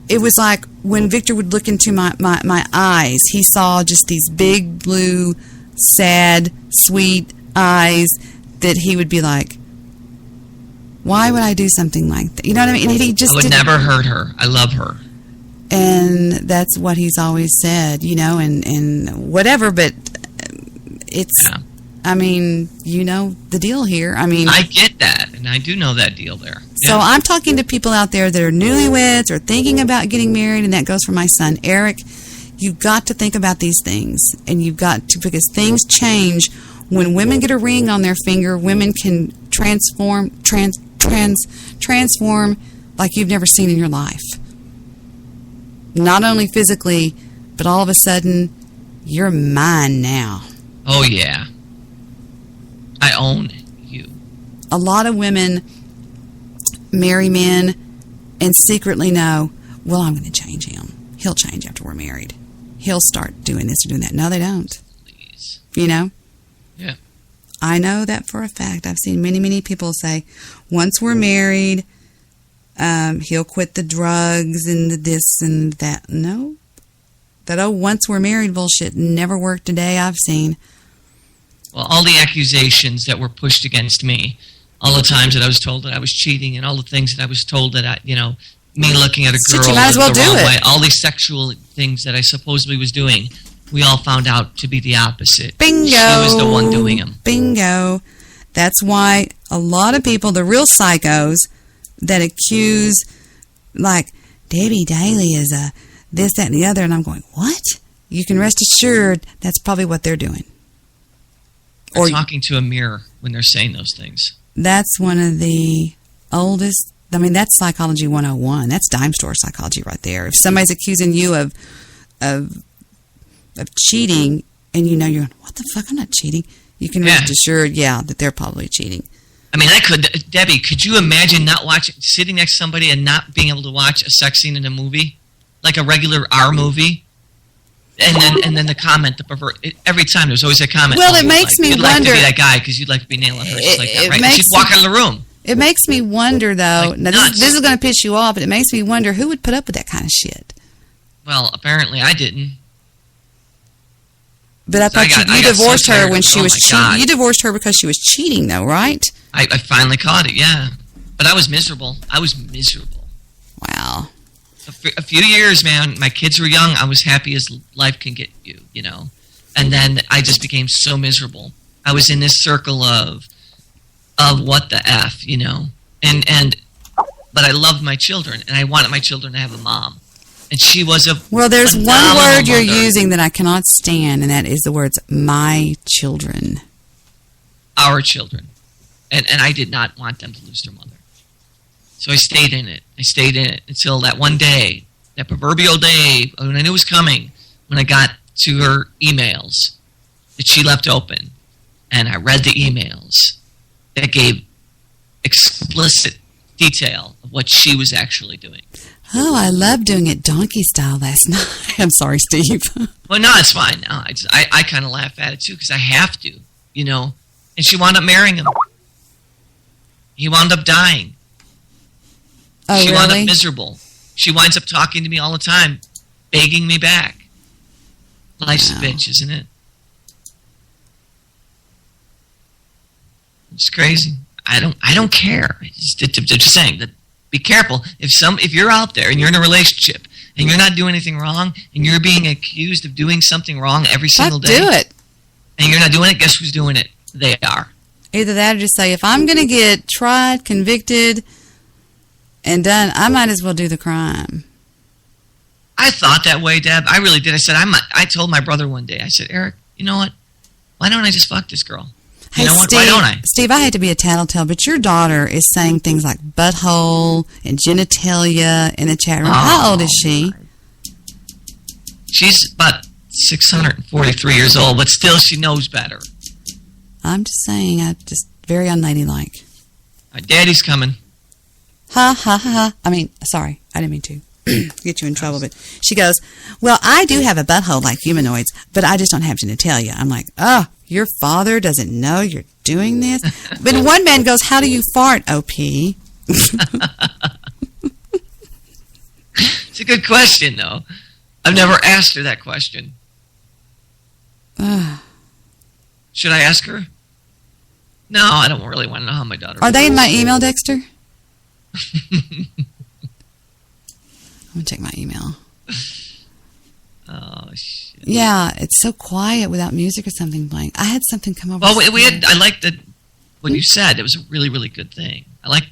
it was like when Victor would look into my eyes, he saw just these big blue, sad, sweet eyes that he would be like, why would I do something like that? You know what I mean? And I would never hurt her. I love her. And that's what he's always said, and whatever, but it's, I mean, the deal here. I mean, I get that, and I do know that deal there. So I'm talking to people out there that are newlyweds or thinking about getting married, and that goes for my son, Eric. You've got to think about these things, and you've got to, because things change. When women get a ring on their finger, women can transform like you've never seen in your life. Not only physically, but all of a sudden, you're mine now. Oh, yeah. I own you. A lot of women marry men and secretly know, well, I'm going to change him. He'll change after we're married. He'll start doing this or doing that. No, they don't. Please. Yeah. I know that for a fact. I've seen many, many people say, once we're married, he'll quit the drugs and the this and that. No. That once we're married bullshit never worked a day I've seen. Well, all the accusations that were pushed against me, all the times that I was told that I was cheating, and all the things that I was told that me looking at a girl you might as well the do wrong it. way, all these sexual things that I supposedly was doing, we all found out to be the opposite. Bingo. She was the one doing them. Bingo. That's why a lot of people, the real psychos, that accuse, like, Debi Daly is a this, that, and the other, and I'm going, what? You can rest assured that's probably what they're doing. Or talking to a mirror when they're saying those things. That's one of the oldest, I mean, that's Psychology 101. That's dime store psychology right there. If somebody's accusing you of cheating, and you're going, what the fuck, I'm not cheating. You can rest assured, that they're probably cheating. I mean, Debbie, could you imagine sitting next to somebody and not being able to watch a sex scene in a movie? Like a regular R movie? And then the comment, the pervert. Every time there's always a comment. Well, it makes me you'd wonder. Like to be that guy because you'd like to be nail lover, just like that, right? And she'd walk out of the room. It makes me wonder, though. Like now, this is going to piss you off, but it makes me wonder who would put up with that kind of shit. Well, apparently I didn't. But I thought you divorced her when she was cheating. You divorced her because she was cheating, though, right? I finally caught it, yeah. But I was miserable. Wow. A few years, man. My kids were young. I was happy as life can get you, you know. And then I just became so miserable. I was in this circle of what the F, you know. But I loved my children, and I wanted my children to have a mom. And she was a Well, there's one word you're mother. using that I cannot stand, and that is the words "my children." Our children. And I did not want them to lose their mother. So I stayed in it. Until that one day, that proverbial day when I knew it was coming, when I got to her emails that she left open. And I read the emails that gave explicit detail of what she was actually doing. Oh, I love doing it donkey style last night. I'm sorry, Steve. Well, no, it's fine. No, I kind of laugh at it, too, because I have to, you know. And she wound up marrying him. He wound up dying. Oh, she really? wound up miserable. She winds up talking to me all the time, begging me back. Life's a bitch, isn't it? It's crazy. I don't care. I'm just saying that be careful. If you're out there and you're in a relationship and you're not doing anything wrong and you're being accused of doing something wrong every single day. Do it. And you're not doing it, guess who's doing it? They are. Either that or just say, if I'm going to get tried, convicted, and done, I might as well do the crime. I thought that way, Deb. I really did. I said, I told my brother one day, I said, Eric, you know what? Why don't I just fuck this girl? Hey, you know what? Steve, Why don't I? Steve, I hate to be a tattletale, but your daughter is saying things like butthole and genitalia in the chat room. How old is she? She's about 643 years old, but still she knows better. I'm just saying, I'm just very unladylike. My daddy's coming. Ha, ha, ha, ha. I mean, sorry, I didn't mean to get you in trouble, but she goes, well, I do have a butthole like humanoids, but I just don't have genitalia. I'm like, oh, your father doesn't know you're doing this? But one man goes, how do you fart, OP? It's a good question, though. I've never asked her that question. Should I ask her? No, I don't really want to know how my daughter. Are they in my email, Dexter? I'm going to check my email. Oh, shit. Yeah, it's so quiet without music or something playing. I had something come over. Well, I liked what you said. It was a really, really good thing. I like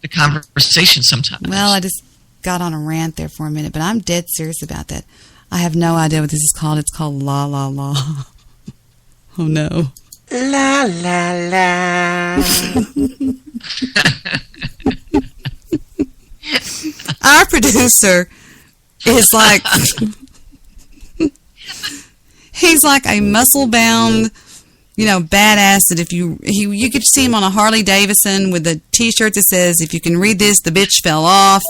the conversation sometimes. Well, I just got on a rant there for a minute, but I'm dead serious about that. I have no idea what this is called. It's called La La La. Oh, no. La La La. Our producer is like, he's like a muscle-bound, badass that if you could see him on a Harley Davidson with a T-shirt that says, if you can read this, the bitch fell off,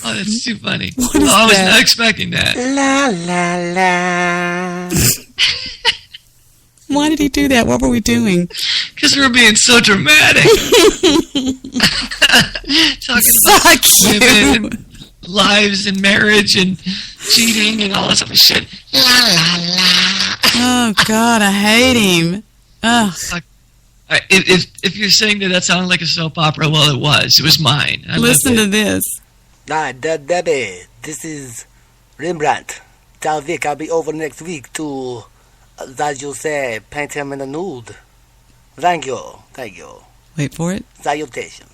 Oh, that's too funny. I was not expecting that. La La La. Why did he do that? What were we doing? Because we were being so dramatic. Talking about women and lives and marriage and cheating and all this other shit. La la la. Oh, God, I hate him. Ugh. If you're saying that sounded like a soap opera, well, it was. It was mine. Listen to this. Nah, Debi, this is Rembrandt. Tell Vic I'll be over next week to, as you say, paint him in the nude. Thank you. Wait for it. Salutations.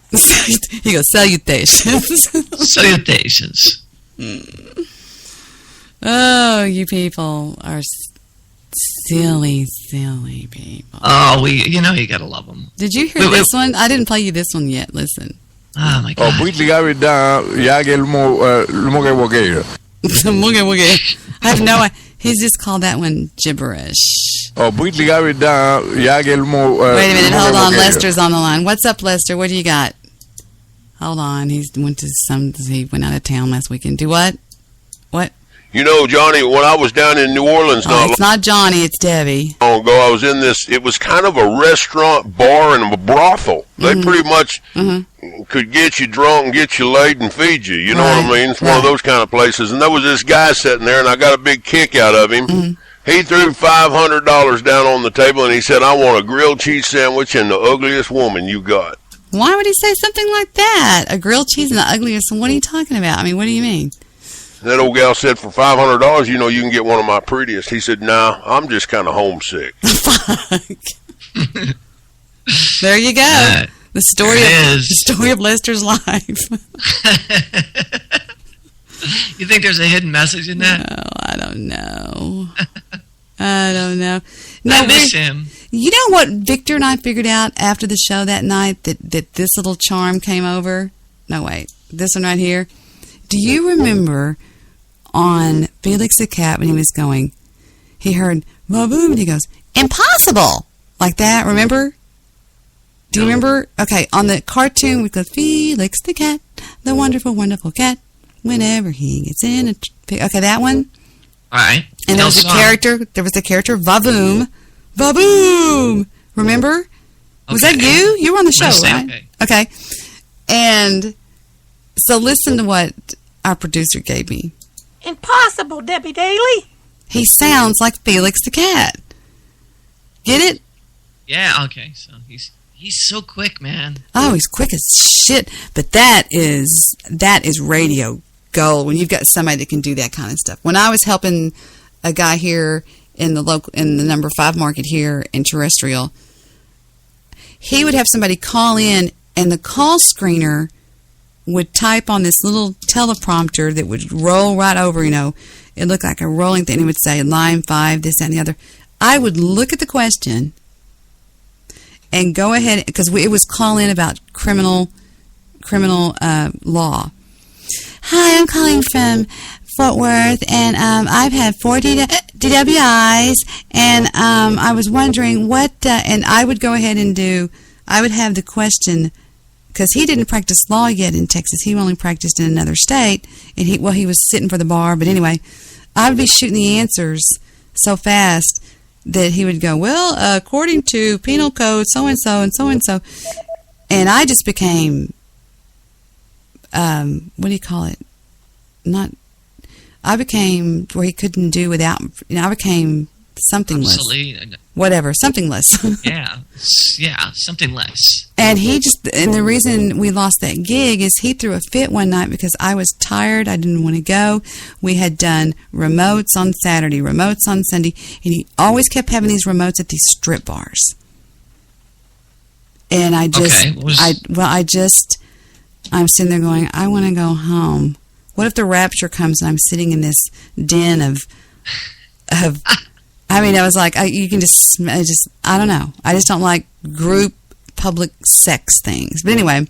He goes, salutations. Salutations. Oh, you people are silly people. Oh, you gotta love them. Did you hear this one? I didn't play you this one yet. Listen. Oh, my God. I have no idea. He's just called that one gibberish. Wait a minute. Hold on. Lester's on the line. What's up, Lester? What do you got? Hold on. He went out of town last weekend. Do what? What? You know, Johnny, when I was down in New Orleans, it's not Johnny, it's Debbie. Long ago, I was in this. It was kind of a restaurant, bar, and a brothel. They pretty much could get you drunk and get you laid and feed you. You know what I mean? It's one of those kind of places. And there was this guy sitting there, and I got a big kick out of him. He threw $500 down on the table, and he said, "I want a grilled cheese sandwich and the ugliest woman you got." Why would he say something like that? A grilled cheese and the ugliest? What are you talking about? I mean, what do you mean? That old gal said, "For $500, you know, you can get one of my prettiest." He said, "Nah, I'm just kind of homesick." There you go. The story of Lester's life. You think there's a hidden message in that? No, I don't know. No, I miss him. You know what Victor and I figured out after the show that night? That this little charm came over? No, wait. This one right here. Do you remember on Felix the Cat when he was going, he heard, "Ba-boom," and he goes, "Impossible!" Like that, remember? Do you remember? Okay, on the cartoon, we go, "Felix the Cat, the wonderful, wonderful cat, whenever he gets in a..." Okay, that one. All right. And there was a character, Va-boom. Va-boom! Remember? Was that you? You were on the show, right? Okay. And so listen to what our producer gave me. Impossible, Debbie Daly. He sounds like Felix the Cat. Get it? Yeah, okay. So he's so quick, man. Oh, he's quick as shit. But that is radio gold when you've got somebody that can do that kind of stuff. When I was helping a guy here in the number 5 market here in Terrestrial, he would have somebody call in, and the call screener would type on this little teleprompter that would roll right over, you know. It looked like a rolling thing. It would say line 5, this, that, and the other. I would look at the question and go ahead, because it was call in about criminal law. Hi, I'm calling from Fort Worth, and I've had 4 DWIs, and I was wondering what, and I would go ahead and I would have the question, because he didn't practice law yet in Texas. He only practiced in another state, and he was sitting for the bar, but anyway, I would be shooting the answers so fast that he would go, well, according to penal code, so-and-so and so-and-so, and I just became, what do you call it? I became where he couldn't do without, I became somethingless. Obsolete. Whatever, somethingless. Yeah, something less. And the reason we lost that gig is he threw a fit one night because I was tired. I didn't want to go. We had done remotes on Saturday, remotes on Sunday, and he always kept having these remotes at these strip bars. And I'm sitting there going, I want to go home. What if the rapture comes and I'm sitting in this den of I mean, I was like, I don't know. I just don't like group public sex things. But anyway,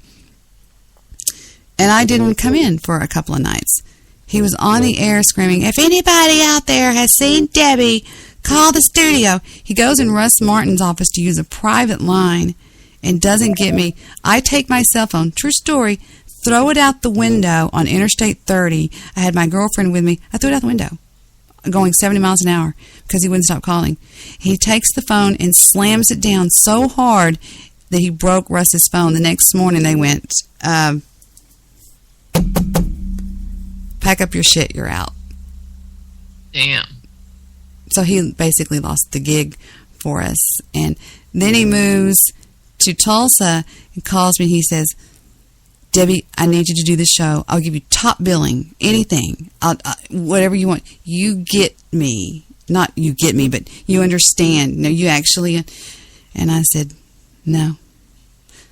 and I didn't come in for a couple of nights. He was on the air screaming, if anybody out there has seen Debbie, call the studio. He goes in Russ Martin's office to use a private line and doesn't get me. I take my cell phone, true story, throw it out the window on Interstate 30. I had my girlfriend with me. I threw it out the window, going 70 miles an hour because he wouldn't stop calling. He takes the phone and slams it down so hard that he broke Russ's phone. The next morning they went, pack up your shit, you're out. Damn. So he basically lost the gig for us. And then he moves to Tulsa and calls me. He says, Debbie, I need you to do the show. I'll give you top billing, anything, whatever you want. You get me. Not you get me, but you understand. No, you actually. And I said, no.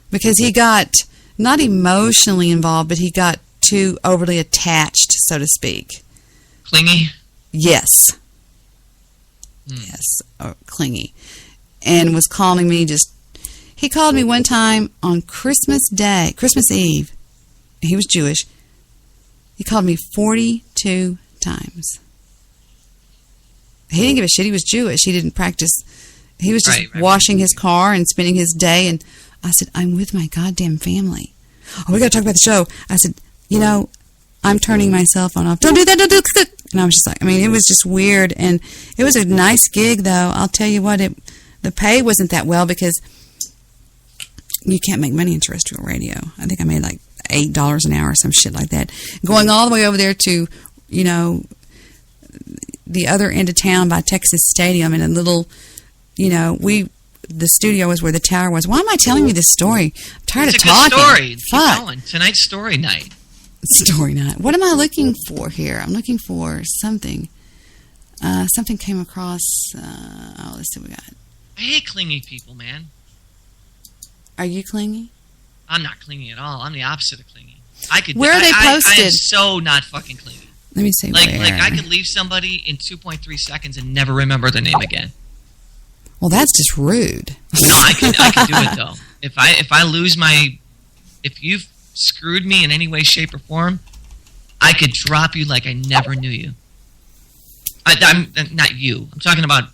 Because he got not emotionally involved, but he got too overly attached, so to speak. Clingy? Yes. Yes, or clingy. And was calling me he called me one time on Christmas Eve. He was Jewish. He called me 42 times. He didn't give a shit. He was Jewish. He didn't practice. He was just washing his car and spending his day. And I said, I'm with my goddamn family. Oh, we got to talk about the show. I said, I'm turning my cell phone off. Don't do that. Don't do that. And I was just like, I mean, it was just weird. And it was a nice gig, though. I'll tell you what, the pay wasn't that well because you can't make money in terrestrial radio. I think I made like $8 an hour or some shit like that. Going all the way over there to, you know, the other end of town by Texas Stadium in a little, you know, the studio was where the tower was. Why am I telling you this story? I'm tired of talking. It's a good story. Fuck. Keep going. Tonight's story night. Story night. What am I looking for here? I'm looking for something. Something came across. Let's see what we got. I hate clingy people, man. Are you clingy? I'm not clingy at all. I'm the opposite of clingy. Where are they posted? I am so not fucking clingy. Let me see. Like where. I could leave somebody in 2.3 seconds and never remember their name again. Well, that's just rude. No, I can do it though. If you've screwed me in any way, shape, or form, I could drop you like I never knew you. I'm not you. I'm talking about.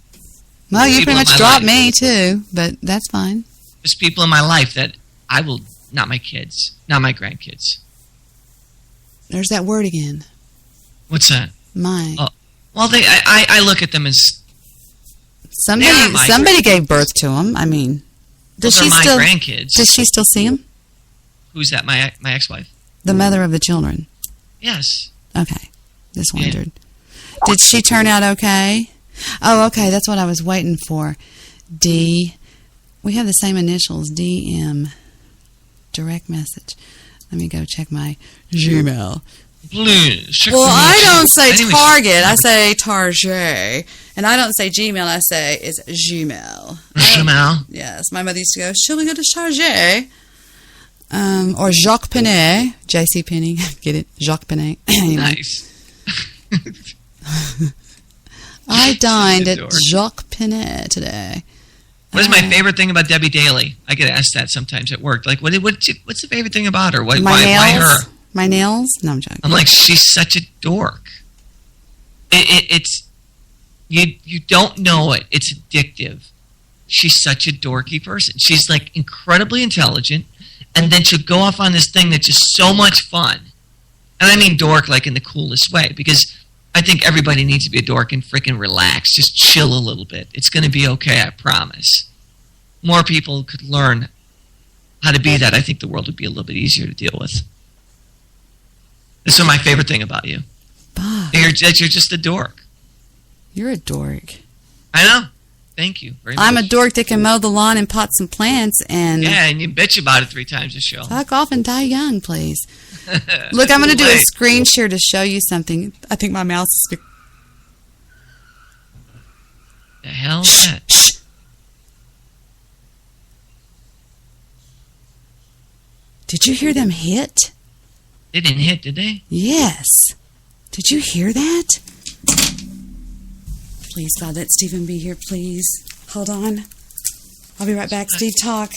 Well, you pretty much dropped me too, but that's fine. Just people in my life that I will. Not my kids, not my grandkids. There's that word again. What's that? My. Oh, well, I look at them as somebody gave birth to them. I mean, does she my still? Grandkids. Does she still see them? Who's that? My ex-wife. The mother of the children. Yes. Okay. Just wondered. Did she turn out okay? Oh, okay. That's what I was waiting for. D. We have the same initials. DM. Direct message. Let me go check my Gmail. Well, I don't say Target. I say Target. And I don't say Gmail. I say it's Gmail. Gmail? Yes. My mother used to go, shall we go to Target? Or Jacques Penney. J.C. Penney. Get it? Jacques Penney. Nice. I dined at Jacques Penney today. What is my favorite thing about Debi Daly? I get asked that sometimes at work. Like, what's the favorite thing about her? Why her? My nails? No, I'm joking. I'm like, she's such a dork. It's you don't know it. It's addictive. She's such a dorky person. She's like incredibly intelligent, and then she'll go off on this thing that's just so much fun. And I mean dork like in the coolest way, because I think everybody needs to be a dork and freaking relax. Just chill a little bit. It's going to be okay, I promise. More people could learn how to be that. I think the world would be a little bit easier to deal with. This is my favorite thing about you. You're just a dork. You're a dork. I know. Thank you very much. I'm a dork that can mow the lawn and pot some plants. And yeah, and you bitch about it 3 times a show. Fuck off and die young, please. Look, I'm going to do a screen share to show you something. I think my mouse is... The hell is that? Shh. Did you hear them hit? They didn't hit, did they? Yes. Did you hear that? Please, God, let Stephen be here, please. Hold on. I'll be right back. Steve, talk.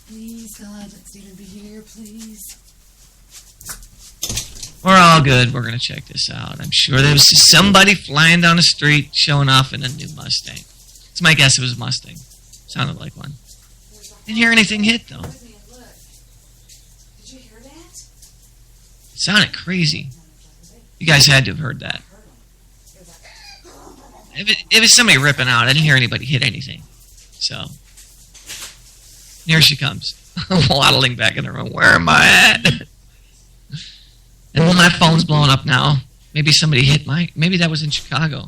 Please, God, let Stephen be here, please. We're all good. We're going to check this out. I'm sure there was somebody flying down the street showing off in a new Mustang. It's my guess it was a Mustang. Sounded like one. Didn't hear anything hit, though. Did you hear that? It sounded crazy. You guys had to have heard that. If it was somebody ripping out, I didn't hear anybody hit anything. So, here she comes. Waddling back in the room. Where am I at? And then my phone's blowing up now. Maybe somebody hit maybe that was in Chicago.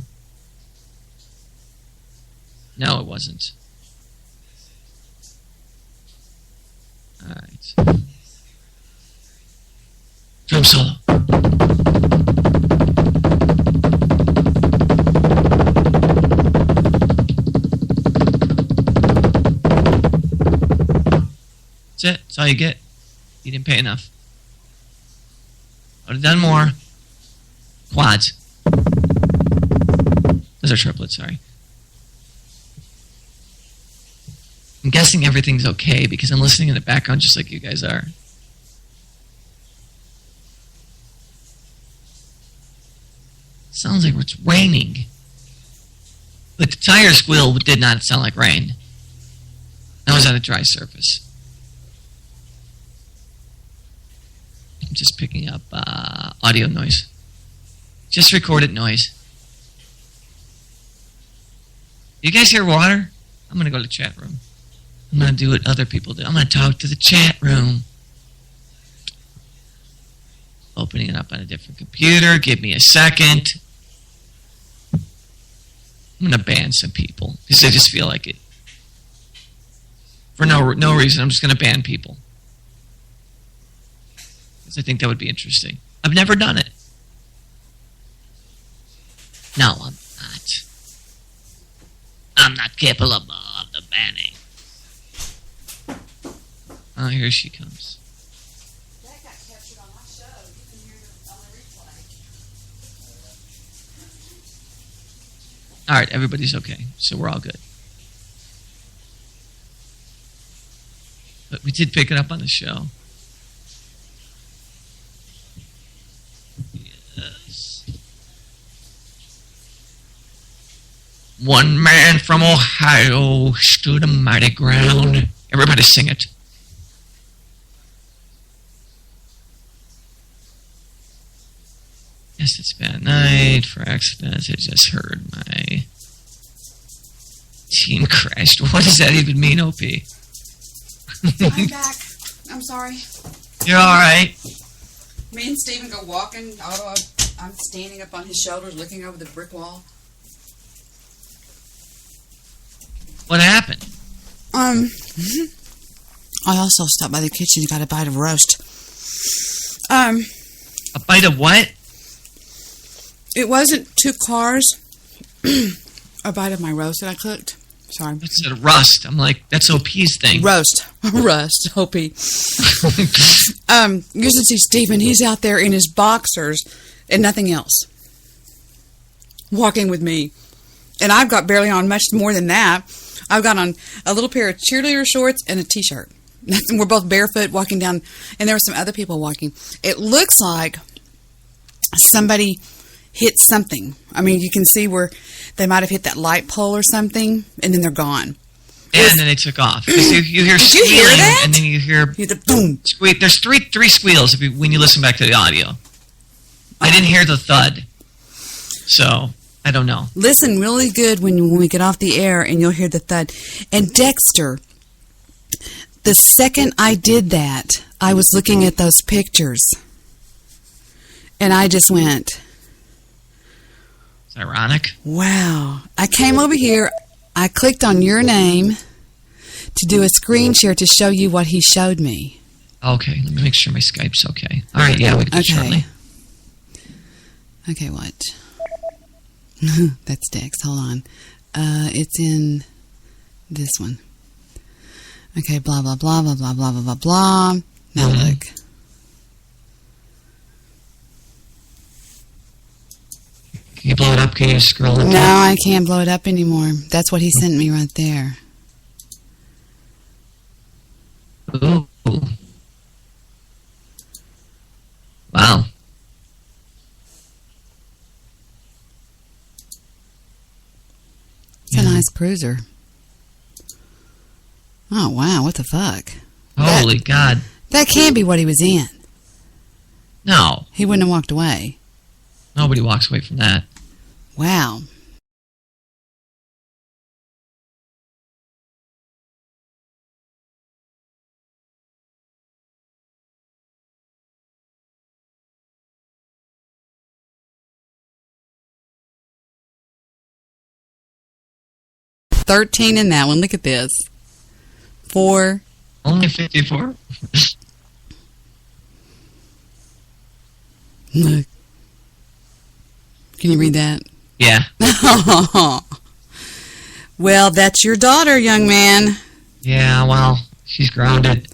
No, it wasn't. Alright. Drum solo. That's it. That's all you get. You didn't pay enough. I would have done more. Quads. Those are triplets, sorry. I'm guessing everything's okay because I'm listening in the background just like you guys are. Sounds like it's raining. But the tire squeal did not sound like rain. That was on a dry surface. I'm just picking up audio noise. Just recorded noise. You guys hear water? I'm going to go to the chat room. I'm going to do what other people do. I'm going to talk to the chat room. Opening it up on a different computer. Give me a second. I'm going to ban some people because I just feel like it. For no reason, I'm just going to ban people. Because I think that would be interesting. I've never done it. No, I'm not. I'm not capable of the banning. Oh, here she comes. That got captured on my show. You can hear it on the replay. All right, everybody's okay, so we're all good. But we did pick it up on the show. Yes. One man from Ohio stood a mighty ground. Everybody sing it. Yes, it's been a night for accidents. I just heard my team crashed. What does that even mean, OP? I'm back. I'm sorry. You're all right. Me and Steven go walking. Although I'm standing up on his shoulders looking over the brick wall. What happened? I also stopped by the kitchen and got a bite of roast. A bite of what? It wasn't 2 cars. A bite of my roast that I cooked. Sorry. It said rust. I'm like, that's OP's thing. Roast. Rust. OP. You should see Stephen. He's out there in his boxers and nothing else. Walking with me. And I've got barely on much more than that. I've got on a little pair of cheerleader shorts and a t-shirt. We're both barefoot walking down. And there were some other people walking. It looks like somebody hit something. I mean, you can see where they might have hit that light pole or something, and then they're gone. And then they took off. Because you hear squealing, you hear that? and then you hear the boom. Squeak. There's three squeals when you listen back to the audio. I didn't hear the thud, so I don't know. Listen really good when we get off the air, and you'll hear the thud. And Dexter, the second I did that, I was looking at those pictures, and I just went, it's ironic. Wow. I came over here. I clicked on your name to do a screen share to show you what he showed me. Okay, let me make sure my Skype's okay. All right, yeah, we can do it shortly. Okay, what? That's Dex. Hold on. It's in this one. Okay, blah, blah, blah, blah, blah, blah, blah, blah, blah. Now look. Can you blow it up? Can you scroll it? No, I can't blow it up anymore. That's what he sent me right there. Ooh. Wow. It's a nice cruiser. Oh, wow. What the fuck? Holy God. That can't be what he was in. No. He wouldn't have walked away. Nobody walks away from that. Wow. $13 in that one. Look at this. 4. Only 54? Look. Can you read that? Yeah. Well, that's your daughter, young man. Yeah, well, she's grounded.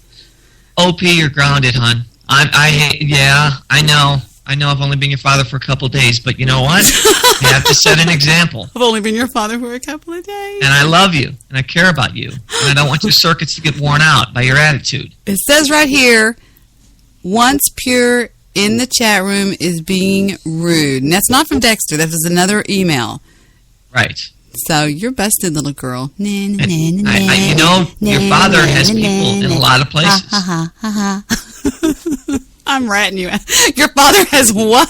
OP, you're grounded, hon. I know. I know I've only been your father for a couple days, but you know what? You have to set an example. I've only been your father for a couple of days. And I love you, and I care about you, and I don't want your circuits to get worn out by your attitude. It says right here, once pure in the chat room is being rude. And that's not from Dexter. That is another email. Right. So you're busted, little girl. You know, your father has people in a lot of places. I'm ratting you out. Your father has what?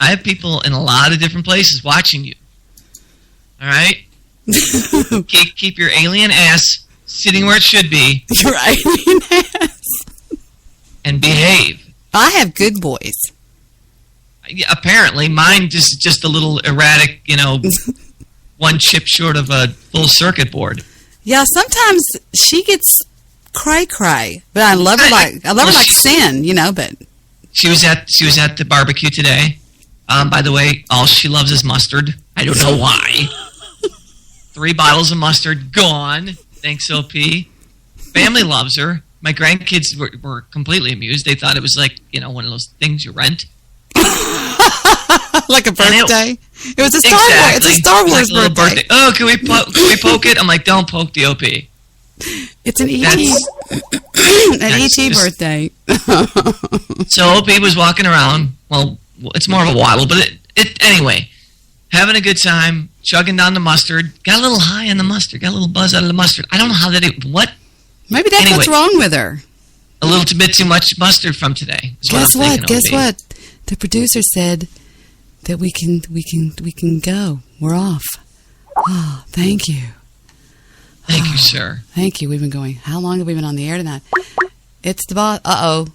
I have people in a lot of different places watching you. All right? keep your alien ass sitting where it should be. Your alien ass. And behave. I have good boys. Yeah, apparently, mine just a little erratic, one chip short of a full circuit board. Yeah, sometimes she gets cray-cray, but I love her like sin, but she was at the barbecue today. By the way, all she loves is mustard. I don't know why. 3 bottles of mustard gone. Thanks, OP. Family loves her. My grandkids were completely amused. They thought it was like one of those things you rent. Like a birthday. It was a Star Wars. It's a Star Wars like birthday. Oh, can we poke it? I'm like, don't poke the OP. It's an E.T. birthday. So OP was walking around. Well, it's more of a waddle, but anyway, having a good time, chugging down the mustard. Got a little high on the mustard. Got a little buzz out of the mustard. I don't know how what. Maybe that's what's wrong with her. A little bit too much mustard from today. Guess what? Guess what? The producer said that we can go. We're off. Oh, thank you. Thank you, sir. Thank you. We've been going. How long have we been on the air tonight? It's the boss. Uh-oh.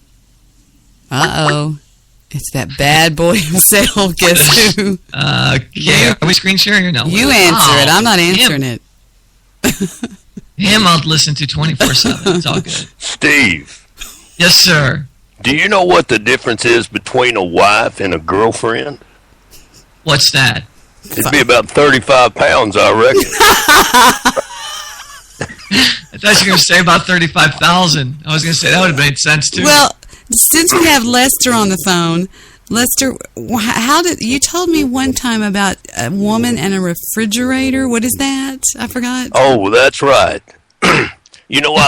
It's that bad boy himself. Guess who? Yeah. Are we screen sharing or no? You answer it. I'm not answering it. Him I'll listen to 24/7. It's all good. Steve. Yes, sir. Do you know what the difference is between a wife and a girlfriend? What's that? It'd be about 35 pounds, I reckon. I thought you were going to say about 35,000. I was going to say that would have made sense, too. Well, since we have Lester on the phone, Lester, how did you told me one time about a woman and a refrigerator? What is that? I forgot. Oh, that's right. I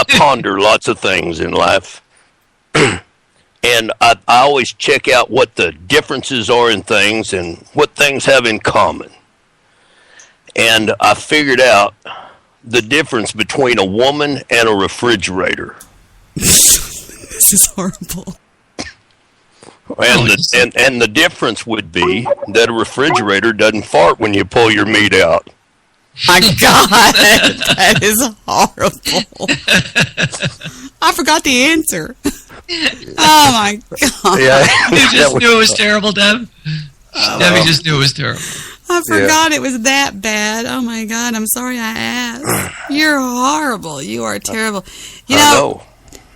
ponder lots of things in life. And I always check out what the differences are in things and what things have in common. And I figured out the difference between a woman and a refrigerator. This is horrible. And the difference would be that a refrigerator doesn't fart when you pull your meat out. My God, that is horrible. I forgot the answer. Oh my God! Yeah, you just knew it was terrible, Deb. Debbie just knew it was terrible. I forgot it was that bad. Oh my God! I'm sorry I asked. You're horrible. You are terrible. You know.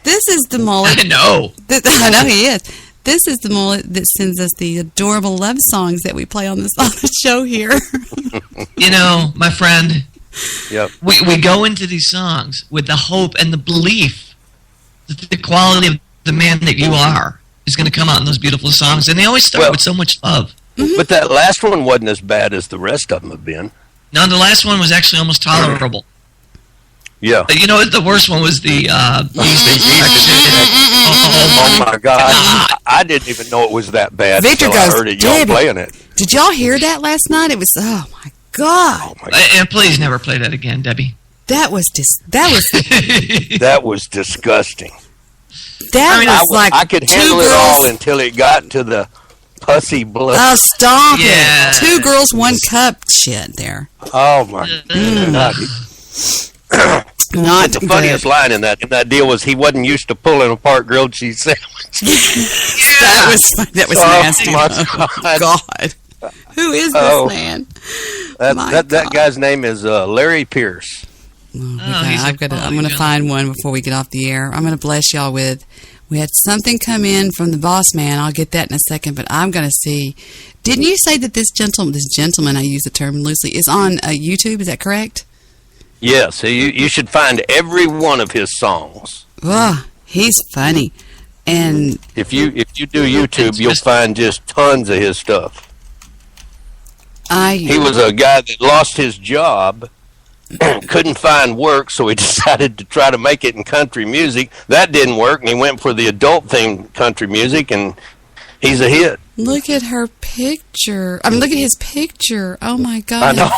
This is the mullet. I know. I know he is. This is the mullet that sends us the adorable love songs that we play on the show here. My friend. Yep. We go into these songs with the hope and the belief that the quality of the man that you are is going to come out in those beautiful songs, and they always start with so much love. Mm-hmm. But that last one wasn't as bad as the rest of them have been. No, the last one was actually almost tolerable. Yeah. The worst one was the... oh my God. I didn't even know it was that bad Victor until goes, I heard it, y'all playing it. Did y'all hear that last night? It was, oh my God. Oh my God. And please never play that again, Debbie. That was that was disgusting. I could handle it all until it got to the pussy blood. Oh, stop it. 2 girls, 1 cup shit there. Oh my God. Not the funniest line in that deal was he wasn't used to pulling apart grilled cheese sandwiches. That was nasty. My God. Who is this man? That guy's name is Larry Pierce. I'm going to find one before we get off the air. I'm going to bless y'all with. We had something come in from the boss man. I'll get that in a second, but I'm going to see. Didn't you say that this gentleman, I use the term loosely, is on YouTube? Is that correct? Yes, you should find every one of his songs. Oh, he's funny. And if you do YouTube, you'll find just tons of his stuff. He was a guy that lost his job, couldn't find work, so he decided to try to make it in country music. That didn't work, and he went for the adult-themed country music, and he's a hit. Look at her picture. Look at his picture. Oh, my God. I know.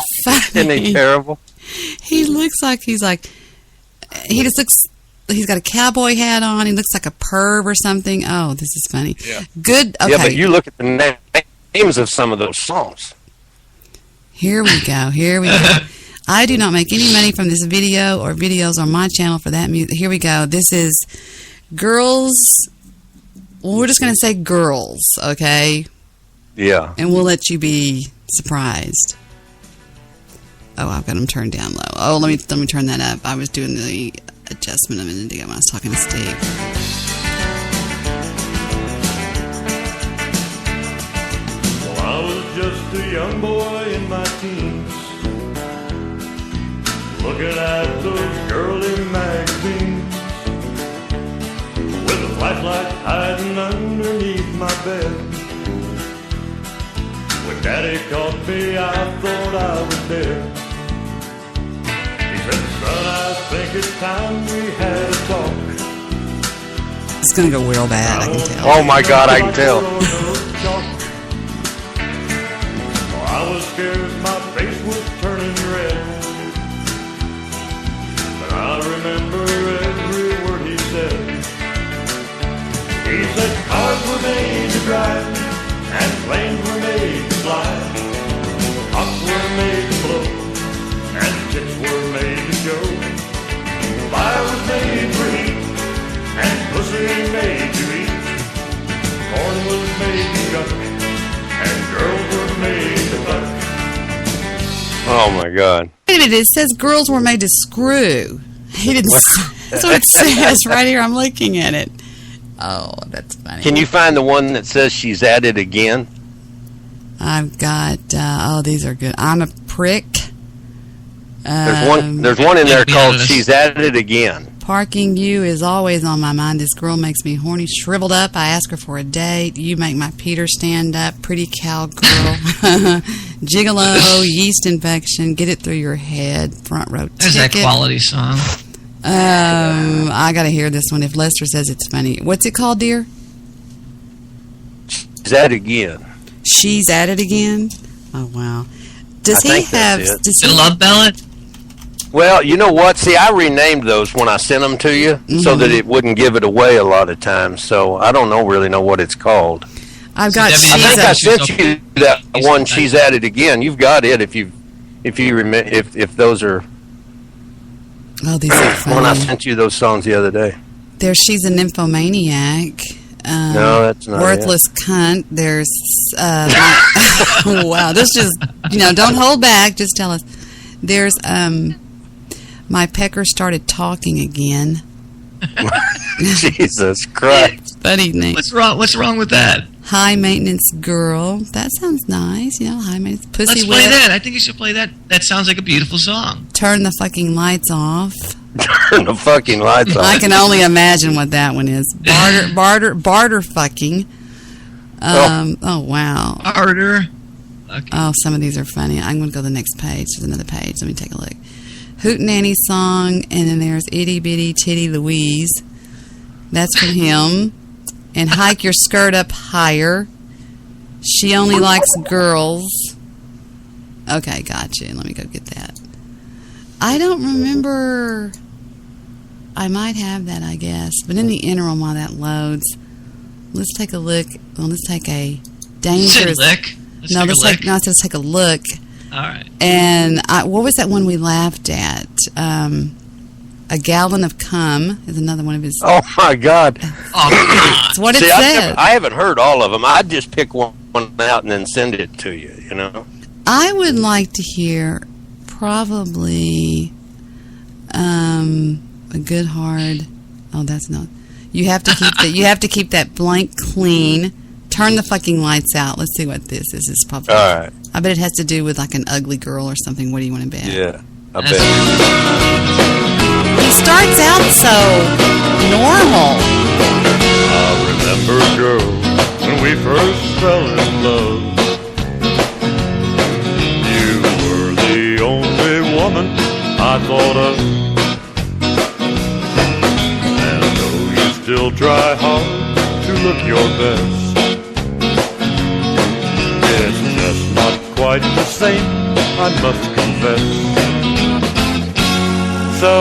Isn't he terrible? He looks like he just looks he's got a cowboy hat on. He looks like a perv or something. Oh, this is funny. Yeah. Good. Okay. Yeah, but you look at the names of some of those songs. Here we go. I do not make any money from this video or videos on my channel for that music. Here we go. This is Girls. Well, we're just going to say Girls, okay? Yeah. And we'll let you be surprised. Oh, I've got them turned down low. Oh, let me turn that up. I was doing the adjustment a minute ago when I was talking to Steve. Well, I was just a young boy in my teens, looking at those girly magazines, with a flashlight hiding underneath my bed. When Daddy caught me, I thought I was dead. He said, son, I think it's time we had a talk. It's going to go real bad, I can tell. Oh, my God, I can tell. I was scared my face was turning red, but I remember every word he said. He said cars were made to drive, and planes were made to fly. Hawks were made to blow, and chicks were made to show. Fire was made for heat, and pussy made to eat. Corn was made to shuck, and girls were made to fuck. Oh, my God. Wait a minute. It says girls were made to screw. He didn't. That's what it says right here. I'm looking at it. Oh, that's funny. Can you find the one that says she's at it again? I've got. These are good. I'm a prick. There's one in there called She's At It Again. Parking you is always on my mind. This girl makes me horny, shriveled up. I ask her for a date. You make my Peter stand up. Pretty cowgirl. Gigolo, yeast infection. Get it through your head. Front row ticket. There's that quality song. I got to hear this one. If Lester says it's funny. What's it called, dear? She's At It Again. She's At It Again? Oh, wow. Does he have... Does he Love Ballad? Well, you know what? See, I renamed those when I sent them to you so that it wouldn't give it away a lot of times. So I don't really know what it's called. I've got. I think I sent you that one. She's At It Again. You've got it if those are. Oh, these are funny. When I sent you those songs the other day. There's She's a Nymphomaniac. No, that's not Worthless Cunt. There's. Wow, this just don't hold back. Just tell us. There's My pecker started talking again. Jesus Christ. Funny name. What's wrong with that? High maintenance girl. That sounds nice. High maintenance. Pussy Let's play that. I think you should play that. That sounds like a beautiful song. Turn the fucking lights off. Turn the fucking lights off. I can only imagine what that one is. Barter fucking. Oh, wow. Barter. Okay. Oh, some of these are funny. I'm going to go to the next page. There's another page. Let me take a look. Hootenanny song, and then there's Itty Bitty Titty Louise. That's from him. And Hike Your Skirt Up Higher. She Only Likes Girls. Okay, gotcha. Let me go get that. I don't remember. I might have that, I guess. But in the interim while that loads, let's take a look. Well, let's take a dangerous... Let's take a look. All right. And what was that one we laughed at? A Gallon of Cum is another one of his. Oh my God! That's what it said. I haven't heard all of them. I'd just pick one out and then send it to you. I would like to hear probably a good hard. Oh, that's not. You have to keep that. You have to keep that blank clean. Turn the fucking lights out. Let's see what this is. This is probably. All right. I bet it has to do with like an ugly girl or something. What do you want to bet? Yeah, I bet. He starts out so normal. I remember, girl, when we first fell in love. You were the only woman I thought of. And though you still try hard to look your best, it's just not quite the same, I must confess. So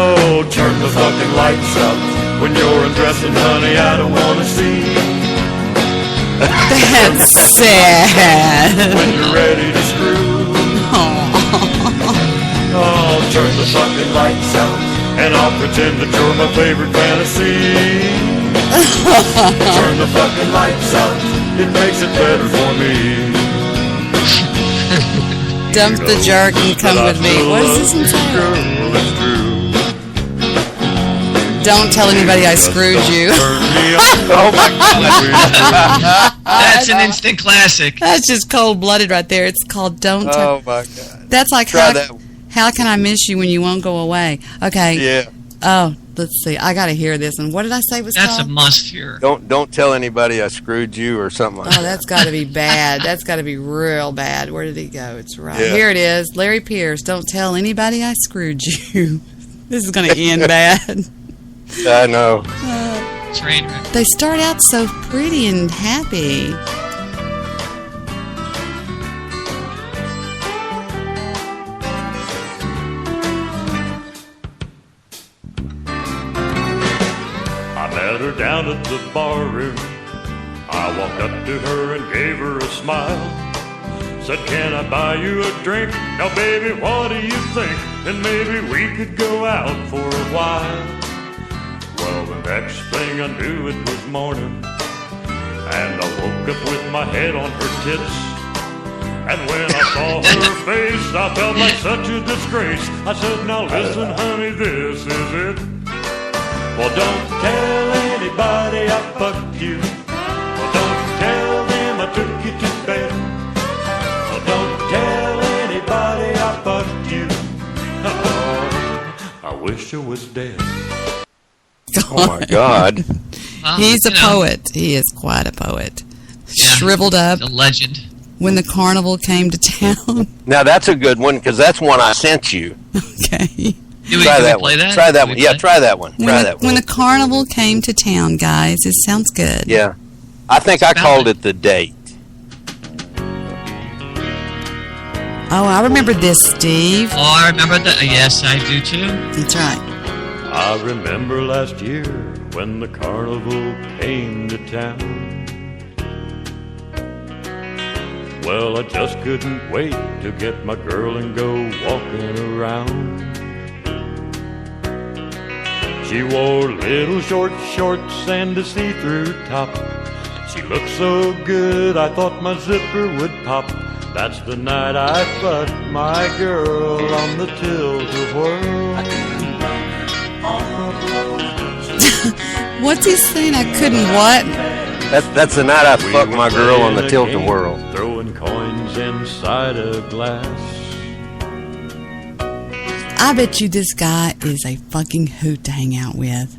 turn the fucking lights up When you're undressing, honey, I don't wanna see. That's sad. When you're ready to screw. Oh, turn the fucking lights out, and I'll pretend that you're my favorite fantasy. Turn the fucking lights out, it makes it better for me. Dump the jerk and come with me. What is this entail? Don't tell anybody I screwed you. Oh my God. That's an instant classic. That's just cold-blooded right there. It's called Don't Tell. Oh my God. That's like Try that. how can I miss you when you won't go away? Okay. Yeah. Oh, let's see. I got to hear this. And what did I say it was That's called? a must hear. Don't tell anybody I screwed you or something like Oh, that's got to be bad. That's got to be real bad. Where did he go? It's right. Yeah. Here it is. Larry Pierce. Don't tell anybody I screwed you. This is going to end bad. I know. Train wreck. They start out so pretty and happy. I met her down at the bar room. I walked up to her and gave her a smile. Said, can I buy you a drink? Now, baby, what do you think? And maybe we could go out for a while. Well, the next thing I knew, it was morning, and I woke up with my head on her tits. And when I saw her face, I felt like such a disgrace. I said, now listen, honey, this is it. Well, don't tell anybody I fucked you. Well, don't tell them I took you to bed. Well, don't tell anybody I fucked you. I wish I was dead. Oh my God. Well, He's a you know, poet. He is quite a poet. yeah, Shriveled up. he's a legend. When the carnival came to town. Now that's a good one because that's one I sent you. Okay. Do we, Try can that we play one. that? Try that Can we one. Yeah, play? try that one. Try that When one. the carnival came to town, guys. It sounds good. Yeah. I think I called it The Date. Oh, I remember this, Steve. Oh, I remember that. Yes, I do too. That's right. I remember last year when the carnival came to town. Well, I just couldn't wait to get my girl and go walking around. She wore little short shorts and a see-through top. She looked so good, I thought my zipper would pop. That's the night I fucked my girl on the tilt-a-whirl. What's he saying? I couldn't what? That's the night I fucked my girl on the tilt-a-whirl. Throwing coins inside a glass. I bet you this guy is a fucking hoot to hang out with.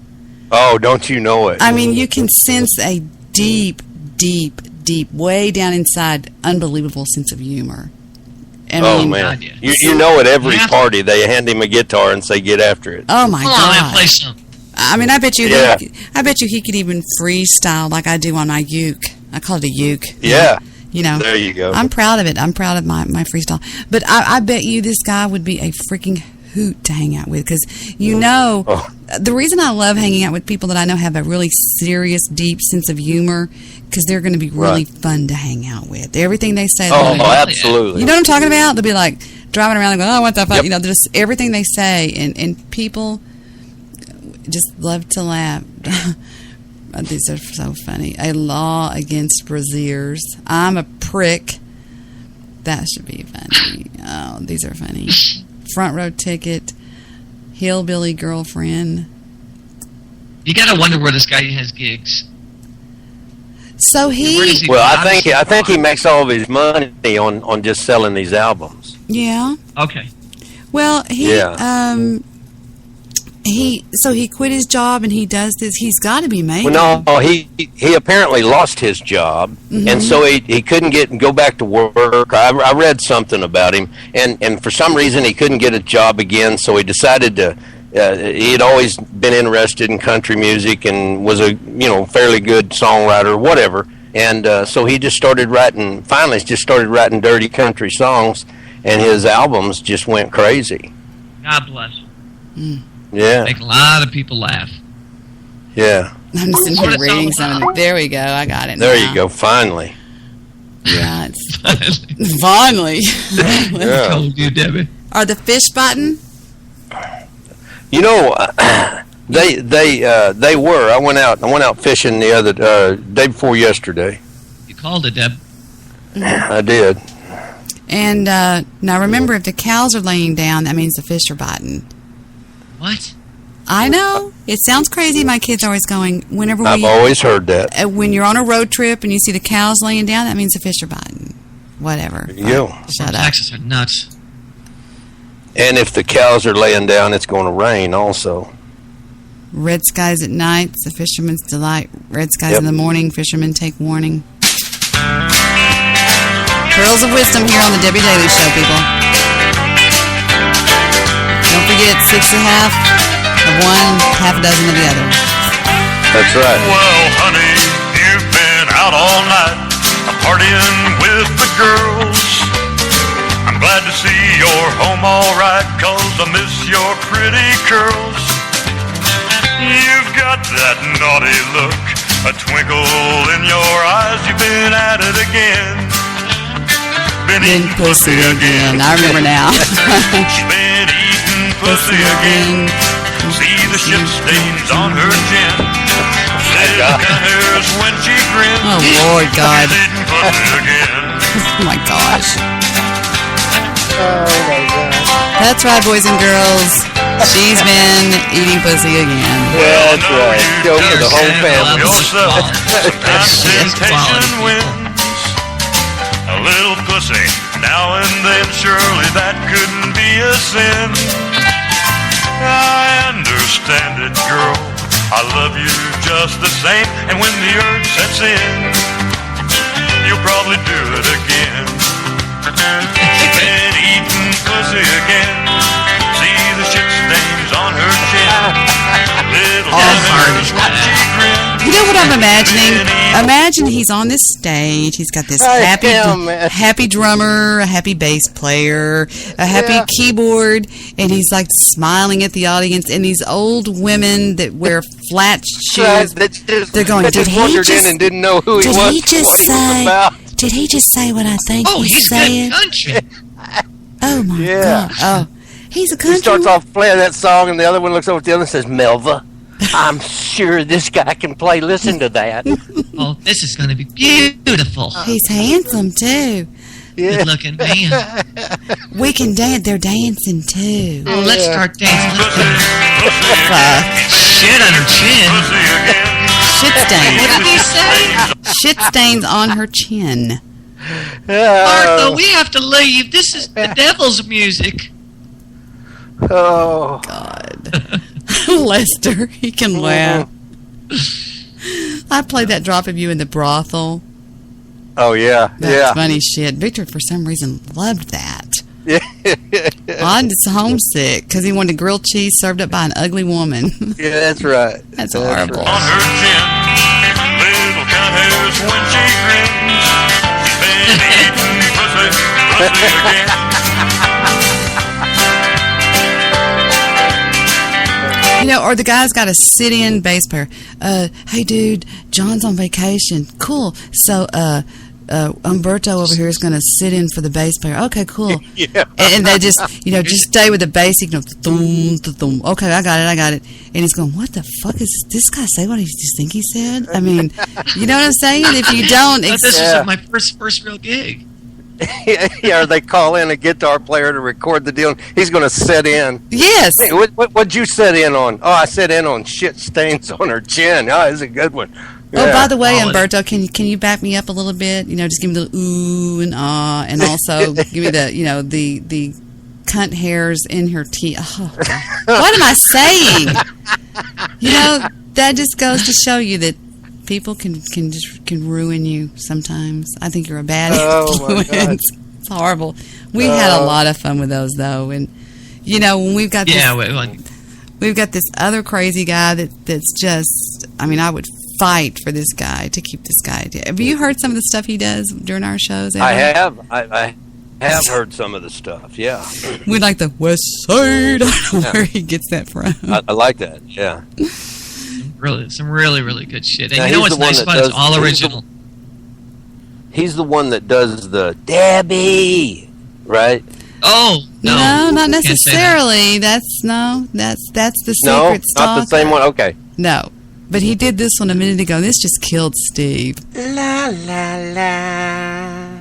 Oh, don't you know it? I mean, you can sense a deep, deep, deep, way down inside, unbelievable sense of humor. I Oh mean, man, you know at every party they hand him a guitar and say get after it. Oh my Come on, man, god! play some. I mean, I bet you. Yeah. I bet you he could even freestyle like I do on my uke. I call it a uke. Yeah. You know. There you go. I'm proud of it. I'm proud of my freestyle. But I bet you this guy would be a freaking hoot to hang out with because the reason I love hanging out with people that I know have a really serious, deep sense of humor because they're going to be really fun to hang out with. Everything they say. Absolutely. You know what I'm talking about? They'll be like driving around and going, "Oh, what the fuck?" You know, just everything they say, and people just love to laugh. These are so funny. A law against braziers. I'm a prick. That should be funny. Oh, these are funny. Front row ticket. Hillbilly girlfriend. You gotta wonder where this guy has gigs. So he. Well, I think he makes all of his money on just selling these albums. Yeah. Okay. Well, Yeah. he quit his job and he does this. He's got to be making. Well, no, he apparently lost his job, and so he couldn't go back to work. I read something about him, and for some reason he couldn't get a job again. So he decided to. He had always been interested in country music and was a fairly good songwriter, whatever. And so he just started writing. Finally, just started writing dirty country songs, and his albums just went crazy. God bless. Mm. Yeah. Make a lot of people laugh. Yeah. I'm just sitting here reading some of it. There we go. I got it. There now. you go. Finally. Yeah. It's finally. Yeah. Told you, Debbie. Are the fish button? You know, they were. I went out fishing the other day before yesterday. You called it, Deb. I did. And now remember, if the cows are laying down, that means the fish are biting. What? I know. It sounds crazy. My kids are always going, I've always heard that. When you're on a road trip and you see the cows laying down, that means the fish are biting. Whatever. There you go. Shut up. Texas are nuts. And if the cows are laying down, it's going to rain also. Red skies at night, it's a fisherman's delight. Red skies in the morning, fishermen take warning. Pearls of wisdom here on the Debbie Daly Show, people. Don't forget, 6 of one, half a dozen of the other. That's right. Well, honey, you've been out all night, partying with the girls. I'm glad to see you're home all right, 'cause I miss your pretty curls. You've got that naughty look, a twinkle in your eyes. You've been at it again. Been eating pussy again. I remember now. She's been eating pussy again. See the shit stains on her chin. Little hairs when she grins. Oh, Lord God. She's eating pussy again. Oh, my gosh. Oh, my God. That's right, boys and girls. She's been eating pussy again. Yeah, that's right. Go for the whole family. Temptation wins. A little pussy now and then, surely that couldn't be a sin. I understand it, girl. I love you just the same. And when the urge sets in, you'll probably do it again. Been eating pussy again. See the shit stains on her chin. Little You know what I'm imagining? Imagine he's on this stage. He's got this happy drummer, a happy bass player, a happy keyboard, and he's like smiling at the audience. And these old women that wear flat shoes, they're going, "Did he just and didn't know who he was? Did he just say? Did he just say what I think he's saying?" Country. Oh my God! Oh, he's a country. He starts off playing that song, and the other one looks over at the other and says, "Melva, I'm sure this guy can play. Listen to that." Oh, this is going to be beautiful. He's handsome too. Good looking man. We can dance. They're dancing too. Oh, let's start dancing. Shit on her chin. Shit stains. What did he say? Shit stains on her chin. Martha, we have to leave. This is the devil's music. Oh God. Lester, he can laugh. I played that drop of you in the brothel. Oh yeah, That's funny shit. Victor, for some reason, loved that. Yeah. I'm just homesick because he wanted grilled cheese served up by an ugly woman. Yeah, that's right. That's horrible. On her chin, little cut hairs when she grins. She's been eating pussy again. You know, or the guy's got a sit-in bass player. Hey, dude, John's on vacation. Cool. So, Umberto over here is going to sit in for the bass player. Okay, cool. Yeah. And they just, just stay with the bass. Thum, thum. Okay, I got it. And he's going, what the fuck is this guy say? What do you think he said? I mean, you know what I'm saying? If you don't, This was my first real gig. Yeah, or they call in a guitar player to record the deal. He's going to sit in. Yes. Hey, what'd you sit in on? Oh, I sit in on shit stains on her chin. Oh, it's a good one. Yeah. Oh, by the way, Umberto, can you back me up a little bit? Just give me the ooh and ah, and also give me the the cunt hairs in her teeth. Oh, what am I saying? That just goes to show you that people can ruin you sometimes. I think you're a bad influence. It's horrible. We had a lot of fun with those though, and when we've got we've got this other crazy guy that's just. I mean, I would fight for this guy to keep this guy. Have you heard some of the stuff he does during our shows? Ever? I have. I have heard some of the stuff. Yeah. We like the West Side. I don't know where he gets that from. I like that. Yeah. really, really good shit. And Now, you know he's what's the one nice that about it? It's does- all he's the- original. He's the one that does the Debi, right? Oh No, not Can't say that. necessarily. That's the No, secret not the same one. Okay. No, but he did this one a minute ago. This just killed Steve. La la la.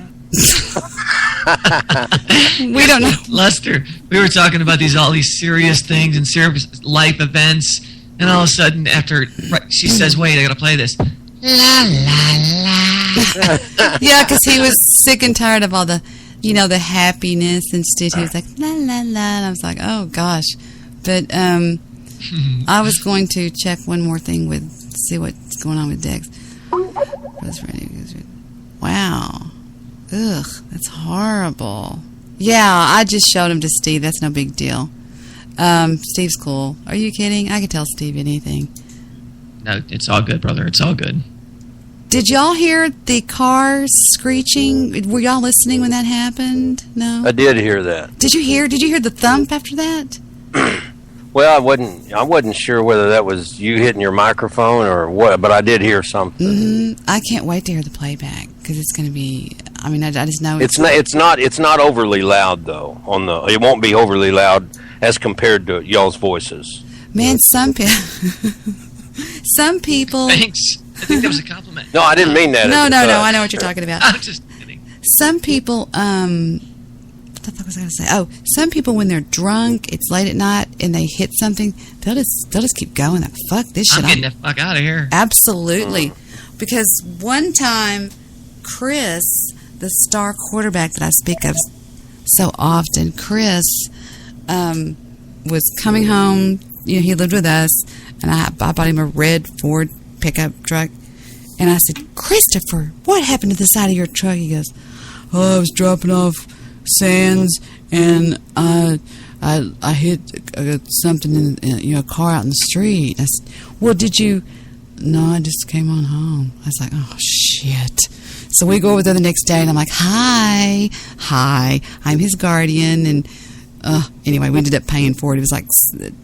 We don't know. Lester, we were talking about all these serious things and serious life events, and all of a sudden, after she says, "Wait, I gotta play this." La la la. Yeah, because he was sick and tired of all the, the happiness and shit. He was like, la, la, la. And I was like, oh, gosh. But I was going to check one more thing see what's going on with Dex. Wow. Ugh, that's horrible. Yeah, I just showed him to Steve. That's no big deal. Steve's cool. Are you kidding? I could tell Steve anything. No, it's all good, brother. It's all good. Did y'all hear the cars screeching? Were y'all listening when that happened? No? I did hear that. Did you hear the thump after that? Well, I wasn't sure whether that was you hitting your microphone or what, but I did hear something. I can't wait to hear the playback because it's going to be. I mean, I just know It's not overly loud though. It won't be overly loud as compared to y'all's voices. Man, some people. Thanks. I think that was a compliment. No, I didn't mean that. No. I know what you're talking about. I'm just kidding. Some people. What the fuck was I going to say? Oh, some people when they're drunk, it's late at night, and they hit something, they'll just keep going. Like, fuck this shit. I'm getting the fuck out of here. Absolutely, because one time, Chris, the star quarterback that I speak of so often, Chris was coming home. He lived with us, and I bought him a red Ford pickup truck. And I said, Christopher, what happened to the side of your truck? He goes, oh, I was dropping off sands, and I hit something in a car out in the street. I said, well, did you? No, I just came on home. I was like, oh, shit. So we go over there the next day, and I'm like, hi, I'm his guardian, and anyway, we ended up paying for it. It was like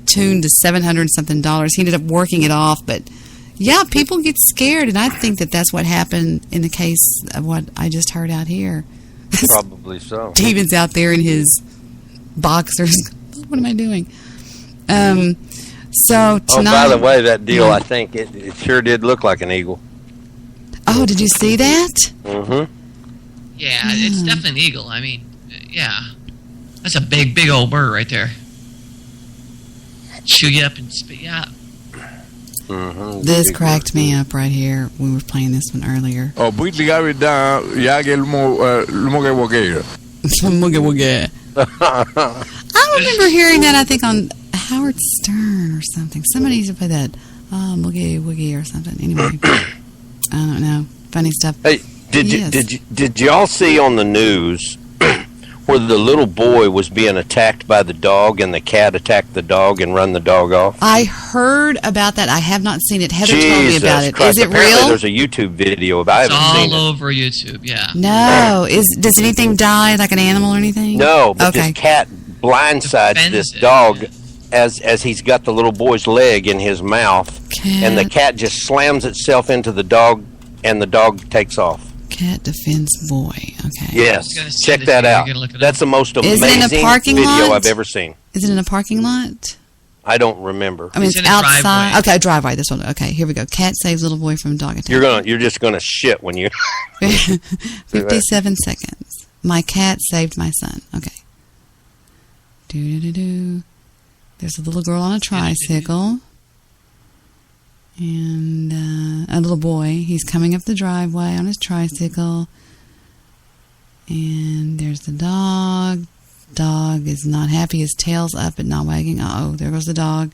tuned to $700 something. He ended up working it off, but yeah, people get scared, and I think that's what happened in the case of what I just heard out here. Probably so. Steven's out there in his boxers. What am I doing? So tonight. Oh, by the way, that deal, I think it sure did look like an eagle. Oh, did you see that? Mm-hmm. Yeah, it's definitely an eagle. I mean, yeah. That's a big old bird right there. Chew you up and spit you out. Mm-hmm. This cracked me up right here. We were playing this one earlier. Oh, put the garbage down. Yeah, get more I remember hearing that, I think, on Howard Stern or something. Somebody used to play that. Moogie Woogie or something. Anyway, I don't know. Funny stuff. Hey, did y'all see on the news where the little boy was being attacked by the dog and the cat attacked the dog and run the dog off? I heard about that. I have not seen it. Heather told me about it. Christ. Is it Apparently real? There's a YouTube video of it. I haven't seen It's all it. over YouTube, yeah. No. Does anything die, like an animal or anything? No, but okay. this cat blindsides this dog as he's got the little boy's leg in his mouth, and the cat just slams itself into the dog, and the dog takes off. Cat defends boy. Okay. Yes, check that out. That's the most Is amazing it in a parking video lot? I've ever seen. Is it in a parking lot? I don't remember. I mean, it's outside. Okay, a driveway. This one. Okay, here we go. Cat saves little boy from dog attack. You're just gonna shit when you. 57 seconds. My cat saved my son. Okay. Do. There's a little girl on a tricycle. And a little boy. He's coming up the driveway on his tricycle. And there's the dog. Dog is not happy. His tail's up and not wagging. Uh-oh, there goes the dog.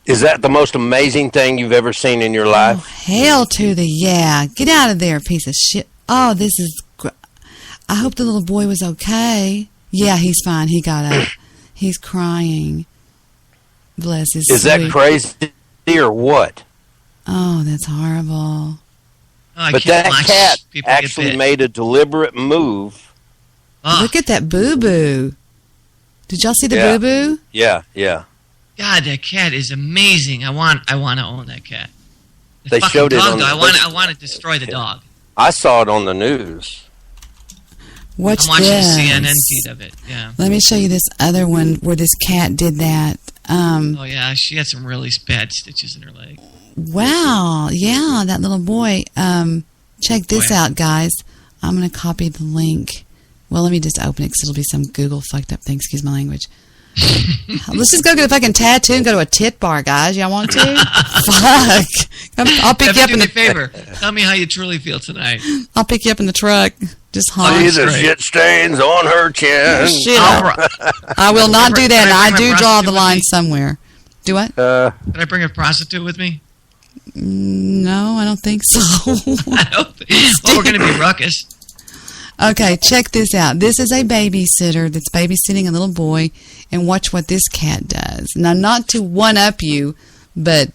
Is that the most amazing thing you've ever seen in your life? Oh, hail to the yeah. Get out of there, piece of shit. Oh, this is... I hope the little boy was okay. Yeah, he's fine. He got up. He's crying. Bless his Is that sweet- crazy or what? Oh, that's horrible. But that cat actually made a deliberate move. Look at that boo-boo. Did y'all see the Yeah. boo-boo? Yeah, yeah. God, that cat is amazing. I want to own that cat. The They fucking showed it dog, on though. the- I want to destroy the dog. I saw it on the news. Watch I'm watching this. the CNN feed of it. Yeah. Let me show you this other one where this cat did that. Oh yeah, she had some really bad stitches in her leg. Wow. Yeah, that little boy. Check this out, guys. I'm going to copy the link. Well, let me just open it because it'll be some Google fucked up thing. Excuse my language. Let's just go get a fucking tattoo and go to a tit bar, guys. Y'all want to? Fuck. I'll pick you up Do in me the a favor. Tell me how you truly feel tonight. I'll pick you up in the truck. Just honk. See the shit stains on her chin. Shit. I will not do that, and I do draw the line somewhere. Do what? Can I bring a prostitute with me? No, I don't think so. I don't think. Well, we're going to be ruckus. Okay, check this out. This is a babysitter that's babysitting a little boy, and watch what this cat does. Now, not to one-up you, but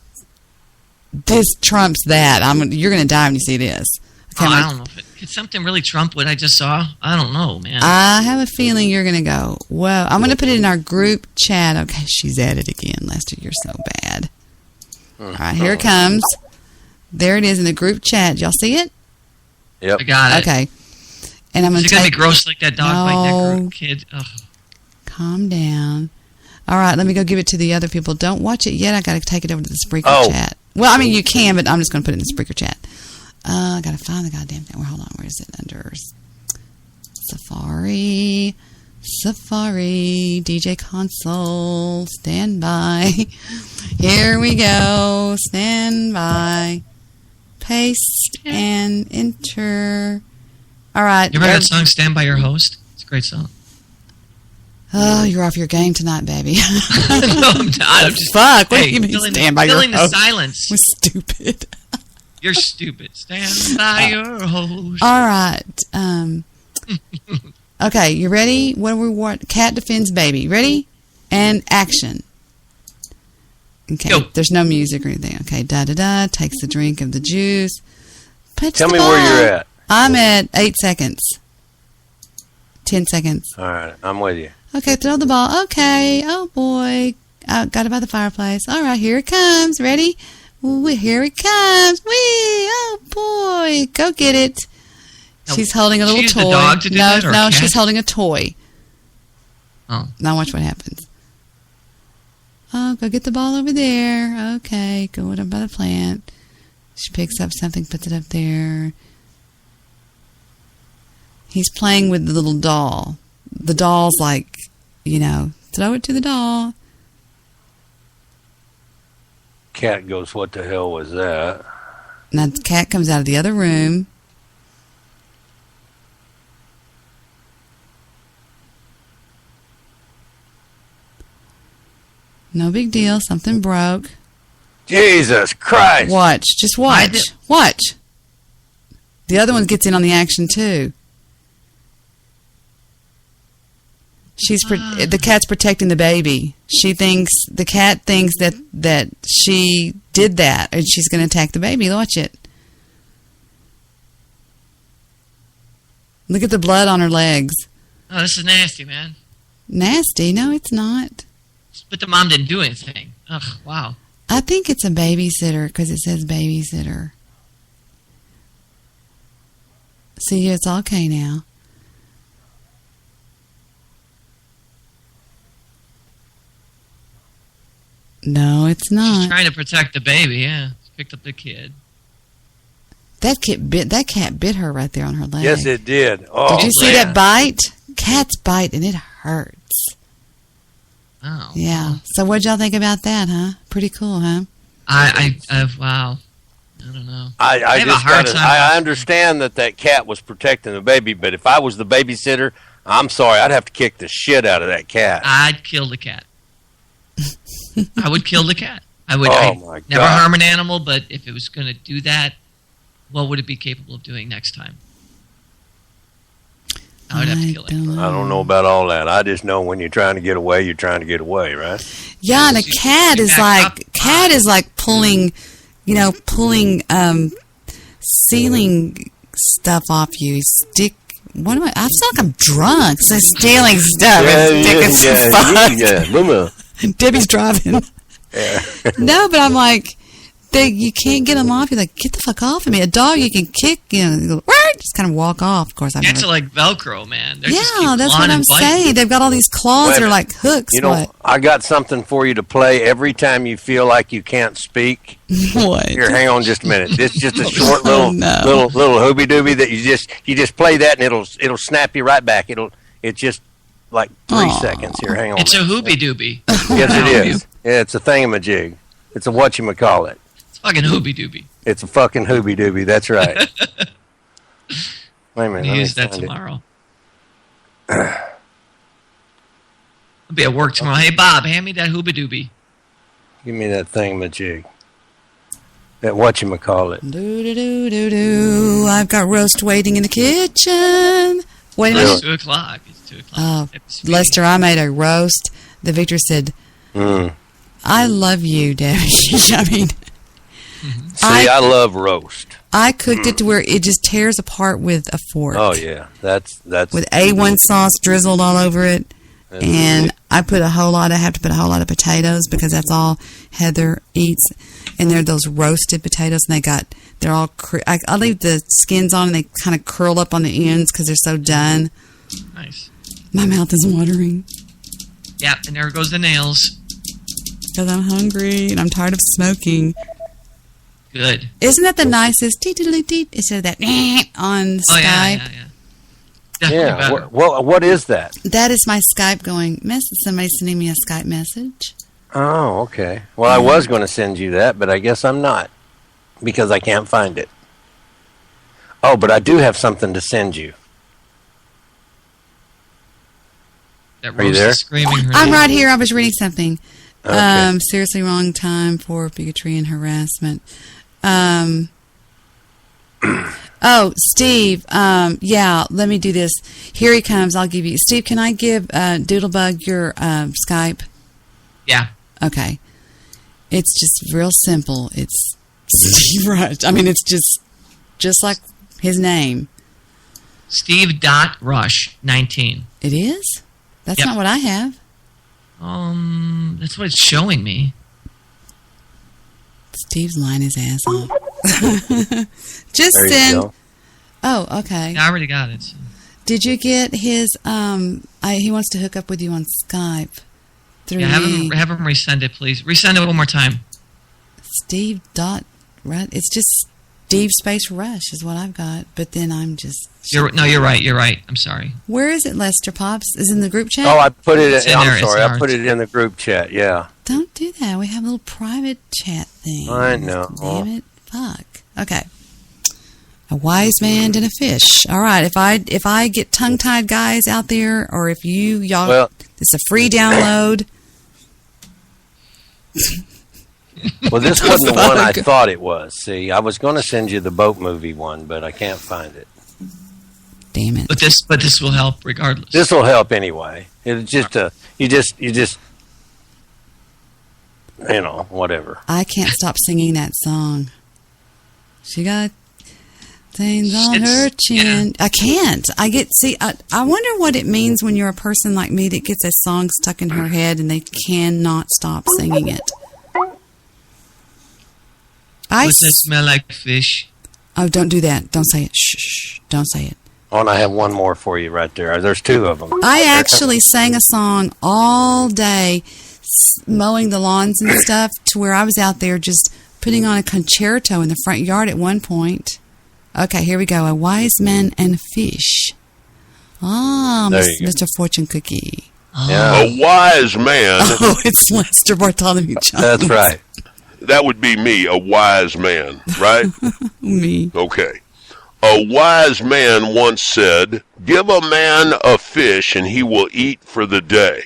this trumps that. You're going to die when you see this. Okay, I don't know. Could something really trump what I just saw? I don't know, man. I have a feeling you're going to go, whoa. I'm going to put it in our group chat. Okay, she's at it again. Lester, you're so bad. All right, here it comes. There it is in the group chat. Y'all see it? Yep. I got it. Okay. And I'm going Is to it going take... to be gross like that dog bite that No. kid? Ugh. Calm down. All right, let me go give it to the other people. Don't watch it yet. I got to take it over to the Spreaker chat. Well, I mean, you can, but I'm just going to put it in the Spreaker chat. I got to find the goddamn thing. Hold on. Where is it? Under Safari. DJ console. Stand by. Here we go. Stand by. Paste and enter. All right. You remember that song, Stand By Your Host? It's a great song. Oh, you're off your game tonight, baby. No, I'm not. I'm just... Fuck. What Hey, do you mean stand by your filling the host? silence. We're stupid. You're stupid. Stand by your host. All right. Okay, you ready? What do we want? Cat defends baby. Ready? And action. Okay, there's no music or anything. Okay, da-da-da, takes a drink of the juice. Tell me where you're at. I'm at 8 seconds. 10 seconds. All right, I'm with you. Okay, throw the ball. Okay, oh boy. Got it by the fireplace. All right, here it comes. Ready? Here it comes. Whee! Oh boy. Go get it. She's holding a little She used toy. the dog to do that, or a no, cat? she's holding a toy. Oh. Now watch what happens. Oh, go get the ball over there. Okay, go up by the plant. She picks up something, puts it up there. He's playing with the little doll. The doll's like, throw it to the doll. Cat goes, what the hell was that? Now the cat comes out of the other room. No big deal. Something broke. Jesus Christ. Watch. Just watch. Watch. The other one gets in on the action too. The cat's protecting the baby. The cat thinks that she did that and she's going to attack the baby. Watch it. Look at the blood on her legs. Oh, this is nasty, man. Nasty? No, it's not. But the mom didn't do anything. Ugh, wow. I think it's a babysitter because it says babysitter. See, it's okay now. No, it's not. She's trying to protect the baby, yeah. She picked up the kid. That cat bit her right there on her leg. Yes, it did. Oh, did you see that bite? Cats bite and it hurts. Oh. Yeah. So what'd y'all think about that, huh? Pretty cool, huh? Wow. I don't know. I have a just hard time. I understand that cat was protecting the baby, but if I was the babysitter, I'm sorry, I'd have to kick the shit out of that cat. I'd kill the cat. I would kill the cat. I would. Oh, my God. Never harm an animal, but if it was going to do that, what would it be capable of doing next time? I would have to kill it. I don't know about all that. I just know when you're trying to get away, you're trying to get away, right? Yeah, and a cat is like pulling ceiling stuff off you. what am I? I feel like I'm drunk. So stealing stuff. Debbie's driving. No, but I'm like, you can't get them off. You're like, get the fuck off of me. A dog you can kick, just kind of walk off. Of course, It's like Velcro, man. They're just yeah, that's what I'm saying. They've got all these claws that are like hooks. I got something for you to play every time you feel like you can't speak. What? Here, hang on just a minute. It's just a short little hooby dooby that you just play that and it'll snap you right back. It's just like 3 seconds. Here, hang on. It's a hooby dooby. Yes, it is. Yeah, it's a thingamajig. It's a whatchamacallit. It's fucking hooby dooby. It's a fucking hooby dooby. That's right. Wait a minute. Use that tomorrow. I'll be at work tomorrow. Hey, Bob, hand me that hooby dooby. Give me that thingamajig. That whatchamacallit. Do. I've got roast waiting in the kitchen. Wait a minute. It's 2 o'clock. It's 2 o'clock. Oh, Lester, I made a roast. The Victor said, I love you, Debbie. I mean, I love roast. I cooked it to where it just tears apart with a fork. Oh yeah, that's with A1 sauce drizzled all over it, and I have to put a whole lot of potatoes because that's all Heather eats, and they're those roasted potatoes, and they're all. I leave the skins on, and they kind of curl up on the ends because they're so done. Nice. My mouth is watering. Yeah, and there goes the nails. Because I'm hungry and I'm tired of smoking. Good. Isn't that the nicest teet instead of that on Skype? Yeah. What is that? That is my Skype going, somebody sending me a Skype message. Oh, okay. Well, I was going to send you that, but I guess I'm not because I can't find it. Oh, but I do have something to send you. Are you there? Screaming I'm right here. I was reading something. Okay. Seriously wrong time for bigotry and harassment. Steve. Yeah, let me do this. Here he comes. I'll give you. Steve, can I give Doodlebug your Skype? Yeah. Okay. It's just real simple. It's Steve Rush. I mean, it's just like his name. Steve.Rush 19. It is? That's not what I have. That's what it's showing me. Steve's lying his ass off. Just there send. You go. Oh, okay. Yeah, I already got it. So. Did you get his? He wants to hook up with you on Skype. Through have him resend it, please. Resend it one more time. Steve. Right. It's just Steve Space Rush is what I've got. But then I'm just. You're right. You're right. I'm sorry. Where is it, Lester Pops? Is it in the group chat? Oh, I put it. I'm sorry. I put it in the group chat. Yeah. Don't do that. We have a little private chat thing. I know. Damn it. Fuck. Okay. A wise man and a fish. All right. If I get tongue-tied guys out there, or if y'all, it's a free download. Well, this wasn't the one I thought it was. See, I was going to send you the boat movie one, but I can't find it. Damn it! But this will help regardless. This will help anyway. It's just you just whatever. I can't stop singing that song. She got things on her chin. Yeah. I can't. I wonder what it means when you're a person like me that gets a song stuck in her head and they cannot stop singing it. Does it smell like fish? Oh, don't do that. Don't say it. Shh. Don't say it. Oh, and I have one more for you right there. There's 2 of them. I actually sang a song all day mowing the lawns and stuff to where I was out there just putting on a concerto in the front yard at one point. Okay, here we go. A wise man and a fish. Mr. Fortune Cookie. Yeah. A wise man. Oh, it's Lester Bartholomew Jones. That's right. That would be me, a wise man, right? Me. Okay. A wise man once said, "Give a man a fish and he will eat for the day.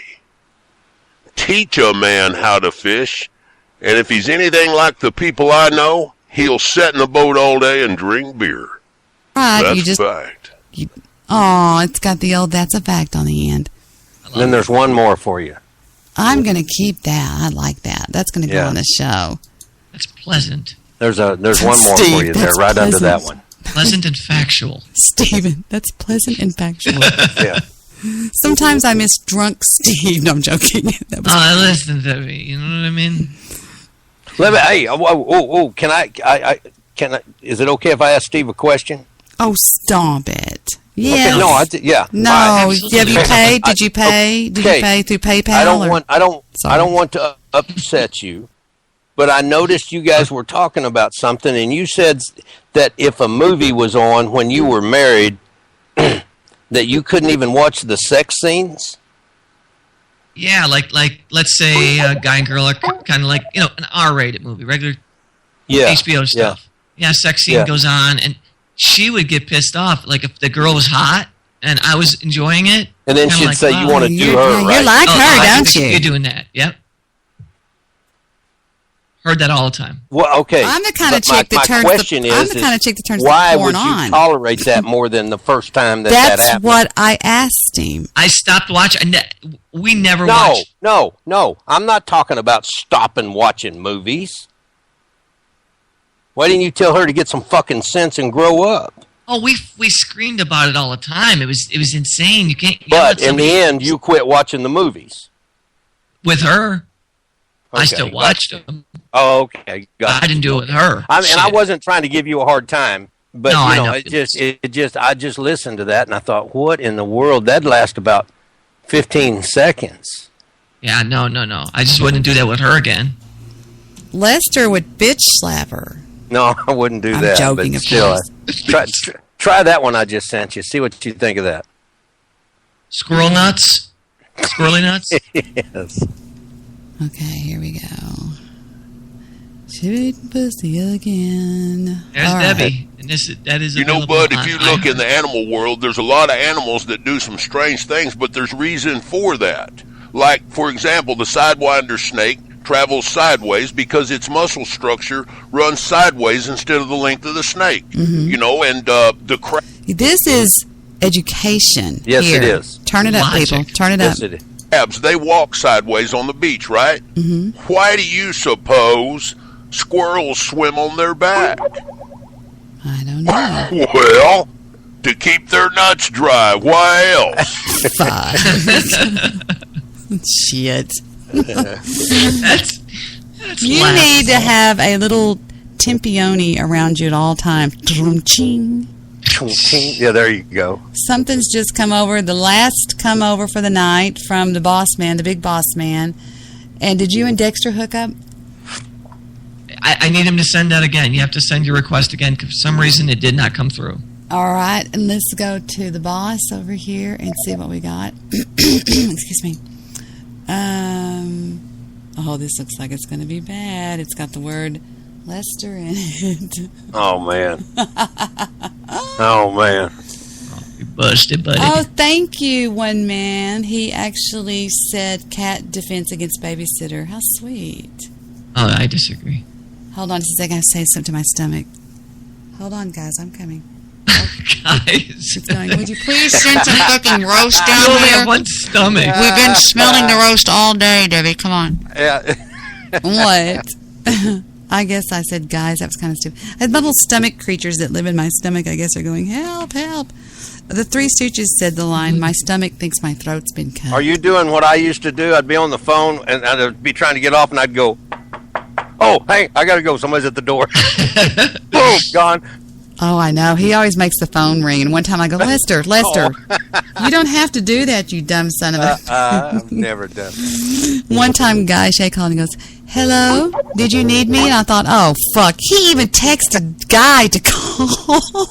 Teach a man how to fish, and if he's anything like the people I know, he'll sit in a boat all day and drink beer." Right, That's a fact. It's got the old "that's a fact" on the end. Then there's one more for you. I'm going to keep that. I like that. That's going to go on the show. That's pleasant. There's one more for you there, right under that one. Pleasant and factual. Stephen, that's pleasant and factual. Yeah. Sometimes I miss drunk Steve. No, I'm joking. That was Listen to me. You know what I mean? Let me. Hey, can I? Is it okay if I ask Steve a question? Oh, stop it. Yeah. Okay, no, yeah. No. Have you paid? Did you pay? Did you pay through PayPal? I don't want to upset you, but I noticed you guys were talking about something, and you said that if a movie was on when you were married, that you couldn't even watch the sex scenes. Yeah, like let's say a guy and girl are kind of like, you know, an R-rated movie, regular HBO stuff. Yeah, sex scene goes on, and she would get pissed off. Like if the girl was hot and I was enjoying it, and then she'd say, "You want to do her, right?" You like her, don't you? You're doing that. Yep. Heard that all the time. Well, okay. I'm the kind of chick that turns why the porn would you on. tolerate that more than the first time that That's happened? what I asked him. I stopped watching. We never watched. No. I'm not talking about stopping watching movies. Why didn't you tell her to get some fucking sense and grow up? Oh, we screamed about it all the time. It was insane. You can't. But in the end, you quit watching the movies. With her, okay, I still watched them. Oh, okay. I didn't do it with her. I wasn't trying to give you a hard time, but no, you know, I just listened to that and I thought, what in the world? That'd last about 15 seconds. Yeah, no. I just wouldn't do that with her again. Lester would bitch slap her. No, I wouldn't do that. I'm joking, but still, try that one I just sent you. See what you think of that. Squirrel nuts? Squirrely nuts? Yes. Okay, here we go. Sweet pussy again. There's Debbie. And that is, you know, Bud, if you look in the animal world, there's a lot of animals that do some strange things, but there's reason for that. Like, for example, the sidewinder snake travels sideways because its muscle structure runs sideways instead of the length of the snake. Mm-hmm. You know, and the crab. This is education. Yes, here. It is. Turn it up, people. Turn it up. It is. Crabs, they walk sideways on the beach, right? Mm-hmm. Why do you suppose squirrels swim on their back? I don't know. Well, to keep their nuts dry. Why else? Shit. That's you need to have a little timpione around you at all times. Yeah, there you go. Something's just come over. The last come over for the night from the boss man, the big boss man. And did you and Dexter hook up? I need him to send that again. You have to send your request again because for some reason it did not come through. All right, and let's go to the boss over here and see what we got. Excuse me. Oh, this looks like it's going to be bad. It's got the word Lester in it. Oh, man. Oh, man. You busted, buddy. Oh, thank you, one man. He actually said cat defense against babysitter. How sweet. Oh, I disagree. Hold on just a second. I have to say something to my stomach. Hold on, guys. I'm coming. Guys. It's going, would you please send some fucking roast down You only here? have one stomach. We've been smelling the roast all day, Debbie. Come on. Yeah. What? I guess I said guys. That was kind of stupid. I had little stomach creatures that live in my stomach, I guess, are going, help, help. The Three Stooges said the line, my stomach thinks my throat's been cut. Are you doing what I used to do? I'd be on the phone, and I'd be trying to get off, and I'd go, oh, hey, I got to go. Somebody's at the door. Boom, gone. Oh, I know. He always makes the phone ring. And one time I go, Lester, you don't have to do that, you dumb son of a... I've never done that. One time, Guy Shay called and goes, hello, did you need me? And I thought, oh, fuck. He even texted Guy to call.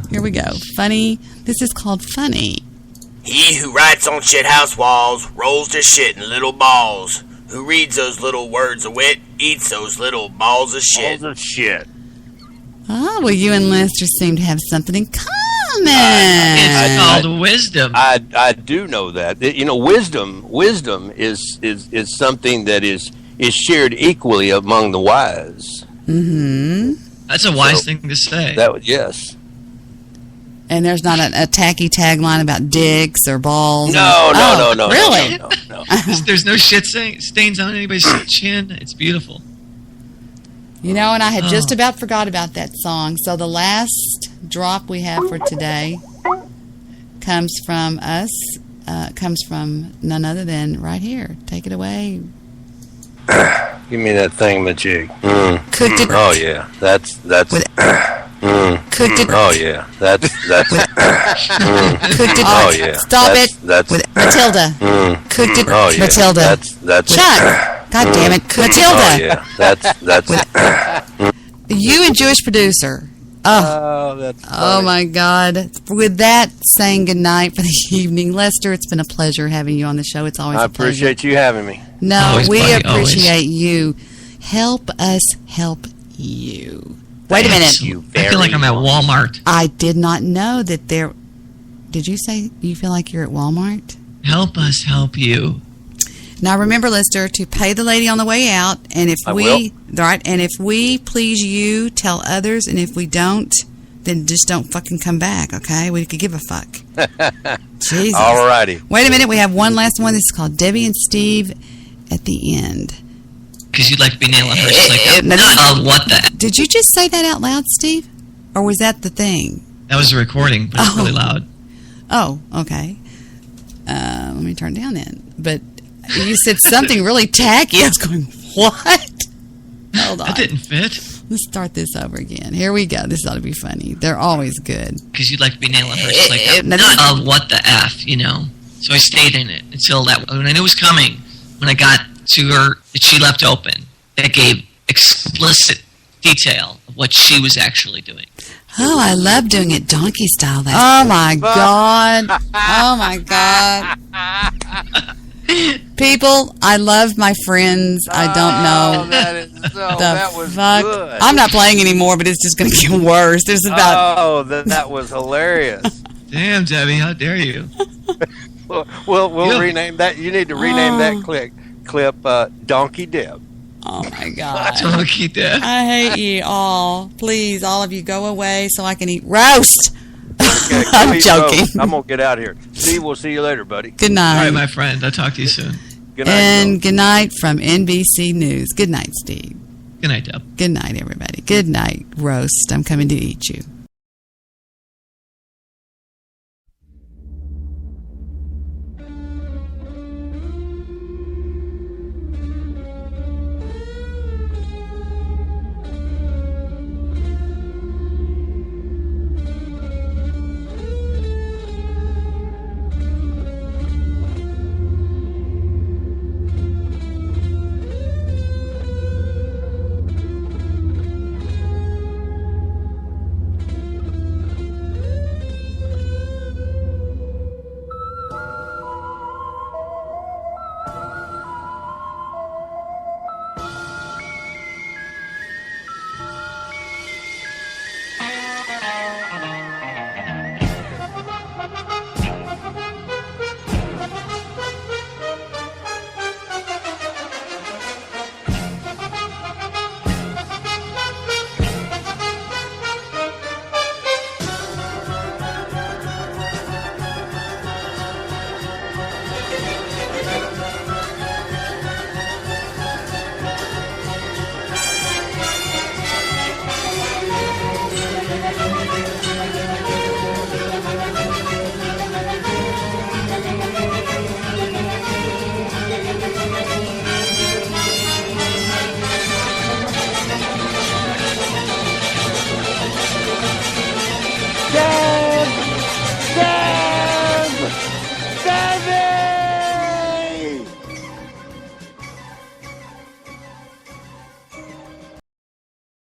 Here we go. Funny. This is called Funny. He who writes on shithouse walls rolls their shit in little balls. Who reads those little words of wit eats those little balls of shit. Balls of shit. Oh, well, you and Lester seem to have something in common. It's called wisdom. I do know that. You know, wisdom is something that is shared equally among the wise. Mm-hmm. That's a wise thing to say. Yes. And there's not a tacky tagline about dicks or balls. No. Really? No. There's no shit stains on anybody's chin. It's beautiful. You know, and I had just about forgot about that song. So the last drop we have for today comes from us. Comes from none other than right here. Take it away. Give me that thingamajig. Cooked it. Oh yeah, that's. Cooked it. Oh yeah, that's. Cooked it. Oh yeah. Stop it. That's with Matilda. Cooked it. Oh yeah. Matilda. That's. Chuck. God damn it, Matilda. Oh yeah, that's. You and Jewish producer. Oh, that's funny. Oh my God! With that, saying goodnight for the evening, Lester. It's been a pleasure having you on the show. It's always. I a pleasure. appreciate you having me. No, Always, we buddy, appreciate you. Help us help you. Wait a minute. I feel like I'm at Walmart. I did not know that there. Did you say you feel like you're at Walmart? Help us help you. Now remember, Lester, to pay the lady on the way out, and if we please you, tell others, and if we don't, then just don't fucking come back, okay? We could give a fuck. Jesus. All righty. Wait a minute, we have one last one. This is called Debbie and Steve at the end. Because you'd like to be nailing her like what the? Did you just say that out loud, Steve? Or was that the thing? That was a recording, but it's really loud. Oh, okay. Let me turn down then. But you said something really tacky. I was going, what? Hold on. That didn't fit. Let's start this over again. Here we go. This ought to be funny. They're always good. Because you'd like to be nailing her like what the F, you know? So I stayed in it until that. When I knew it was coming, when I got to her, she left open. It gave explicit detail of what she was actually doing. Oh, I love doing it donkey style. Oh, my God. Oh, my God. People, I love my friends. I don't know. That was good. I'm not playing anymore, but it's just going to get worse. There's about... Oh, that was hilarious. Damn, Debbie, how dare you? We'll rename that. You need to rename that clip Donkey Deb. Oh, my God. Donkey Deb. I hate you all. Please, all of you, go away so I can eat roast. Okay, I'm joking. I'm going to get out of here. Steve, we'll see you later, buddy. Good night. All right, my friend. I'll talk to you soon. Good night. And good night from NBC News. Good night, Steve. Good night, Deb. Good night, everybody. Good night, roast. I'm coming to eat you.